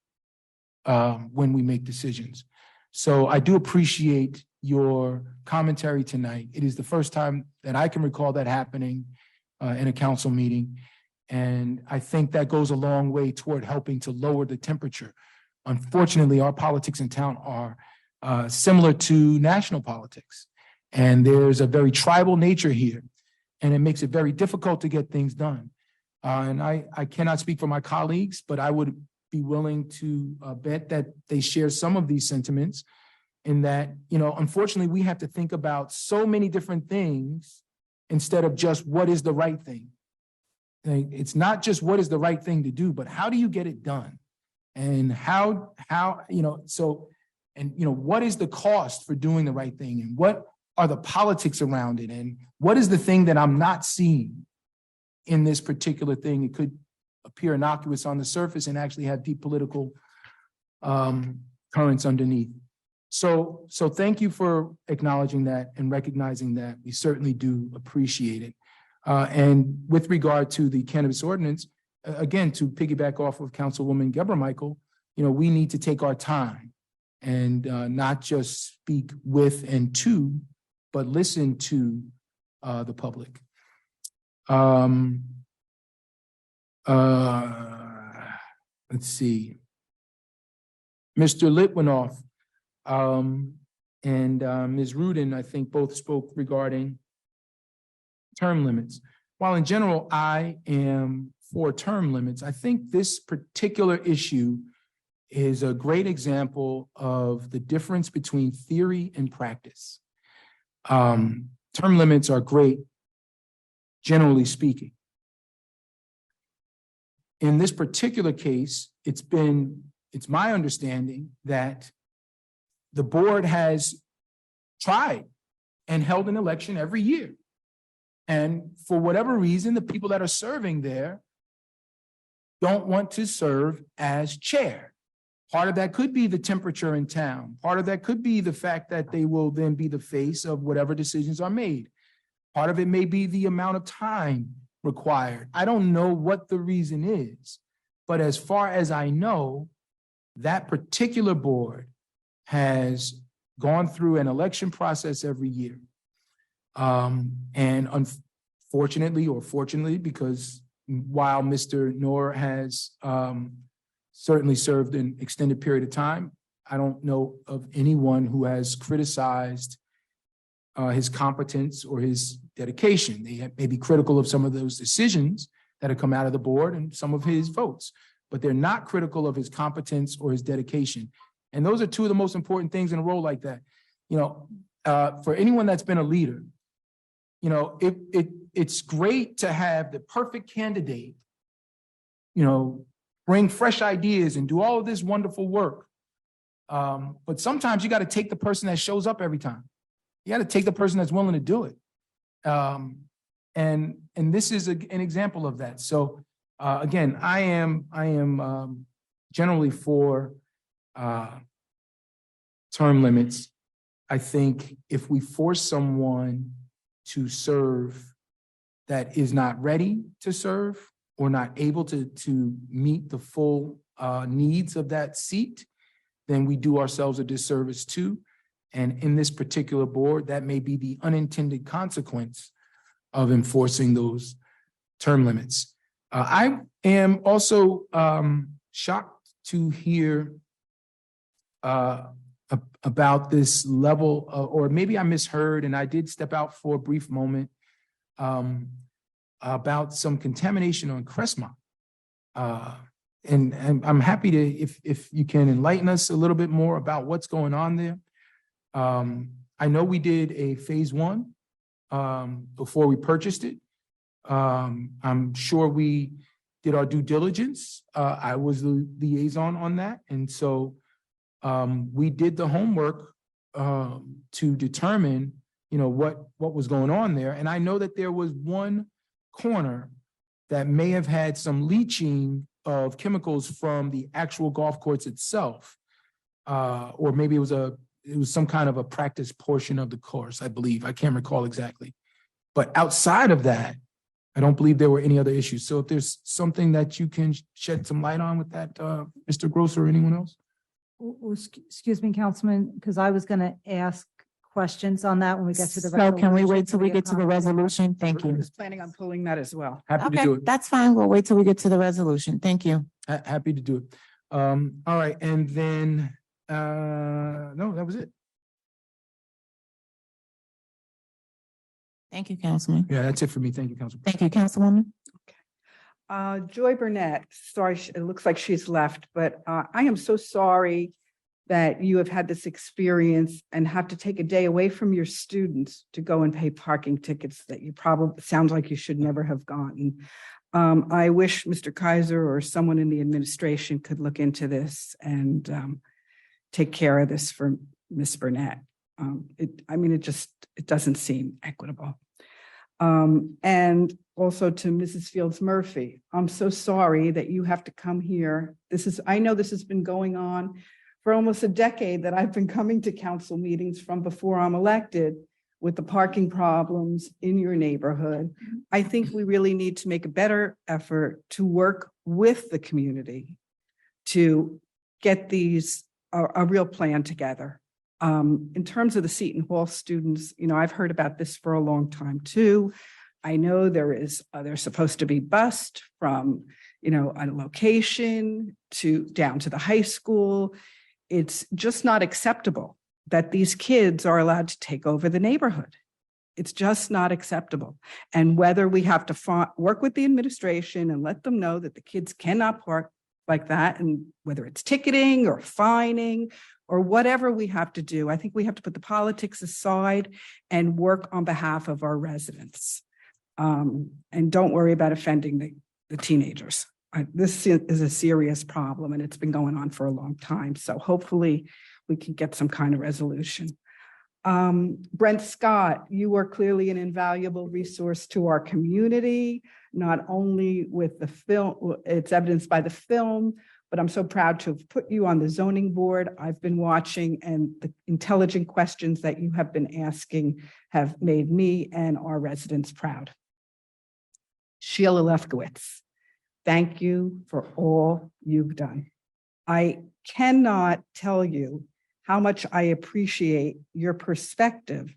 when we make decisions. So I do appreciate your commentary tonight. It is the first time that I can recall that happening in a council meeting. And I think that goes a long way toward helping to lower the temperature. Unfortunately, our politics in town are similar to national politics. And there's a very tribal nature here. And it makes it very difficult to get things done. And I cannot speak for my colleagues, but I would be willing to bet that they share some of these sentiments, in that, unfortunately, we have to think about so many different things instead of just what is the right thing. It's not just what is the right thing to do, but how do you get it done? And what is the cost for doing the right thing? And what are the politics around it? And what is the thing that I'm not seeing in this particular thing? It could appear innocuous on the surface and actually have deep political currents underneath. So thank you for acknowledging that and recognizing that. We certainly do appreciate it. And with regard to the cannabis ordinance, again, to piggyback off of Councilwoman Geber-Michael, we need to take our time and not just speak with and to, but listen to the public. Let's see. Mr. Litwinoff and Ms. Rudin, I think both spoke regarding term limits. While in general, I am for term limits, I think this particular issue is a great example of the difference between theory and practice. Term limits are great, generally speaking. In this particular case, it's my understanding that the board has tried and held an election every year. And for whatever reason, the people that are serving there don't want to serve as chair. Part of that could be the temperature in town. Part of that could be the fact that they will then be the face of whatever decisions are made. Part of it may be the amount of time required. I don't know what the reason is, but as far as I know, that particular board has gone through an election process every year. And unfortunately, or fortunately, because while Mr. Noor has certainly served an extended period of time, I don't know of anyone who has criticized his competence or his dedication. They may be critical of some of those decisions that have come out of the board and some of his votes, but they're not critical of his competence or his dedication. And those are two of the most important things in a role like that. You know, for anyone that's been a leader, you know, it's great to have the perfect candidate, you know, bring fresh ideas and do all of this wonderful work. But sometimes you got to take the person that shows up every time. You got to take the person that's willing to do it. And this is an example of that. So again, I am generally for term limits. I think if we force someone to serve that is not ready to serve or not able to meet the full needs of that seat, then we do ourselves a disservice too. And in this particular board, that may be the unintended consequence of enforcing those term limits. I am also shocked to hear about this level, or maybe I misheard, and I did step out for a brief moment, about some contamination on Crestmont. And I'm happy to, if you can enlighten us a little bit more about what's going on there. I know we did a phase 1 before we purchased it. I'm sure we did our due diligence. I was the liaison on that. And so we did the homework to determine, you know, what was going on there. And I know that there was one corner that may have had some leaching of chemicals from the actual golf course itself. Or maybe it was some kind of a practice portion of the course, I believe. I can't recall exactly. But outside of that, I don't believe there were any other issues. So if there's something that you can shed some light on with that, Mr. Gross or anyone else? Excuse me, Councilman, because I was going to ask questions on that when we get to the. So can we wait till we resolution. get to the resolution? Thank I you. was planning on pulling that as well. Happy to Okay, do it. that's fine. We'll wait till we get to the resolution. Thank you. Happy to do it. All right, and then, no, that was it. Thank you, Councilman. Yeah, that's it for me. Thank you, Councilman. Thank you, Councilwoman. Joy Burnett, sorry, it looks like she's left, but I am so sorry that you have had this experience and have to take a day away from your students to go and pay parking tickets that you probably, sounds like you should never have gotten. I wish Mr. Kaiser or someone in the administration could look into this and take care of this for Ms. Burnett. It doesn't seem equitable. And also to Mrs. Fields Murphy, I'm so sorry that you have to come here. I know this has been going on for almost a decade that I've been coming to council meetings from before I'm elected with the parking problems in your neighborhood. I think we really need to make a better effort to work with the community to get a real plan together. In terms of the Seton Hall students, you know, I've heard about this for a long time too. I know there's supposed to be bused from, you know, a location down to the high school. It's just not acceptable that these kids are allowed to take over the neighborhood. It's just not acceptable. And whether we have to work with the administration and let them know that the kids cannot park like that, and whether it's ticketing or fining or whatever we have to do, I think we have to put the politics aside and work on behalf of our residents. And don't worry about offending the teenagers. This is a serious problem and it's been going on for a long time. So hopefully we can get some kind of resolution. Brent Scott, you are clearly an invaluable resource to our community, not only with the film, it's evidenced by the film, but I'm so proud to have put you on the zoning board. I've been watching, and the intelligent questions that you have been asking have made me and our residents proud. Sheila Lefkowitz, thank you for all you've done. I cannot tell you how much I appreciate your perspective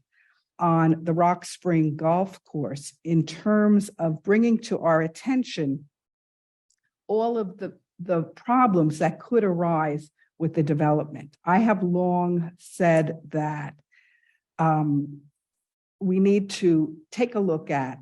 on the Rock Spring Golf Course in terms of bringing to our attention all of the problems that could arise with the development. I have long said that we need to take a look at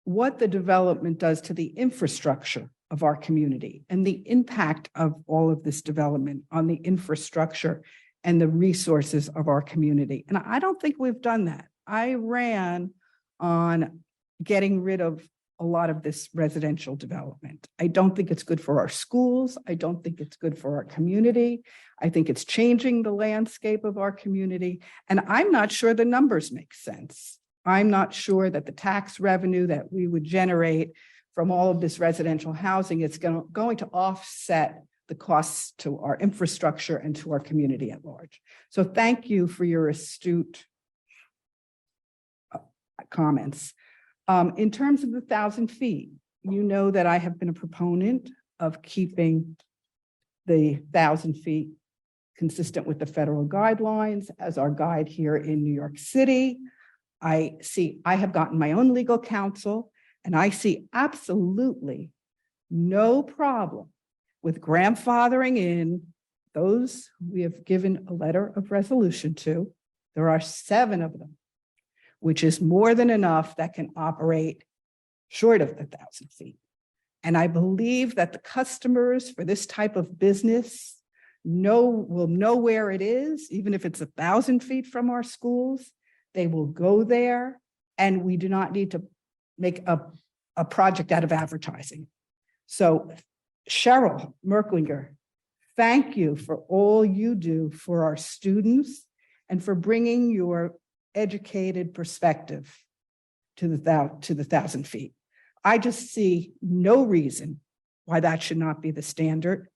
what the development does to the infrastructure of our community and the impact of all of this development on the infrastructure and the resources of our community. And I don't think we've done that. I ran on getting rid of a lot of this residential development. I don't think it's good for our schools. I don't think it's good for our community. I think it's changing the landscape of our community. And I'm not sure the numbers make sense. I'm not sure that the tax revenue that we would generate from all of this residential housing is going to offset the costs to our infrastructure and to our community at large. So thank you for your astute comments. In terms of the 1,000 feet, you know that I have been a proponent of keeping the 1,000 feet consistent with the federal guidelines as our guide here in New York City. I have gotten my own legal counsel, and I see absolutely no problem with grandfathering in those we have given a letter of resolution to. There are 7 of them, which is more than enough that can operate short of the 1,000 feet. And I believe that the customers for this type of business will know where it is, even if it's 1,000 feet from our schools. They will go there, and we do not need to make a project out of advertising. So Cheryl Merklinger, thank you for all you do for our students and for bringing your educated perspective to the 1,000 feet. I just see no reason why that should not be the standard,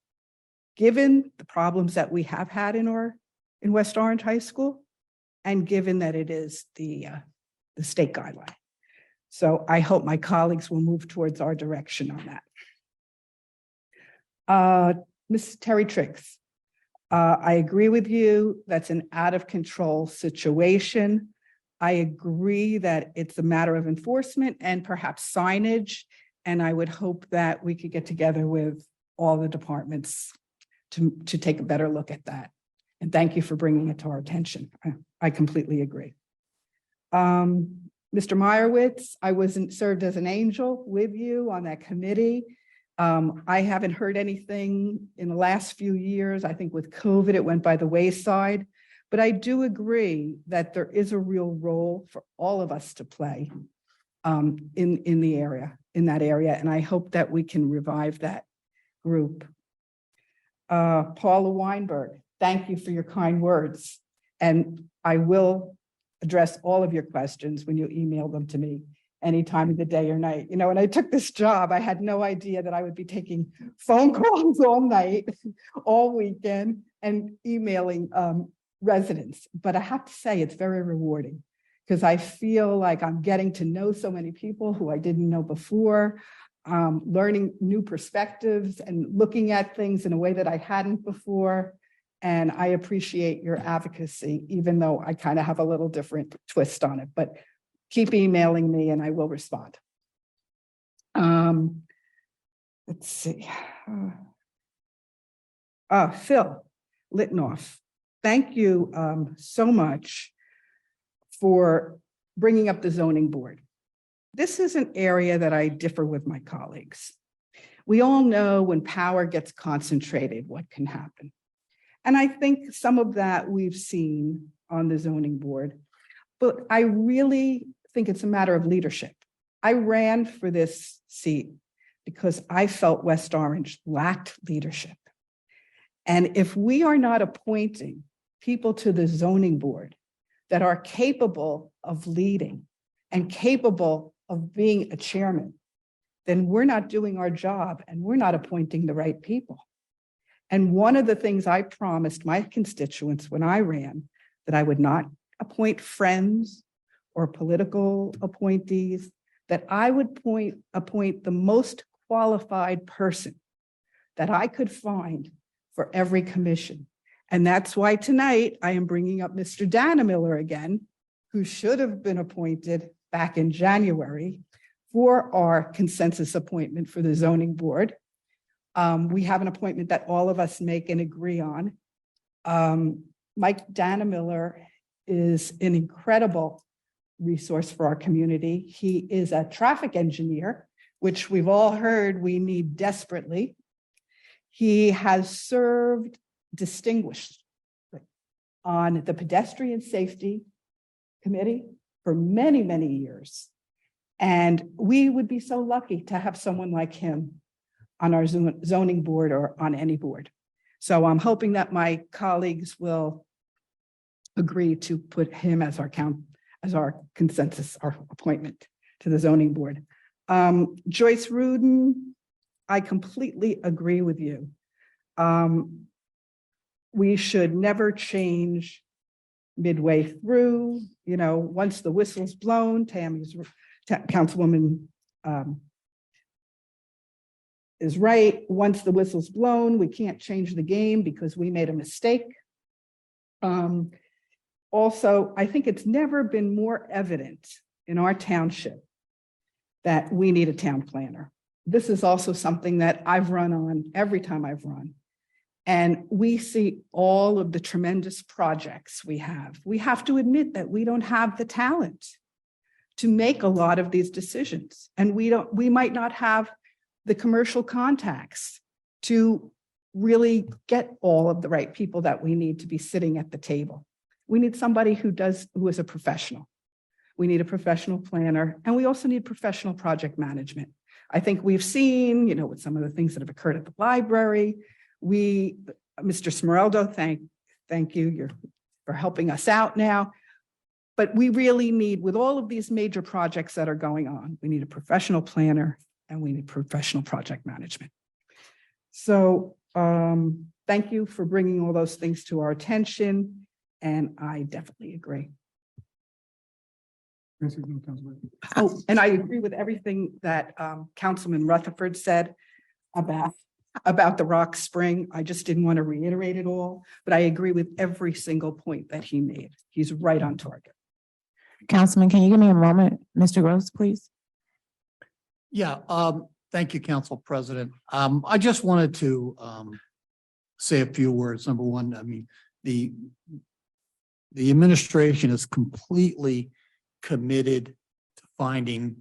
given the problems that we have had in West Orange High School, and given that it is the state guideline. So I hope my colleagues will move towards our direction on that. Ms. Terry Triggs, I agree with you. That's an out of control situation. I agree that it's a matter of enforcement and perhaps signage. And I would hope that we could get together with all the departments to take a better look at that. And thank you for bringing it to our attention. I completely agree. Mr. Meyerowitz, I wasn't served as an angel with you on that committee. I haven't heard anything in the last few years. I think with COVID, it went by the wayside. But I do agree that there is a real role for all of us to play in that area. And I hope that we can revive that group. Paula Weinberg, thank you for your kind words. And I will address all of your questions when you email them to me any time of the day or night. You know, when I took this job, I had no idea that I would be taking phone calls all night, all weekend, and emailing residents. But I have to say, it's very rewarding because I feel like I'm getting to know so many people who I didn't know before, learning new perspectives and looking at things in a way that I hadn't before. And I appreciate your advocacy, even though I kind of have a little different twist on it, but keep emailing me and I will respond. Let's see. Phil Littenoff, thank you so much for bringing up the zoning board. This is an area that I differ with my colleagues. We all know when power gets concentrated, what can happen. And I think some of that we've seen on the zoning board, but I really think it's a matter of leadership. I ran for this seat because I felt West Orange lacked leadership. And if we are not appointing people to the zoning board that are capable of leading and capable of being a chairman, then we're not doing our job and we're not appointing the right people. And one of the things I promised my constituents when I ran, that I would not appoint friends or political appointees, that I would appoint the most qualified person that I could find for every commission. And that's why tonight I am bringing up Mr. Dana Miller again, who should have been appointed back in January for our consensus appointment for the zoning board. We have an appointment that all of us make and agree on. Mike Dana Miller is an incredible resource for our community. He is a traffic engineer, which we've all heard we need desperately. He has served distinguished on the pedestrian safety committee for many, many years. And we would be so lucky to have someone like him on our zoning board or on any board. So I'm hoping that my colleagues will agree to put him as our consensus, our appointment to the zoning board. Joyce Rudin, I completely agree with you. We should never change midway through. You know, once the whistle's blown, Councilwoman is right. Once the whistle's blown, we can't change the game because we made a mistake. Also, I think it's never been more evident in our township that we need a town planner. This is also something that I've run on every time I've run. And we see all of the tremendous projects we have. We have to admit that we don't have the talent to make a lot of these decisions. And we might not have the commercial contacts to really get all of the right people that we need to be sitting at the table. We need somebody who is a professional. We need a professional planner, and we also need professional project management. I think we've seen, you know, with some of the things that have occurred at the library, Mr. Smeraldo, thank you for helping us out now. But we really need, with all of these major projects that are going on, we need a professional planner and we need professional project management. So thank you for bringing all those things to our attention. And I definitely agree. Oh, and I agree with everything that Councilman Rutherford said about the Rock Spring. I just didn't want to reiterate it all, but I agree with every single point that he made. He's right on target. Councilman, can you give me a moment, Mr. Gross, please? Yeah, thank you, Council President. I just wanted to say a few words. Number one, I mean, the administration is completely committed to finding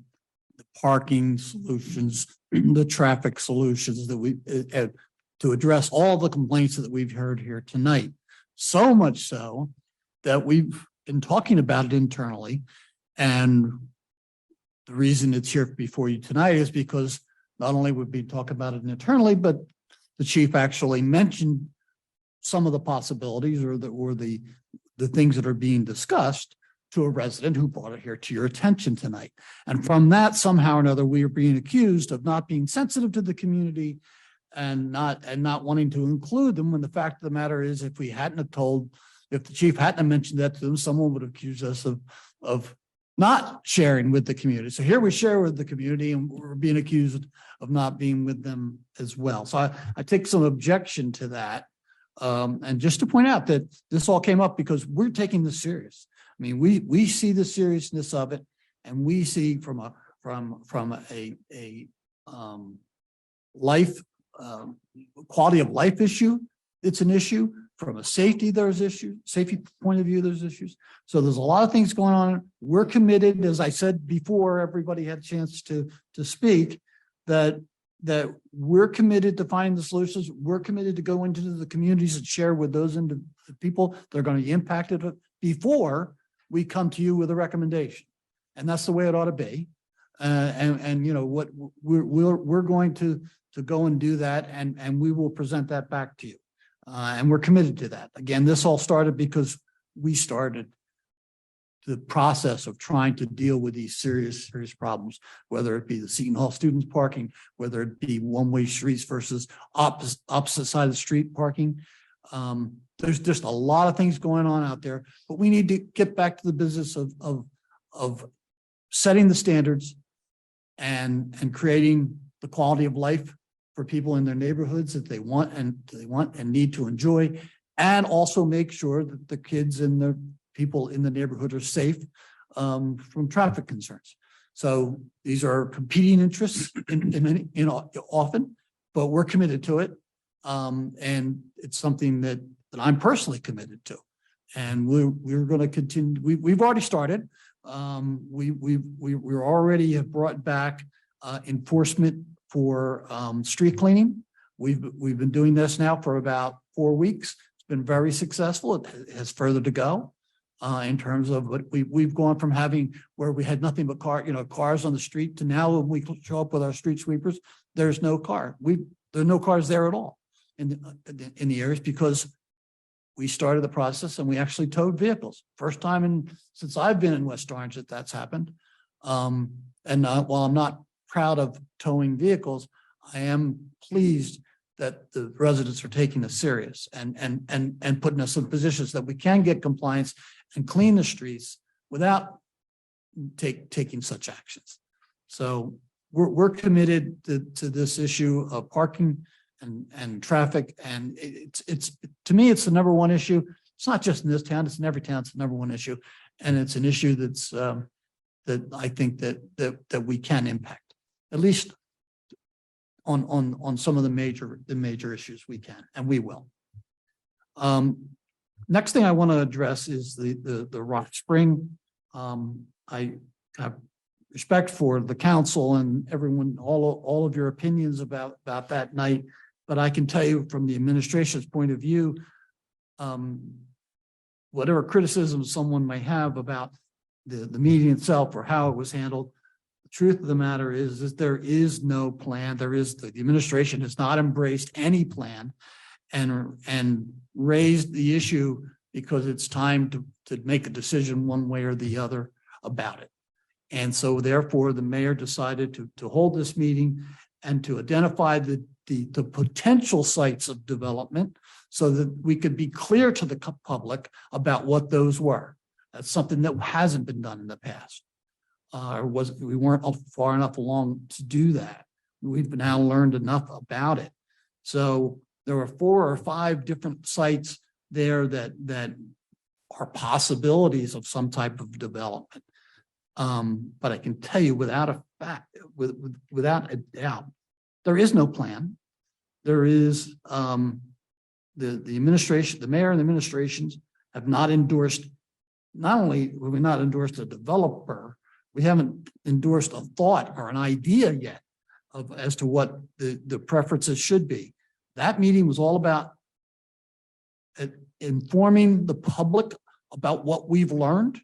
the parking solutions, the traffic solutions that to address all the complaints that we've heard here tonight. So much so that we've been talking about it internally. And the reason it's here before you tonight is because not only would we talk about it internally, but the chief actually mentioned some of the possibilities or the things that are being discussed to a resident who brought it here to your attention tonight. And from that, somehow or another, we are being accused of not being sensitive to the community and not wanting to include them, when the fact of the matter is, if the chief hadn't mentioned that to them, someone would have accused us of not sharing with the community. So here we share with the community and we're being accused of not being with them as well. So I take some objection to that. And just to point out that this all came up because we're taking this serious. I mean, we see the seriousness of it, and we see from a life quality of life issue, it's an issue. From a safety point of view, there's issues. So there's a lot of things going on. We're committed, as I said before, everybody had a chance to speak, that we're committed to finding the solutions. We're committed to go into the communities and share with those people that are going to be impacted before we come to you with a recommendation. And that's the way it ought to be. And you know what, we're going to go and do that, and we will present that back to you. And we're committed to that. Again, this all started because we started the process of trying to deal with these serious problems, whether it be the Seton Hall students parking, whether it be one-way streets versus opposite side of the street parking. There's just a lot of things going on out there, but we need to get back to the business of setting the standards and creating the quality of life for people in their neighborhoods that they want and need to enjoy, and also make sure that the kids and the people in the neighborhood are safe from traffic concerns. So these are competing interests in often, but we're committed to it. And it's something that I'm personally committed to. And we're going to continue. We've already started. We already have brought back enforcement for street cleaning. We've been doing this now for about 4 weeks. It's been very successful. It has further to go in terms of what we've gone from having where we had nothing but cars on the street to now when we show up with our street sweepers, there's no car. There are no cars there at all in the areas because we started the process and we actually towed vehicles. First time since I've been in West Orange that's happened. And while I'm not proud of towing vehicles, I am pleased that the residents are taking this serious and putting us in positions that we can get compliance and clean the streets without taking such actions. So we're committed to this issue of parking and traffic. And it's to me, it's the number one issue. It's not just in this town, it's in every town, it's the number one issue. And it's an issue that's that I think that we can impact, at least on some of the major issues we can, and we will. Next thing I want to address is the Rock Spring. I have respect for the council and everyone, all of your opinions about that night, but I can tell you from the administration's point of view, whatever criticism someone may have about the meeting itself or how it was handled, the truth of the matter is that there is no plan. The administration has not embraced any plan and raised the issue because it's time to make a decision one way or the other about it. And so therefore the mayor decided to hold this meeting and to identify the potential sites of development so that we could be clear to the public about what those were. That's something that hasn't been done in the past. We weren't far enough along to do that. We've now learned enough about it. So there were 4 or 5 different sites there that are possibilities of some type of development. But I can tell you without a doubt, there is no plan. There is the administration, the mayor and the administrations have not endorsed. Not only have we not endorsed a developer, we haven't endorsed a thought or an idea yet as to what the preferences should be. That meeting was all about informing the public about what we've learned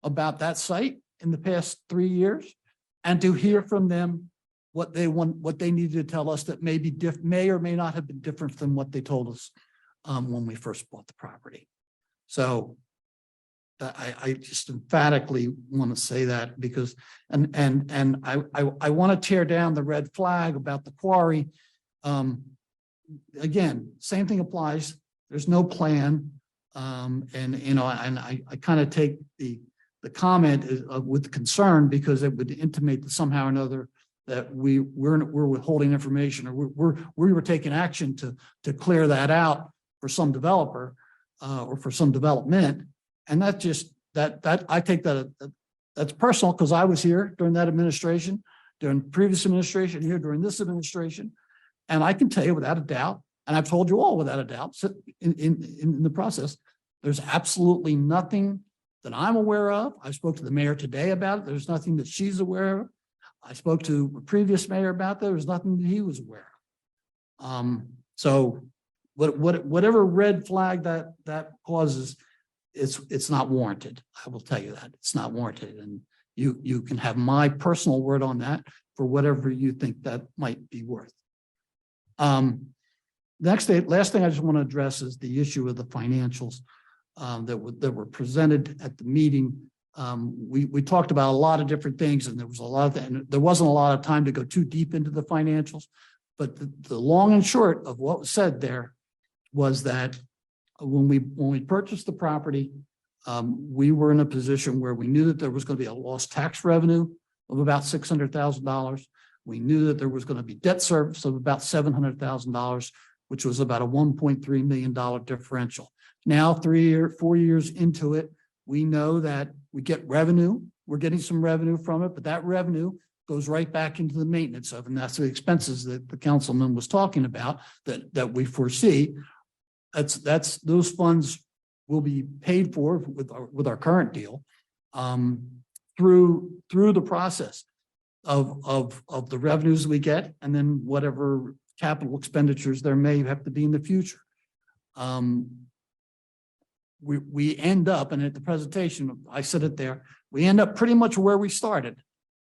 about that site in the past 3 years, and to hear from them what they want, what they needed to tell us that may or may not have been different than what they told us when we first bought the property. So I just emphatically want to say that because, and I want to tear down the red flag about the quarry. Again, same thing applies. There's no plan. And I kind of take the comment with concern because it would intimate that somehow or another that we're withholding information or we were taking action to clear that out for some developer or for some development. And that I take that's personal because I was here during that administration, during previous administration, here during this administration. And I can tell you without a doubt, and I've told you all without a doubt in the process, there's absolutely nothing that I'm aware of. I spoke to the mayor today about it. There's nothing that she's aware of. I spoke to a previous mayor about that. There was nothing that he was aware of. So whatever red flag that causes, it's not warranted. I will tell you that it's not warranted. And you can have my personal word on that for whatever you think that might be worth. Last thing I just want to address is the issue of the financials that were presented at the meeting. We talked about a lot of different things, and there wasn't a lot of time to go too deep into the financials. But the long and short of what was said there was that when we purchased the property, we were in a position where we knew that there was going to be a lost tax revenue of about $600,000. We knew that there was going to be debt service of about $700,000, which was about a $1.3 million differential. Now, 3 or 4 years into it, we know that we get revenue. We're getting some revenue from it, but that revenue goes right back into the maintenance of, and that's the expenses that the councilman was talking about that we foresee. Those funds will be paid for with our current deal through the process of the revenues we get, and then whatever capital expenditures there may have to be in the future. We end up, and at the presentation, I said it there, we end up pretty much where we started.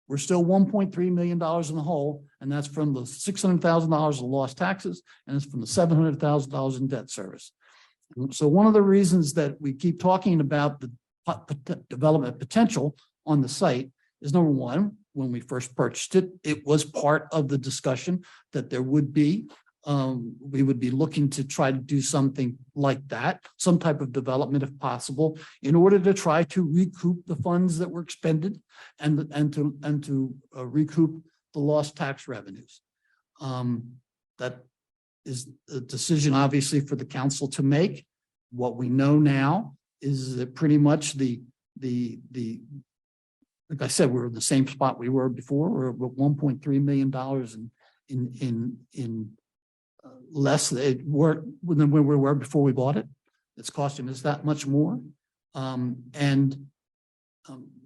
We're still $1.3 million in the hole, and that's from the $600,000 of lost taxes, and it's from the $700,000 in debt service. So one of the reasons that we keep talking about the development potential on the site is, number one, when we first purchased it, it was part of the discussion that there would be. We would be looking to try to do something like that, some type of development if possible, in order to try to recoup the funds that were expended and to recoup the lost tax revenues. That is a decision, obviously, for the council to make. What we know now is that pretty much like I said, we're in the same spot we were before. We're at $1.3 million in less than where we were before we bought it. It's costing us that much more.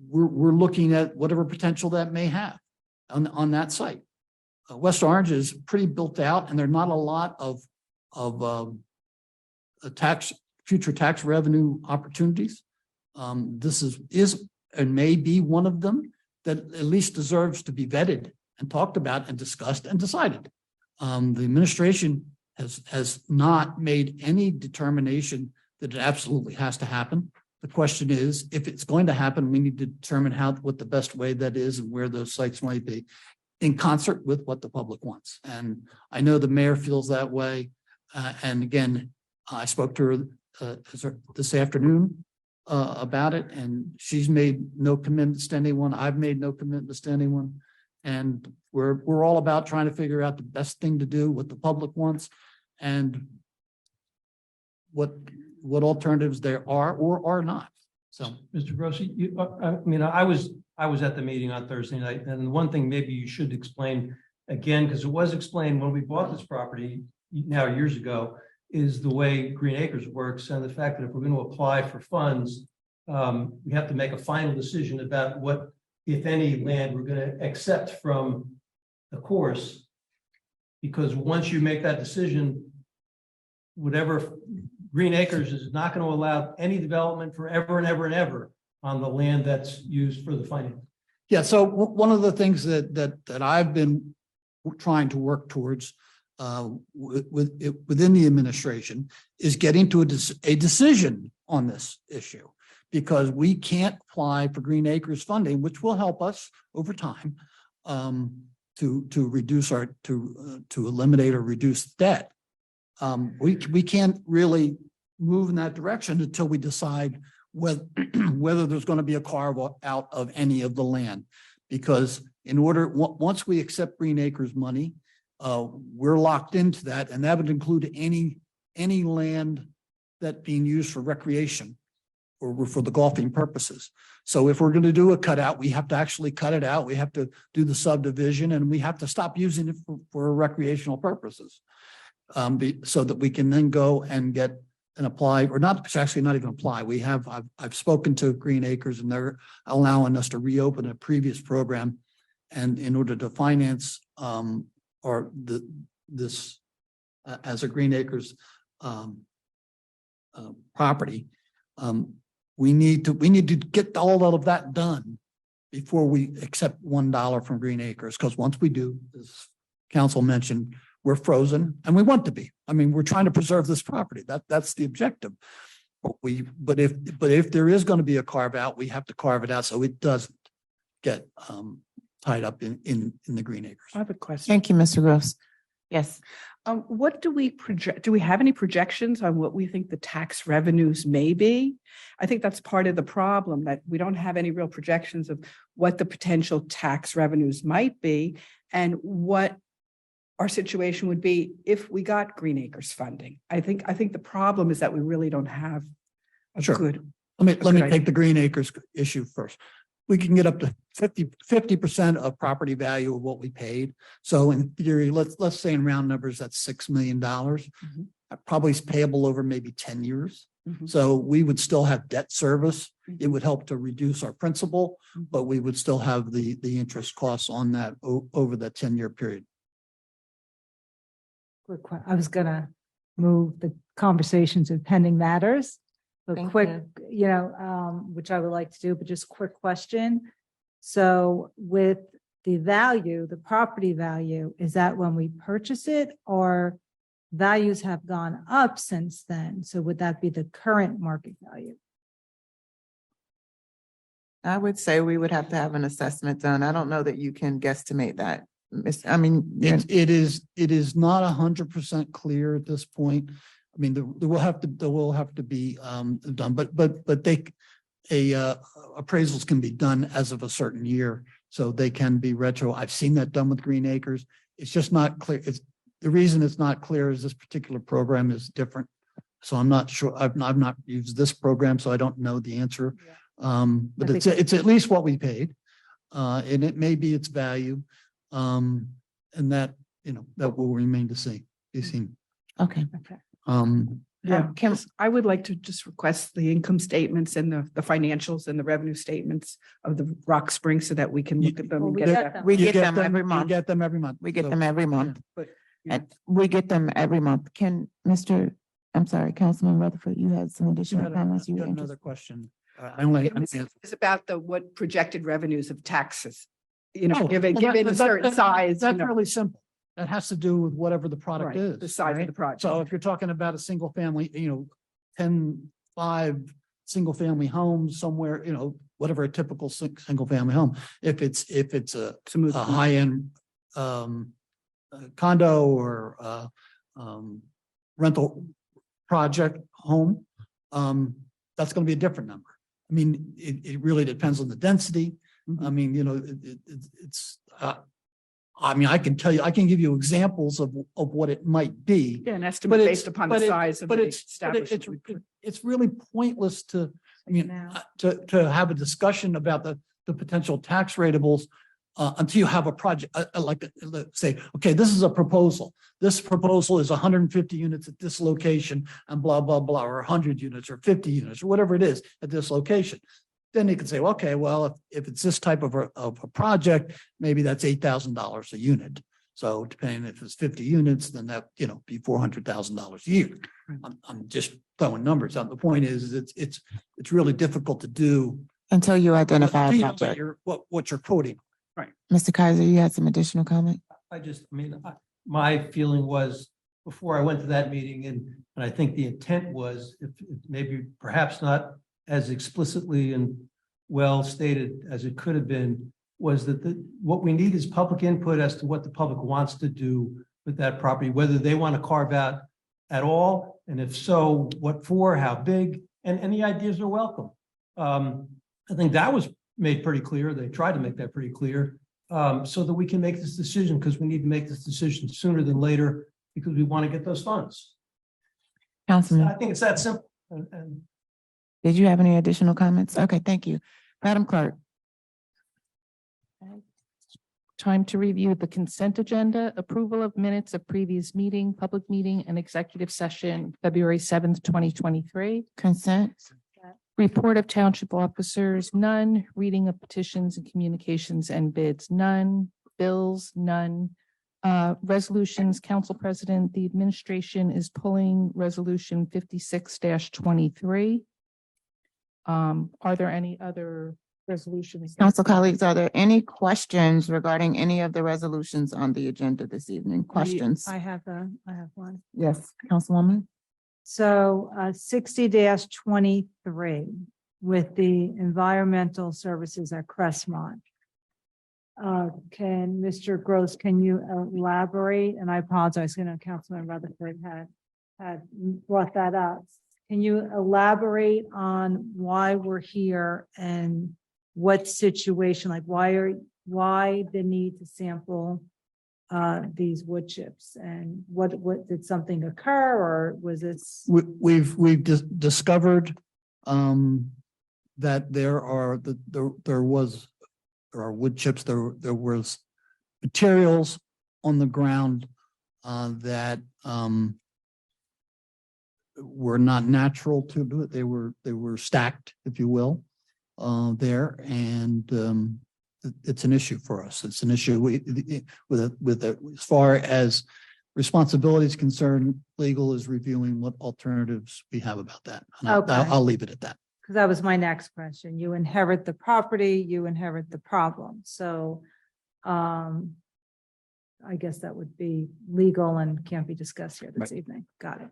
We're looking at whatever potential that may have on that site. West Orange is pretty built out, and there are not a lot of future tax revenue opportunities. This is and may be one of them that at least deserves to be vetted and talked about and discussed and decided. The administration has not made any determination that it absolutely has to happen. The question is, if it's going to happen, we need to determine what the best way that is and where those sites might be, in concert with what the public wants. And I know the mayor feels that way. And again, I spoke to her this afternoon about it, and she's made no commitments to anyone. I've made no commitments to anyone. And we're all about trying to figure out the best thing to do, what the public wants, and what alternatives there are or are not. So, Mr. Grossi, I was at the meeting on Thursday night, and one thing maybe you should explain again, because it was explained when we bought this property now years ago, is the way Green Acres works, and the fact that if we're going to apply for funds, we have to make a final decision about what, if any, land we're going to accept from the course. Because once you make that decision, whatever Green Acres is not going to allow any development forever and ever and ever on the land that's used for the finance. Yeah. So one of the things that I've been trying to work towards within the administration is getting to a decision on this issue, because we can't apply for Green Acres funding, which will help us over time to reduce to eliminate or reduce debt. We can't really move in that direction until we decide whether there's going to be a carve out of any of the land, because once we accept Green Acres money, we're locked into that, and that would include any land that being used for recreation or for the golfing purposes. So if we're going to do a cutout, we have to actually cut it out. We have to do the subdivision, and we have to stop using it for recreational purposes, so that we can then go and get and apply, or not even apply. I've spoken to Green Acres, and they're allowing us to reopen a previous program, and in order to finance this as a Green Acres property, we need to get all of that done before we accept $1 from Green Acres. Because once we do, as council mentioned, we're frozen, and we want to be. I mean, we're trying to preserve this property. That's the objective. But if there is going to be a carve out, we have to carve it out so it doesn't get tied up in the Green Acres. I have a question. Thank you, Mr. Gross. Yes. What do we project? Do we have any projections on what we think the tax revenues may be? I think that's part of the problem, that we don't have any real projections of what the potential tax revenues might be and what our situation would be if we got Green Acres funding. I think the problem is that we really don't have a Sure. good. Let me idea. take the Green Acres issue first. We can get up to 50% of property value of what we paid. So in theory, let's say in round numbers, that's $6 million. Mhm. Probably is payable over maybe 10 years. Mhm. So we would still have debt service. Mhm. It would help to reduce our principal, but we would still have the interest costs on that over the 10-year period. I was gonna move the conversation to pending matters. But Thank quick, which I would like to do, but just quick question. So with the value, the property value, is that when we purchase it or values have gone up since then? So would that be the current market value? I would say we would have to have an assessment done. I don't know that you can guesstimate that. It is not 100% clear at this point. I mean, there will have to be done, but appraisals can be done as of a certain year, so they can be retro. I've seen that done with Green Acres. It's just not clear. The reason it's not clear is this particular program is different. So I'm not sure. I've not used this program, so I don't know the answer. But it's at least what we paid, and it may be its value, and that that will remain to be seen. Okay. Yeah, I would like to just request the income statements and the financials and the revenue statements of the Rock Springs so that we can look at them. And get that. We get them every You month. get them every month. We get So, them every month. But And we get them every month. I'm sorry, Councilman Rutherford, you had some You additional had comments. You were another interested. question. It's about what projected revenues of taxes, Oh, given well, a certain size. That's really simple. That has to do with whatever the product Right, is. the size of right? the project. So if you're talking about a single family, 5 single family homes somewhere, whatever a typical single family home. If it's a high end condo or rental project home, that's going to be a different number. I mean, it really depends on the density. I mean, I can tell you, I can give you examples of what it might be. Yeah, an estimate based upon the size of the establishment. It's really pointless to have a discussion about the potential tax rateables until you have a project, let's say, okay, this is a proposal. This proposal is 150 units at this location and blah, blah, blah, or 100 units or 50 units or whatever it is at this location. Then you can say, okay, well, if it's this type of a project, maybe that's $8,000 a unit. So depending if it's 50 units, then that, be $400,000 a year. I'm just throwing numbers out. The point is, it's really difficult to do Until you identify a until you know project. what you're quoting. Right. Mr. Kaiser, you had some additional comment? My feeling was before I went to that meeting, and I think the intent was, if maybe perhaps not as explicitly and well stated as it could have been, was that what we need is public input as to what the public wants to do with that property, whether they want to carve out at all, and if so, what for, how big, and any ideas are welcome. I think that was made pretty clear. They tried to make that pretty clear, so that we can make this decision, because we need to make this decision sooner than later, because we want to get those funds. Councilman, I think it's that simple. And did you have any additional comments? Okay, thank you. Madam Clerk. Time to review the consent agenda, approval of minutes of previous meeting, public meeting and executive session, February 7th, 2023. Consent. Report of township officers, none. Reading of petitions and communications and bids, none. Bills, none. Resolutions, Council President, the administration is pulling resolution 56-23. Are there any other resolutions? Council colleagues, are there any questions regarding any of the resolutions on the agenda this evening? Questions? I have one. Yes, Councilwoman. So 60-23 with the environmental services at Crestmont. Can Mr. Gross, can you elaborate? And I apologize, Councilman Rutherford had brought that up. Can you elaborate on why we're here and what situation, like why the need to sample these wood chips? And what, did something occur or was this? We've discovered that there are wood chips, there was materials on the ground that were not natural to do it. They were stacked, if you will, there, and it's an issue for us. It's an issue as far as responsibility is concerned. Legal is reviewing what alternatives we have about that. And I'll leave it at that. Because that was my next question. You inherit the property, you inherit the problem. So I guess that would be legal and can't be discussed here this evening. Got it.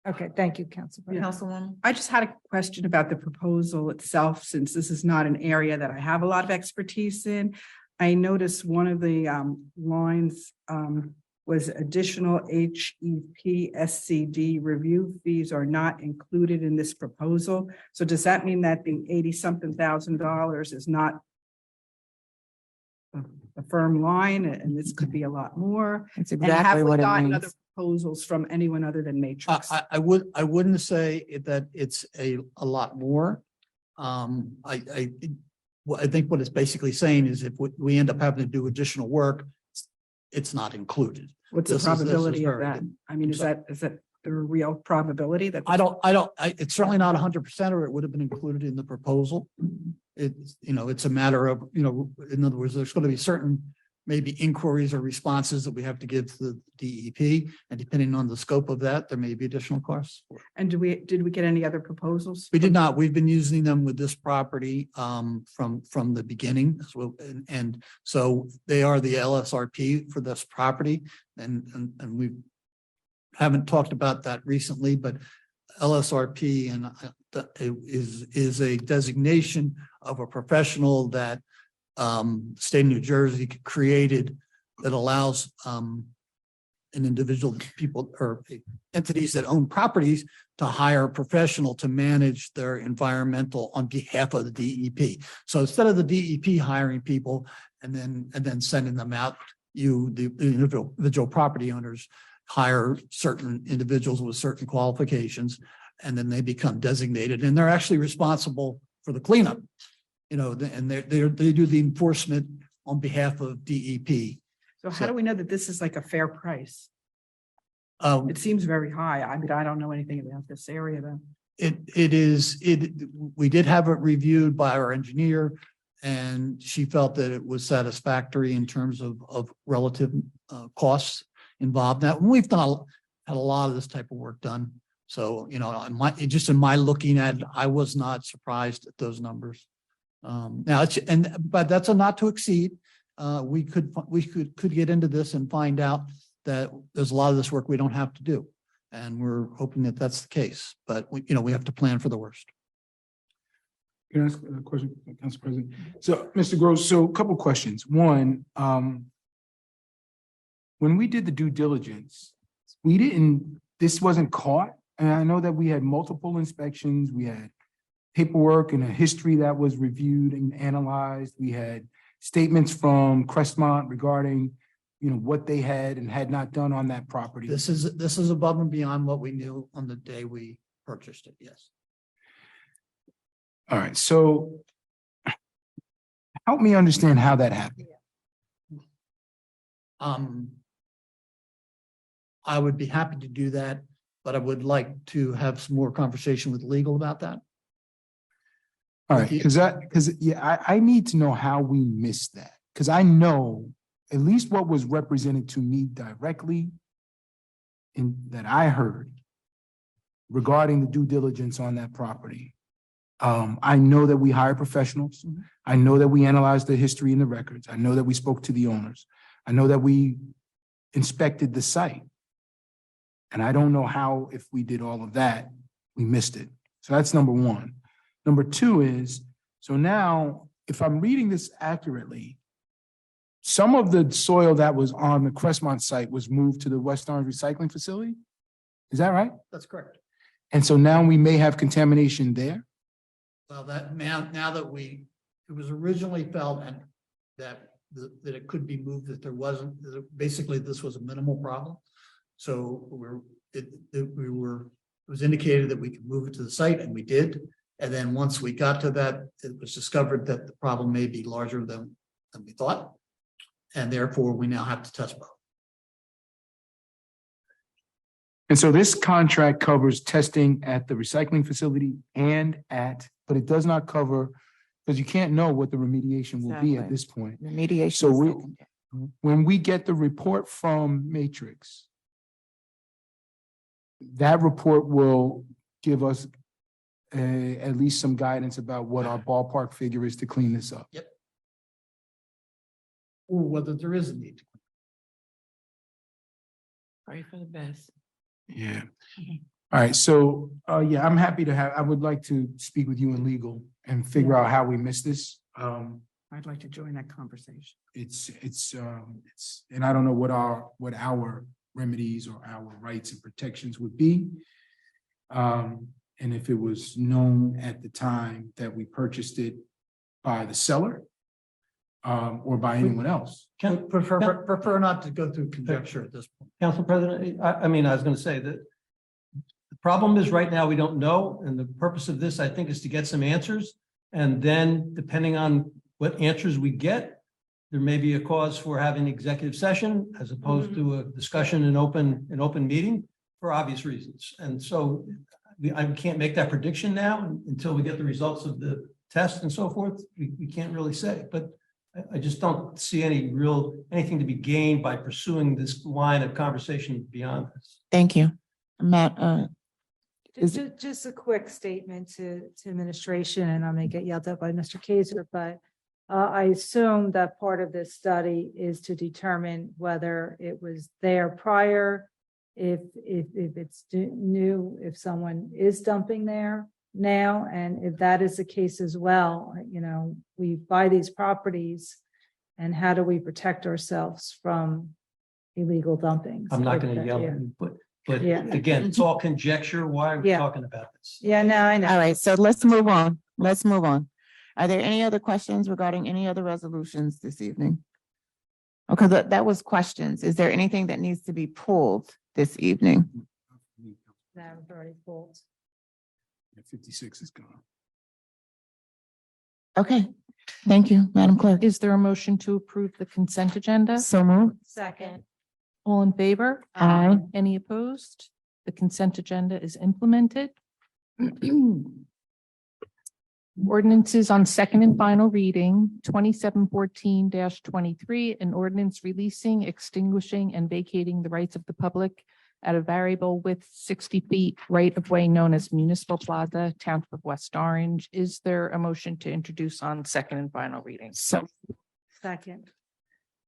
Okay, thank you, Council President. Councilwoman. I just had a question about the proposal itself, since this is not an area that I have a lot of expertise in. I noticed one of the lines was additional HEP SCD review fees are not included in this proposal. So does that mean that the $80-something thousand is not a firm line, and this could be a lot more? That's And exactly have we what it gotten means. other proposals from anyone other than Matrix? I wouldn't say that it's a lot more. I think what it's basically saying is if we end up having to do additional work, it's not included. What's the This is probability of very that? good. I mean, is that the real probability that? It's certainly not 100%, or it would have been included in the proposal. It's a matter of, in other words, there's going to be certain maybe inquiries or responses that we have to give to the DEP, and depending on the scope of that, there may be additional costs. And did we get any other proposals? We did not. We've been using them with this property from the beginning. And so they are the LSRP for this property. And we haven't talked about that recently, but LSRP is a designation of a professional that state of New Jersey created that allows an individual, people or entities that own properties to hire a professional to manage their environmental on behalf of the DEP. So instead of the DEP hiring people and then sending them out, the individual property owners hire certain individuals with certain qualifications, and then they become designated, and they're actually responsible for the cleanup. And they do the enforcement on behalf of DEP. So how do we know that this is like a fair price? Um, It seems very high. I mean, I don't know anything about this area though. We did have it reviewed by our engineer, and she felt that it was satisfactory in terms of relative costs involved. Now, we've had a lot of this type of work done. So, in my looking at it, I was not surprised at those numbers. But that's a not to exceed. We could get into this and find out that there's a lot of this work we don't have to do. And we're hoping that that's the case, but we have to plan for the worst. Can I ask a question, Council President? So, Mr. Gross, a couple questions. One, when we did the due diligence, this wasn't caught. And I know that we had multiple inspections, we had paperwork and a history that was reviewed and analyzed. We had statements from Crestmont regarding, what they had and had not done on that property. This is above and beyond what we knew on the day we purchased it. Yes. All right. So help me understand how that happened. I would be happy to do that, but I would like to have some more conversation with legal about that. All right, because I need to know how we missed that, because I know at least what was represented to me directly in that I heard regarding the due diligence on that property. I know that we hired professionals. I know that we analyzed the history and the records. I know that we spoke to the owners. I know that we inspected the site. And I don't know how, if we did all of that, we missed it. So that's number one. Number two is, so now, if I'm reading this accurately, some of the soil that was on the Crestmont site was moved to the West Orange recycling facility? Is that right? That's correct. And so now we may have contamination there? Well, that now that it was originally felt and that that it could be moved, that there wasn't, basically this was a minimal problem. So it was indicated that we could move it to the site, and we did. And then once we got to that, it was discovered that the problem may be larger than we thought. And therefore, we now have to test borrow. And so this contract covers testing at the recycling facility but it does not cover, because you can't know what the remediation will be at Exactly. this point. Remediation. So is we, secondary. when we get the report from Matrix, that report will give us at least some guidance about what our ballpark figure is to clean this up. Yep. Or whether there is a need. Pray for the best. Yeah. All right. So, yeah, I'm happy to I would like to speak with you in legal and figure out how we missed this. I'd like to join that conversation. It's, and I don't know what our remedies or our rights and protections would be. And if it was known at the time that we purchased it by the seller, or by anyone else. Prefer not to go through conjecture at this point. Council President, I mean, I was going to say that the problem is right now we don't know, and the purpose of this, I think, is to get some answers. And then depending on what answers we get, there may be a cause for having an executive session as opposed to a discussion in open meeting for obvious reasons. And so I can't make that prediction now until we get the results of the test and so forth. We can't really say, but I just don't see anything to be gained by pursuing this line of conversation beyond this. Thank you. Matt, Just a quick statement to administration, and I may get yelled at by Mr. Kaiser, but I assume that part of this study is to determine whether it was there prior, if it's new, if someone is dumping there now, and if that is the case as well, we buy these properties, and how do we protect ourselves from illegal dumping? I'm not going to yell at you, but Yeah. again, it's all conjecture. Why are we Yeah. talking about this? Yeah, no, I know. all right, so let's move on. Let's move on. Are there any other questions regarding any other resolutions this evening? Okay, that was questions. Is there anything that needs to be pulled this evening? That was already full. 56 is gone. Okay, thank you, Madam Clerk. Is there a motion to approve the consent agenda? So moved. Second. All in favor? Aye. Any opposed? The consent agenda is implemented. Ordinances on second and final reading, 2714-23, an ordinance releasing, extinguishing, and vacating the rights of the public at a variable width 60 feet right-of-way known as Municipal Plaza, Township of West Orange. Is there a motion to introduce on second and final reading? So, Second.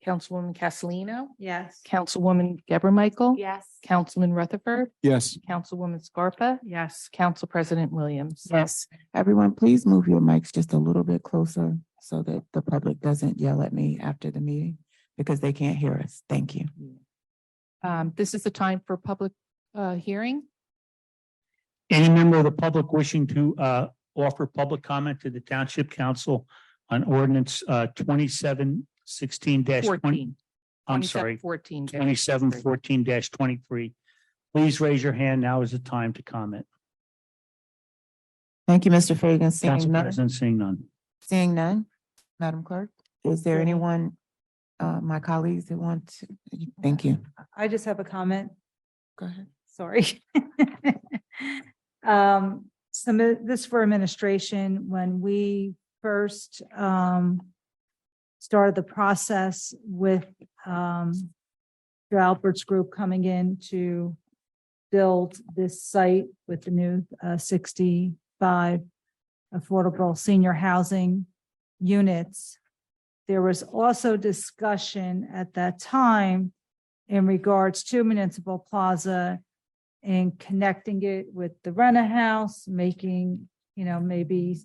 Councilwoman Castellino? Yes. Councilwoman Geber Michael? Yes. Councilman Rutherford? Yes. Councilwoman Scarpa? Yes. Council President Williams? yes, everyone, please move your mics just a little bit closer so that the public doesn't yell at me after the meeting because they can't hear us. Thank you. This is the time for public hearing. Any member of the public wishing to offer public comment to the Township Council on ordinance 2716-20. 14. I'm sorry, 14. 2714-23. Please raise your hand. Now is the time to comment. Thank you, Mr. Fagan. Council Seeing none, President, seeing none. seeing none, Madam Clerk, is there anyone, my colleagues that want to? Thank you. I just have a comment. Go ahead. Sorry. Some of this for administration, when we first started the process with Joe Albert's group coming in to build this site with the new 65 affordable senior housing units. There was also discussion at that time in regards to Municipal Plaza and connecting it with the rent-a-house, making, maybe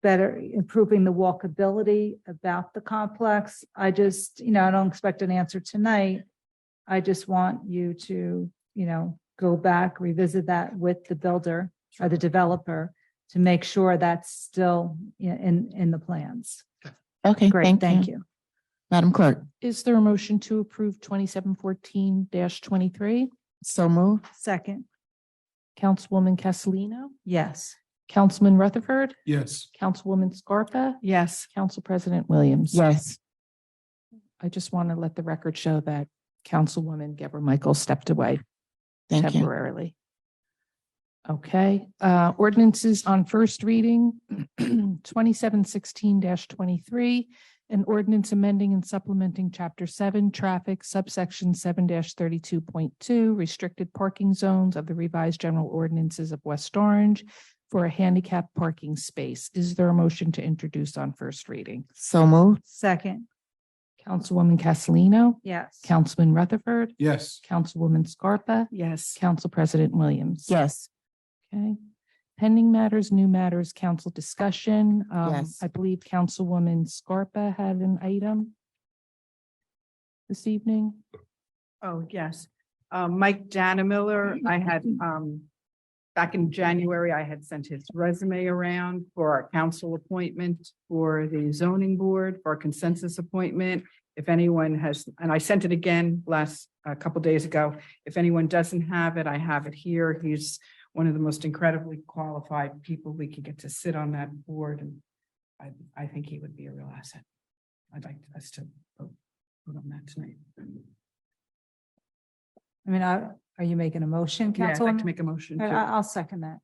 better, improving the walkability about the complex. I just, I don't expect an answer tonight. I just want you to, go back, revisit that with the builder or the developer to make sure that's still in the plans. Okay, Great, thank you. Madam Clerk. Is there a motion to approve 2714-23? So move. Second, Councilwoman Castellino? yes. Councilman Rutherford? Yes. Councilwoman Scarpa? Yes. Council President Williams? Yes. I just want to let the record show that Councilwoman Geber Michael stepped away Thank you. temporarily. Okay, ordinances on first reading, 2716-23, an ordinance amending and supplementing Chapter 7, Traffic, subsection 7-32.2, restricted parking zones of the revised general ordinances of West Orange for a handicap parking space. Is there a motion to introduce on first reading? So move. Second, Councilwoman Castellino? yes. Councilman Rutherford? Yes. Councilwoman Scarpa? Yes. Council President Williams? Yes. Okay. Pending matters, new matters, council discussion. Yes. I believe Councilwoman Scarpa had an item this evening. Oh, yes. Mike Danamiller, I had, back in January, I had sent his resume around for our council appointment for the zoning board for a consensus appointment. If anyone has, and I sent it again a couple days ago. If anyone doesn't have it, I have it here. He's one of the most incredibly qualified people we could get to sit on that board, and I think he would be a real asset. I'd like us to vote on that tonight. I mean, are you making a motion, Yeah, I'd like to Councilwoman? make a motion. I'll second that.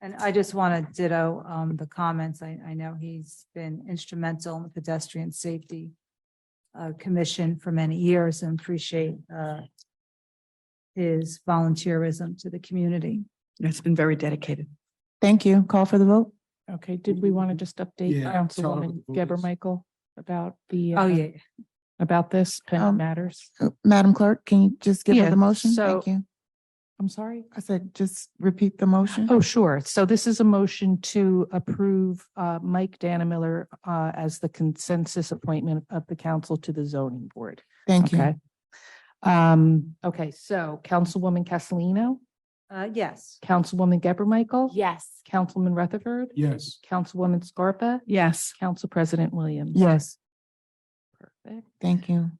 And I just want to ditto the comments. I know he's been instrumental in the pedestrian safety commission for many years, and appreciate his volunteerism to the community. It's been very dedicated. Thank you. Call for the vote. Okay, did we want to just update Yeah, tell her what the Councilwoman vote Geber is. Michael about the? Oh, yeah. About this pending matters? Madam Clerk, can you just give Yeah, her the motion? so- Thank you. I'm sorry? I said, just repeat the motion. Oh, sure. So this is a motion to approve Mike Danamiller as the consensus appointment of the council to the zoning board. Thank you. Okay. Okay, so Councilwoman Castellino, Yes. Councilwoman Geber Michael. Yes. Councilman Rutherford, Yes. Councilwoman Scarpa, Yes. Council President Williams. Yes. Perfect. Thank you.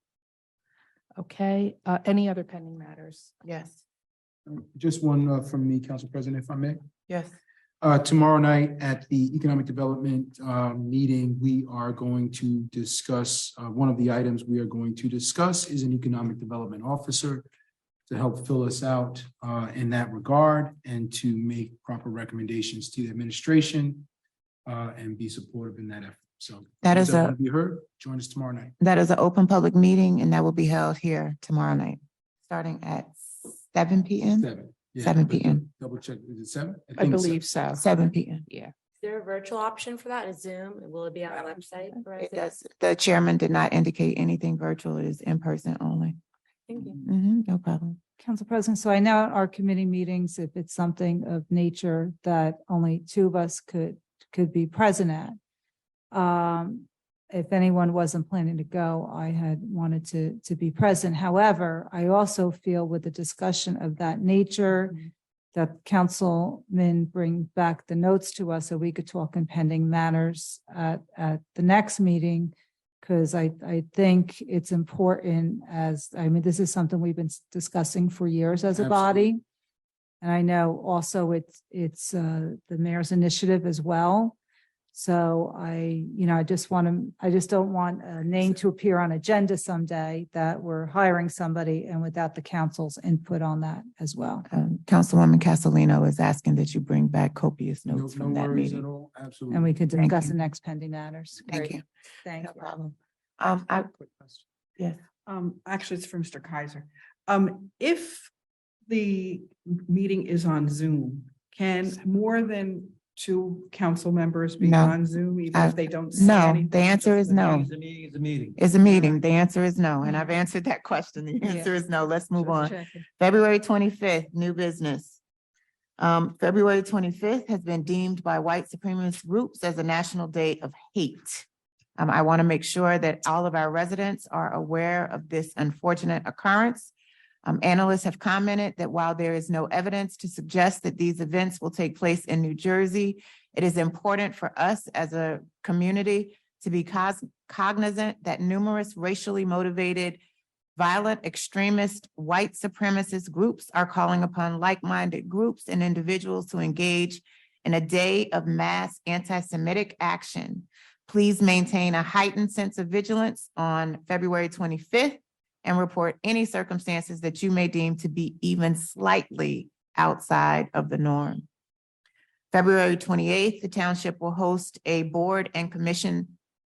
Okay, any other pending matters? Yes. Just one from me, Council President, if I may. Yes. Tomorrow night at the Economic Development meeting, we are going to discuss, one of the items we are going to discuss is an Economic Development Officer to help fill us out in that regard and to make proper recommendations to the administration and be supportive in that effort. So That those is that a- want to be heard, join us tomorrow night. That is an open public meeting and that will be held here tomorrow night, starting at 7 p.m. 7. Yeah, 7 but p.m. Double check, is it 7? I think it's believe so. 7 p.m. Yeah. Is there a virtual option for that? A Zoom? Will it be on the website? It does. The chairman did not indicate anything virtual. It is in person only. Thank you. No problem. Council President, so I know at our committee meetings, if it's something of nature that only two of us could be present at. If anyone wasn't planning to go, I had wanted to be present. However, I also feel with the discussion of that nature, that councilmen bring back the notes to us so we could talk in pending matters at the next meeting. Because I think it's important this is something we've been discussing for years as a body. And I know also it's the mayor's initiative as well. So I just don't want a name to appear on agenda someday that we're hiring somebody and without the council's input on that as well. Councilwoman Castellino is asking that you bring back copious No notes from that worries at meeting. all. Absolutely. And we could Thank discuss you. the next pending matters. Thank Great. you. Thank No you. problem. Actually, it's for Mr. Kaiser. If the meeting is on Zoom, can more than two council members be No. on Zoom, even if they don't see No, anything? the answer is no. It's a meeting, it's a meeting. It's a meeting. The answer is no. And I've answered that question. The answer is no. Let's move on. Checking. February 25th, new business. February 25th has been deemed by white supremacist groups as a national day of hate. I want to make sure that all of our residents are aware of this unfortunate occurrence. Analysts have commented that while there is no evidence to suggest that these events will take place in New Jersey, it is important for us as a community to be cognizant that numerous racially motivated, violent extremist, white supremacist groups are calling upon like-minded groups and individuals to engage in a day of mass anti-Semitic action. Please maintain a heightened sense of vigilance on February 25th and report any circumstances that you may deem to be even slightly outside of the norm. February 28th, the township will host a board and commissioner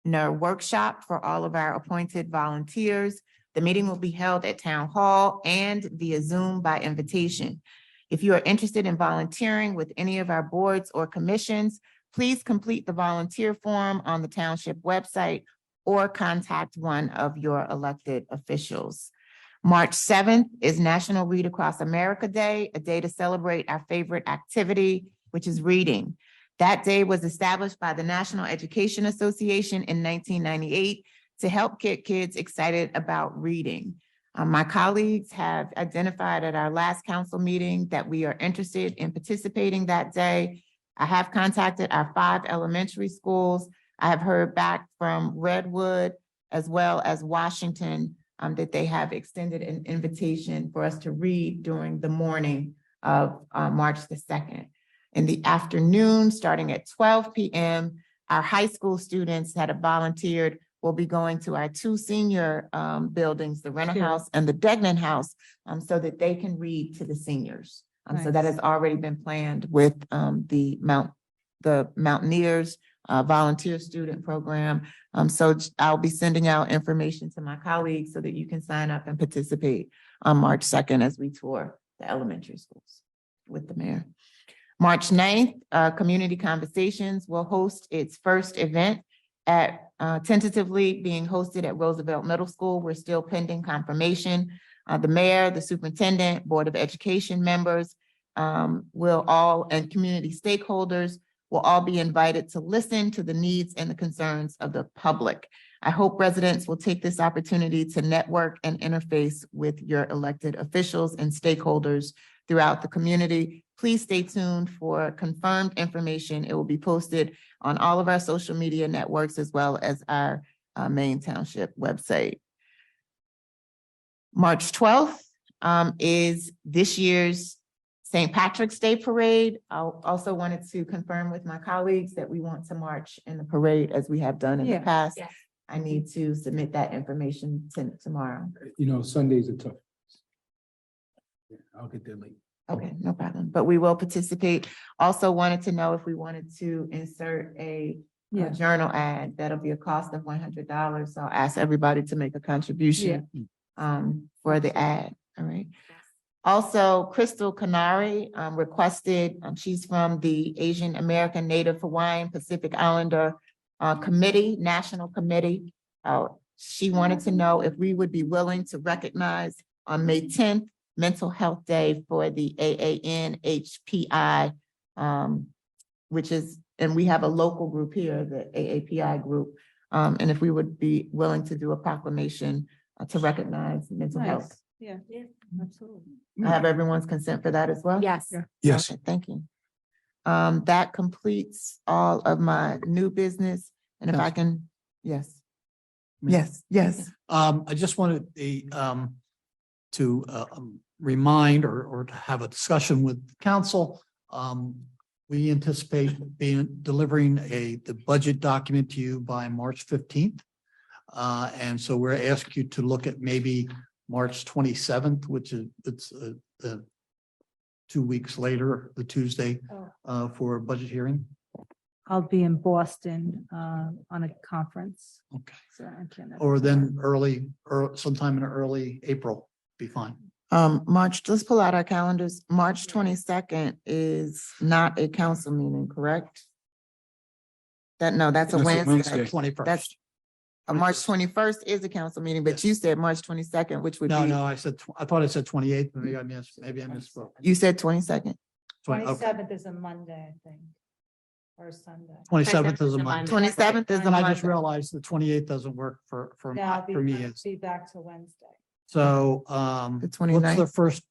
workshop for all of our appointed volunteers. The meeting will be held at Town Hall and via Zoom by invitation. If you are interested in volunteering with any of our boards or commissions, please complete the volunteer form on the township website or contact one of your elected officials. March 7th is National Read Across America Day, a day to celebrate our favorite activity, which is reading. That day was established by the National Education Association in 1998 to help get kids excited about reading. My colleagues have identified at our last council meeting that we are interested in participating that day. I have contacted our 5 elementary schools. I have heard back from Redwood as well as Washington that they have extended an invitation for us to read during the morning of March the 2nd. In the afternoon, starting at 12 p.m., our high school students that have volunteered will be going to our 2 senior buildings, the Renner House and the Degnan House, so that they can read to the seniors. So that has already been planned with the Mountaineers volunteer student program. So I'll be sending out information to my colleagues so that you can sign up and participate on March 2nd as we tour the elementary schools with the mayor. March 9th, Community Conversations will host its first event at tentatively being hosted at Roosevelt Middle School. We're still pending confirmation. The mayor, the superintendent, Board of Education members will all, and community stakeholders will all be invited to listen to the needs and the concerns of the public. I hope residents will take this opportunity to network and interface with your elected officials and stakeholders throughout the community. Please stay tuned for confirmed information. It will be posted on all of our social media networks as well as our main township website. March 12th is this year's St. Patrick's Day Parade. I also wanted to confirm with my colleagues that we want to march in the parade as we have done in the past. Yes. I need to submit that information tomorrow. You know, Sundays are tough. Yeah, I'll get there late. Okay, no problem, but we will participate. Also wanted to know if we wanted to insert a journal ad. That'll be a cost of $100. So I'll ask everybody to make a contribution for the ad, all right? Also, Crystal Canary requested, she's from the Asian American Native Hawaiian Pacific Islander Committee, National Committee. She wanted to know if we would be willing to recognize on May 10th, Mental Health Day for the AANHPI, which is, and we have a local group here, the AAPI group, and if we would be willing to do a proclamation to recognize mental health. Yeah, absolutely. I have everyone's consent for that as well? Yes. Yes. Okay, thank you. That completes all of my new business, and if I can, yes. Yes. I just wanted to remind or to have a discussion with council. We anticipate delivering the budget document to you by March 15th. And so we're asking you to look at maybe March 27th, which is 2 weeks later, the Tuesday, for a budget hearing. I'll be in Boston on a conference. Okay. So I can't. Or then sometime in early April, be fine. March, let's pull out our calendars. March 22nd is not a council meeting, correct? That's a That's a Wednesday. Wednesday. 21st. March 21st is a council meeting, but you said March 22nd, which would be. No, I thought I said 28th, maybe I misspoke. You said 22nd. 27th is a Monday, I think, or Sunday. 27th is a Monday. 27th is a And I just Monday. realized the 28th doesn't work for No, I'll me. be back to Wednesday. So, The 29th.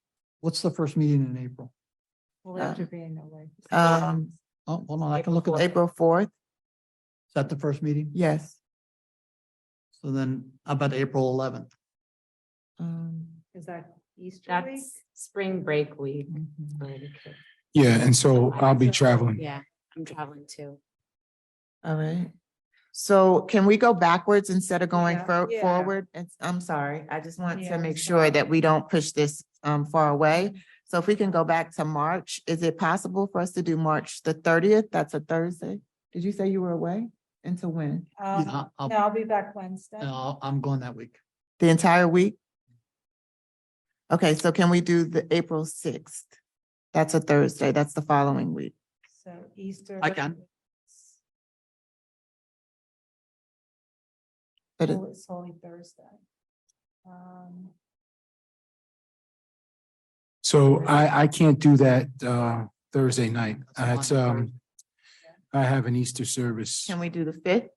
what's the first meeting in April? We'll intervene no way. Oh, hold on, I can look at that. Is April 4th, that the first meeting? yes. So then how about April 11th? Is that Easter week? That's spring break week. for the kids. Yeah, and so I'll be traveling. Yeah, I'm traveling too. All right. So can we go backwards instead of going Yeah. forward? I'm sorry. I just want Yeah, to make sure that we don't push this far away. So if we can go back to March, is it possible for us to do March the 30th? That's a Thursday. Did you say you were away? Until when? Yeah, No, I'll be back Wednesday. I'm going that week. The entire week? Okay, so can we do the April 6th? That's a Thursday. That's the following week. So Easter. I can. But it- It's Holy Thursday. So I can't do that Thursday night. It's I have an Easter service. Can we do the 5th?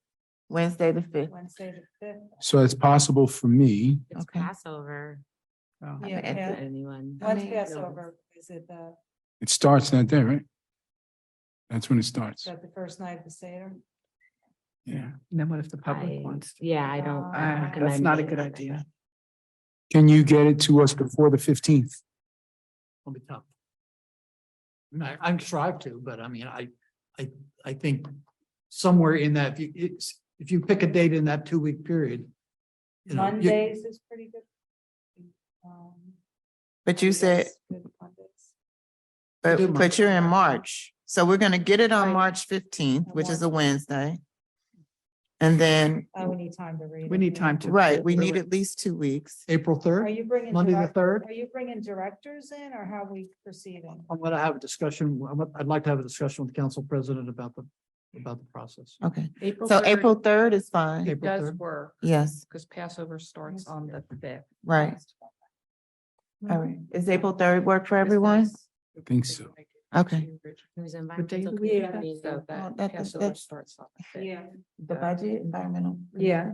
Wednesday, the 5th? Wednesday the 5th. So it's possible for me. It's Okay. Passover. Yeah, Anyone? When's Passover? Is it It starts that day, right? That's when it starts. the first night of the Seder? Yeah. And then what if the public wants to? Yeah, I don't. I'm not gonna That's not a make good it. idea. Can you get it to us before the 15th? It'll be tough. I can strive to, but I mean, I think somewhere in that, if you pick a date in that 2-week period. you know, you- Mondays is pretty good. But you said, Good Mondays. but you're in March. So we're gonna get it on Right. March 15th, which is a Wednesday. And then, We need time to read. We need time to. right, we need at least 2 weeks. April Are 3rd, you bringing? Monday the 3rd. Are you bringing directors in or how are we proceeding? I'm gonna have a discussion. I'd like to have a discussion with the council president about the process. Okay, April so 3rd. April 3rd is fine. It does 3rd. work. Yes, Because Passover starts on the 5th. right. All right. Is April 3rd work for everyone? I think so. Okay. Who's day environmental? of the Yeah, committee? so Well, that that- Passover that's- starts on the 5th. Yeah. The budget, environmental. Yeah.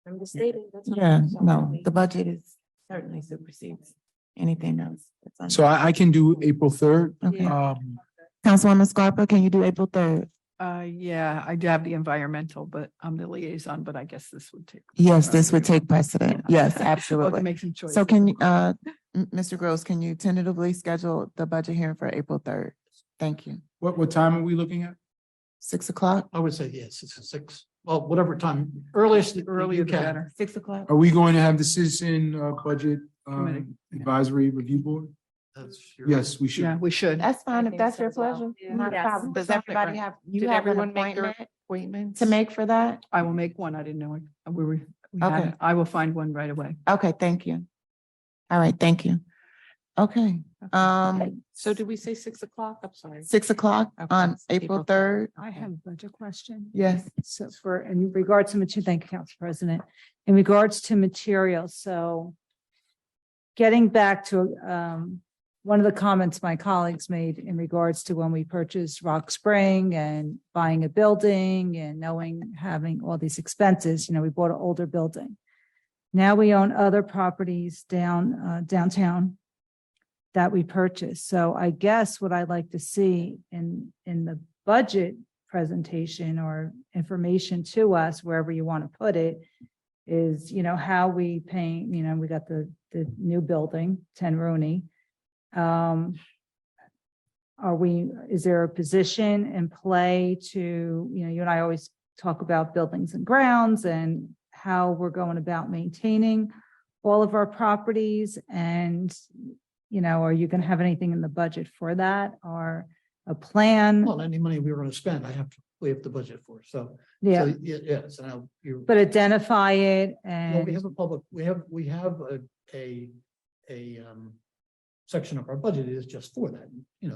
I'm just stating. that's what Yeah, I'm- no, the budget is certainly supersedes anything else. that's on- So I can do April 3rd. Okay. Um, Councilwoman Scarpa, can you do April 3rd? Yeah, I do have the environmental, but I'm the liaison, but I guess this would take. Yes, this would take precedent. Yes, Okay, absolutely. make some choices. So can, Mr. Gross, can you tentatively schedule the budget hearing for April 3rd? Thank you. what time are we looking at? 6 o'clock? I would say yes, it's 6. Well, whatever time, earliest. Earlier you the can. better. 6 o'clock? Are we going to have the citizen budget Committee. advisory review board? That's your- Yes, we should. Yeah, we should. That's fine if think that's so your as well. pleasure. Yeah. Not a Yes. problem. Does Sounds everybody right. have, Did you have an everyone make their appointment appointments? to make for that? I will make one. I didn't know. We had Okay. it. I will find one right away. Okay, thank you. All right, thank you. Okay, So did we say 6 o'clock? I'm sorry. 6 o'clock Okay, on it's April April 3rd? I have a budget question. Yes. So for, in regards to, thank you, Council President, in regards to materials, so getting back to, one of the comments my colleagues made in regards to when we purchased Rock Spring and buying a building and knowing, having all these expenses, we bought an older building. Now we own other properties downtown that we purchased. So I guess what I'd like to see in the budget presentation or information to us, wherever you want to put it, is, how we paying, we got the new building, 10 Rooney. Is there a position in play to, you and I always talk about buildings and grounds and how we're going about maintaining all of our properties, and are you going to have anything in the budget for that, or a plan? Well, any money we were gonna spend, we have the budget for, so. Yeah. So, yes, and But identify it Well, we and, have a public, we have a section of our budget is just for that,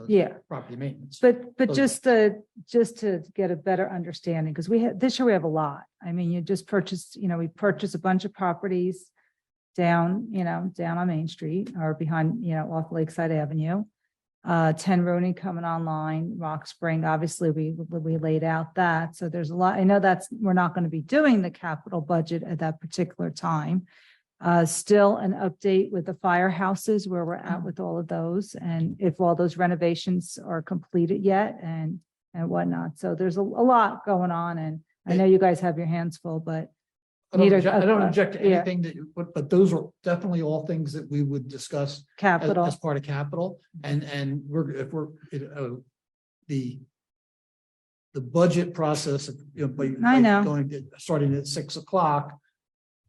Yeah. property maintenance. but So- just to get a better understanding, because this year we have a lot. I mean, you just purchased, we purchased a bunch of properties down on Main Street or behind, off Lakeside Avenue. 10 Rooney coming online, Rock Spring, obviously we laid out that. So there's a lot. I know we're not going to be doing the capital budget at that particular time. Still an update with the firehouses, where we're at with all of those, and if all those renovations are completed yet and whatnot. So there's a lot going on, and I know you guys have your hands full, but I don't Need a- object- I don't object to yeah. anything that, but those are definitely all things that we would discuss as, Capital. as part of capital. And we're, if we're, the budget process, I know. Starting at 6 o'clock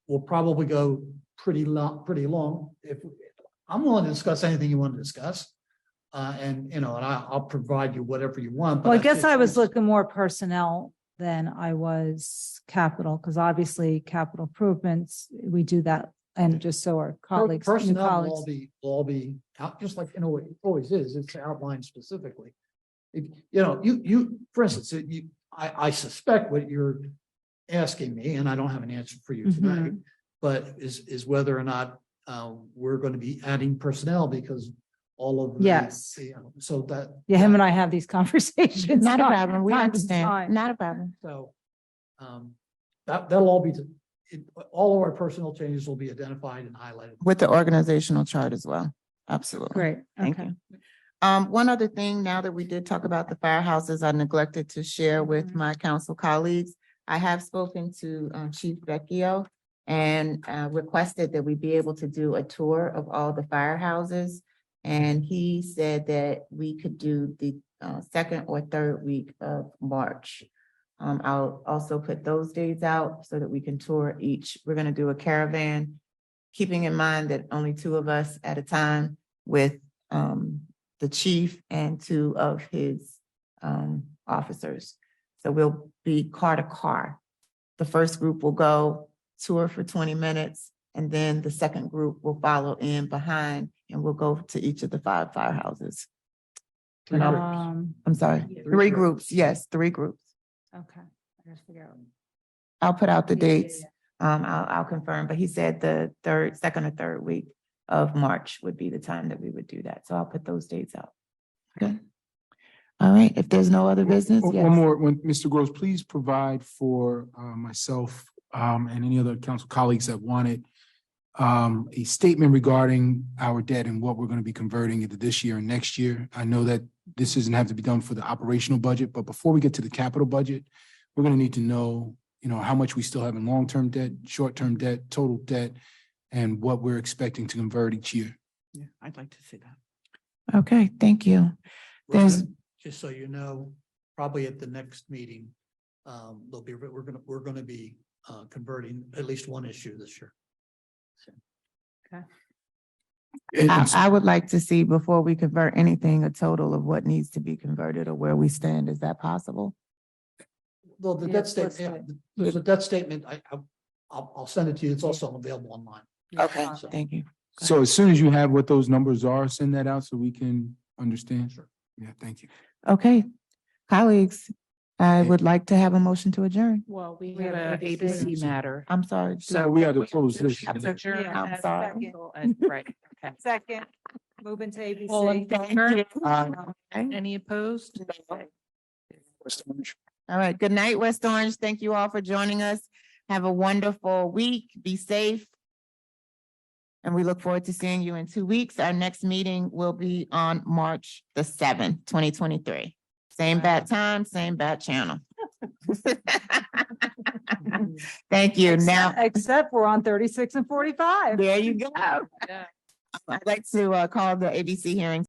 will probably go pretty long. If, I'm willing to discuss anything you want to discuss. And I'll provide you whatever you want. but Well, I guess think I was it's- looking more personnel than I was capital, because obviously capital improvements, we do that. And just so our colleagues, new Personnel will colleagues. all be out, just like, it always is, it's outlined specifically. If, you, for instance, I suspect what you're asking me, and I don't have an answer for you tonight, but is whether or not, we're going to be adding personnel because all of the. Yes. So that. Yeah, him and I have these conversations. Not a problem. We time to understand. time. Not a problem. So, that'll all be, all of our personnel changes will be identified and highlighted. With the organizational chart as well. Absolutely. Great. Thank Okay. you. One other thing, now that we did talk about the firehouses, I neglected to share with my council colleagues. I have spoken to Chief Vecchio and requested that we be able to do a tour of all the firehouses. And he said that we could do the second or third week of March. I'll also put those days out so that we can tour each. We're going to do a caravan, keeping in mind that only 2 of us at a time, with the chief and 2 of his officers. So we'll be car to car. The first group will go tour for 20 minutes, and then the second group will follow in behind, and we'll go to each of the 5 firehouses. I'm sorry, 3 groups. Yes, 3 groups. Okay. I gotta figure out. I'll put out the dates. I'll confirm, but he said the second or third week of March would be the time that we would do that. So I'll put those dates out. Okay. All right. If there's no other business, One yes. more, Mr. Groves, please provide for myself and any other council colleagues that wanted a statement regarding our debt and what we're going to be converting into this year and next year. I know that this doesn't have to be done for the operational budget, but before we get to the capital budget, we're going to need to know, how much we still have in long-term debt, short-term debt, total debt, and what we're expecting to convert each year. Yeah, I'd like to see that. Okay, thank you. There's, Just so you know, probably at the next meeting, we're gonna be converting at least one issue this year. I would like to see, before we convert anything, a total of what needs to be converted or where we stand. Is that possible? Well, the debt statement, there's a debt statement, I'll send it to you, it's also available online. Okay, thank you. So as soon as you have what those numbers are, send that out so we can understand. Sure. Yeah, thank you. Okay, colleagues, I would like to have a motion to adjourn. Well, we have have a a ABC matter. I'm sorry. So we have to close this. Adjourn. I'm sorry. Right, okay. Second, moving to All in ABC. favor? Okay. Any opposed? All right. Good night, West Orange. Thank you all for joining us. Have a wonderful week. Be safe. And we look forward to seeing you in 2 weeks. Our next meeting will be on March the 7th, 2023. Same bad time, same bad channel. Thank you. Now, Except we're on 36 and 45. there you go. Yeah. I'd like to call the ABC hearing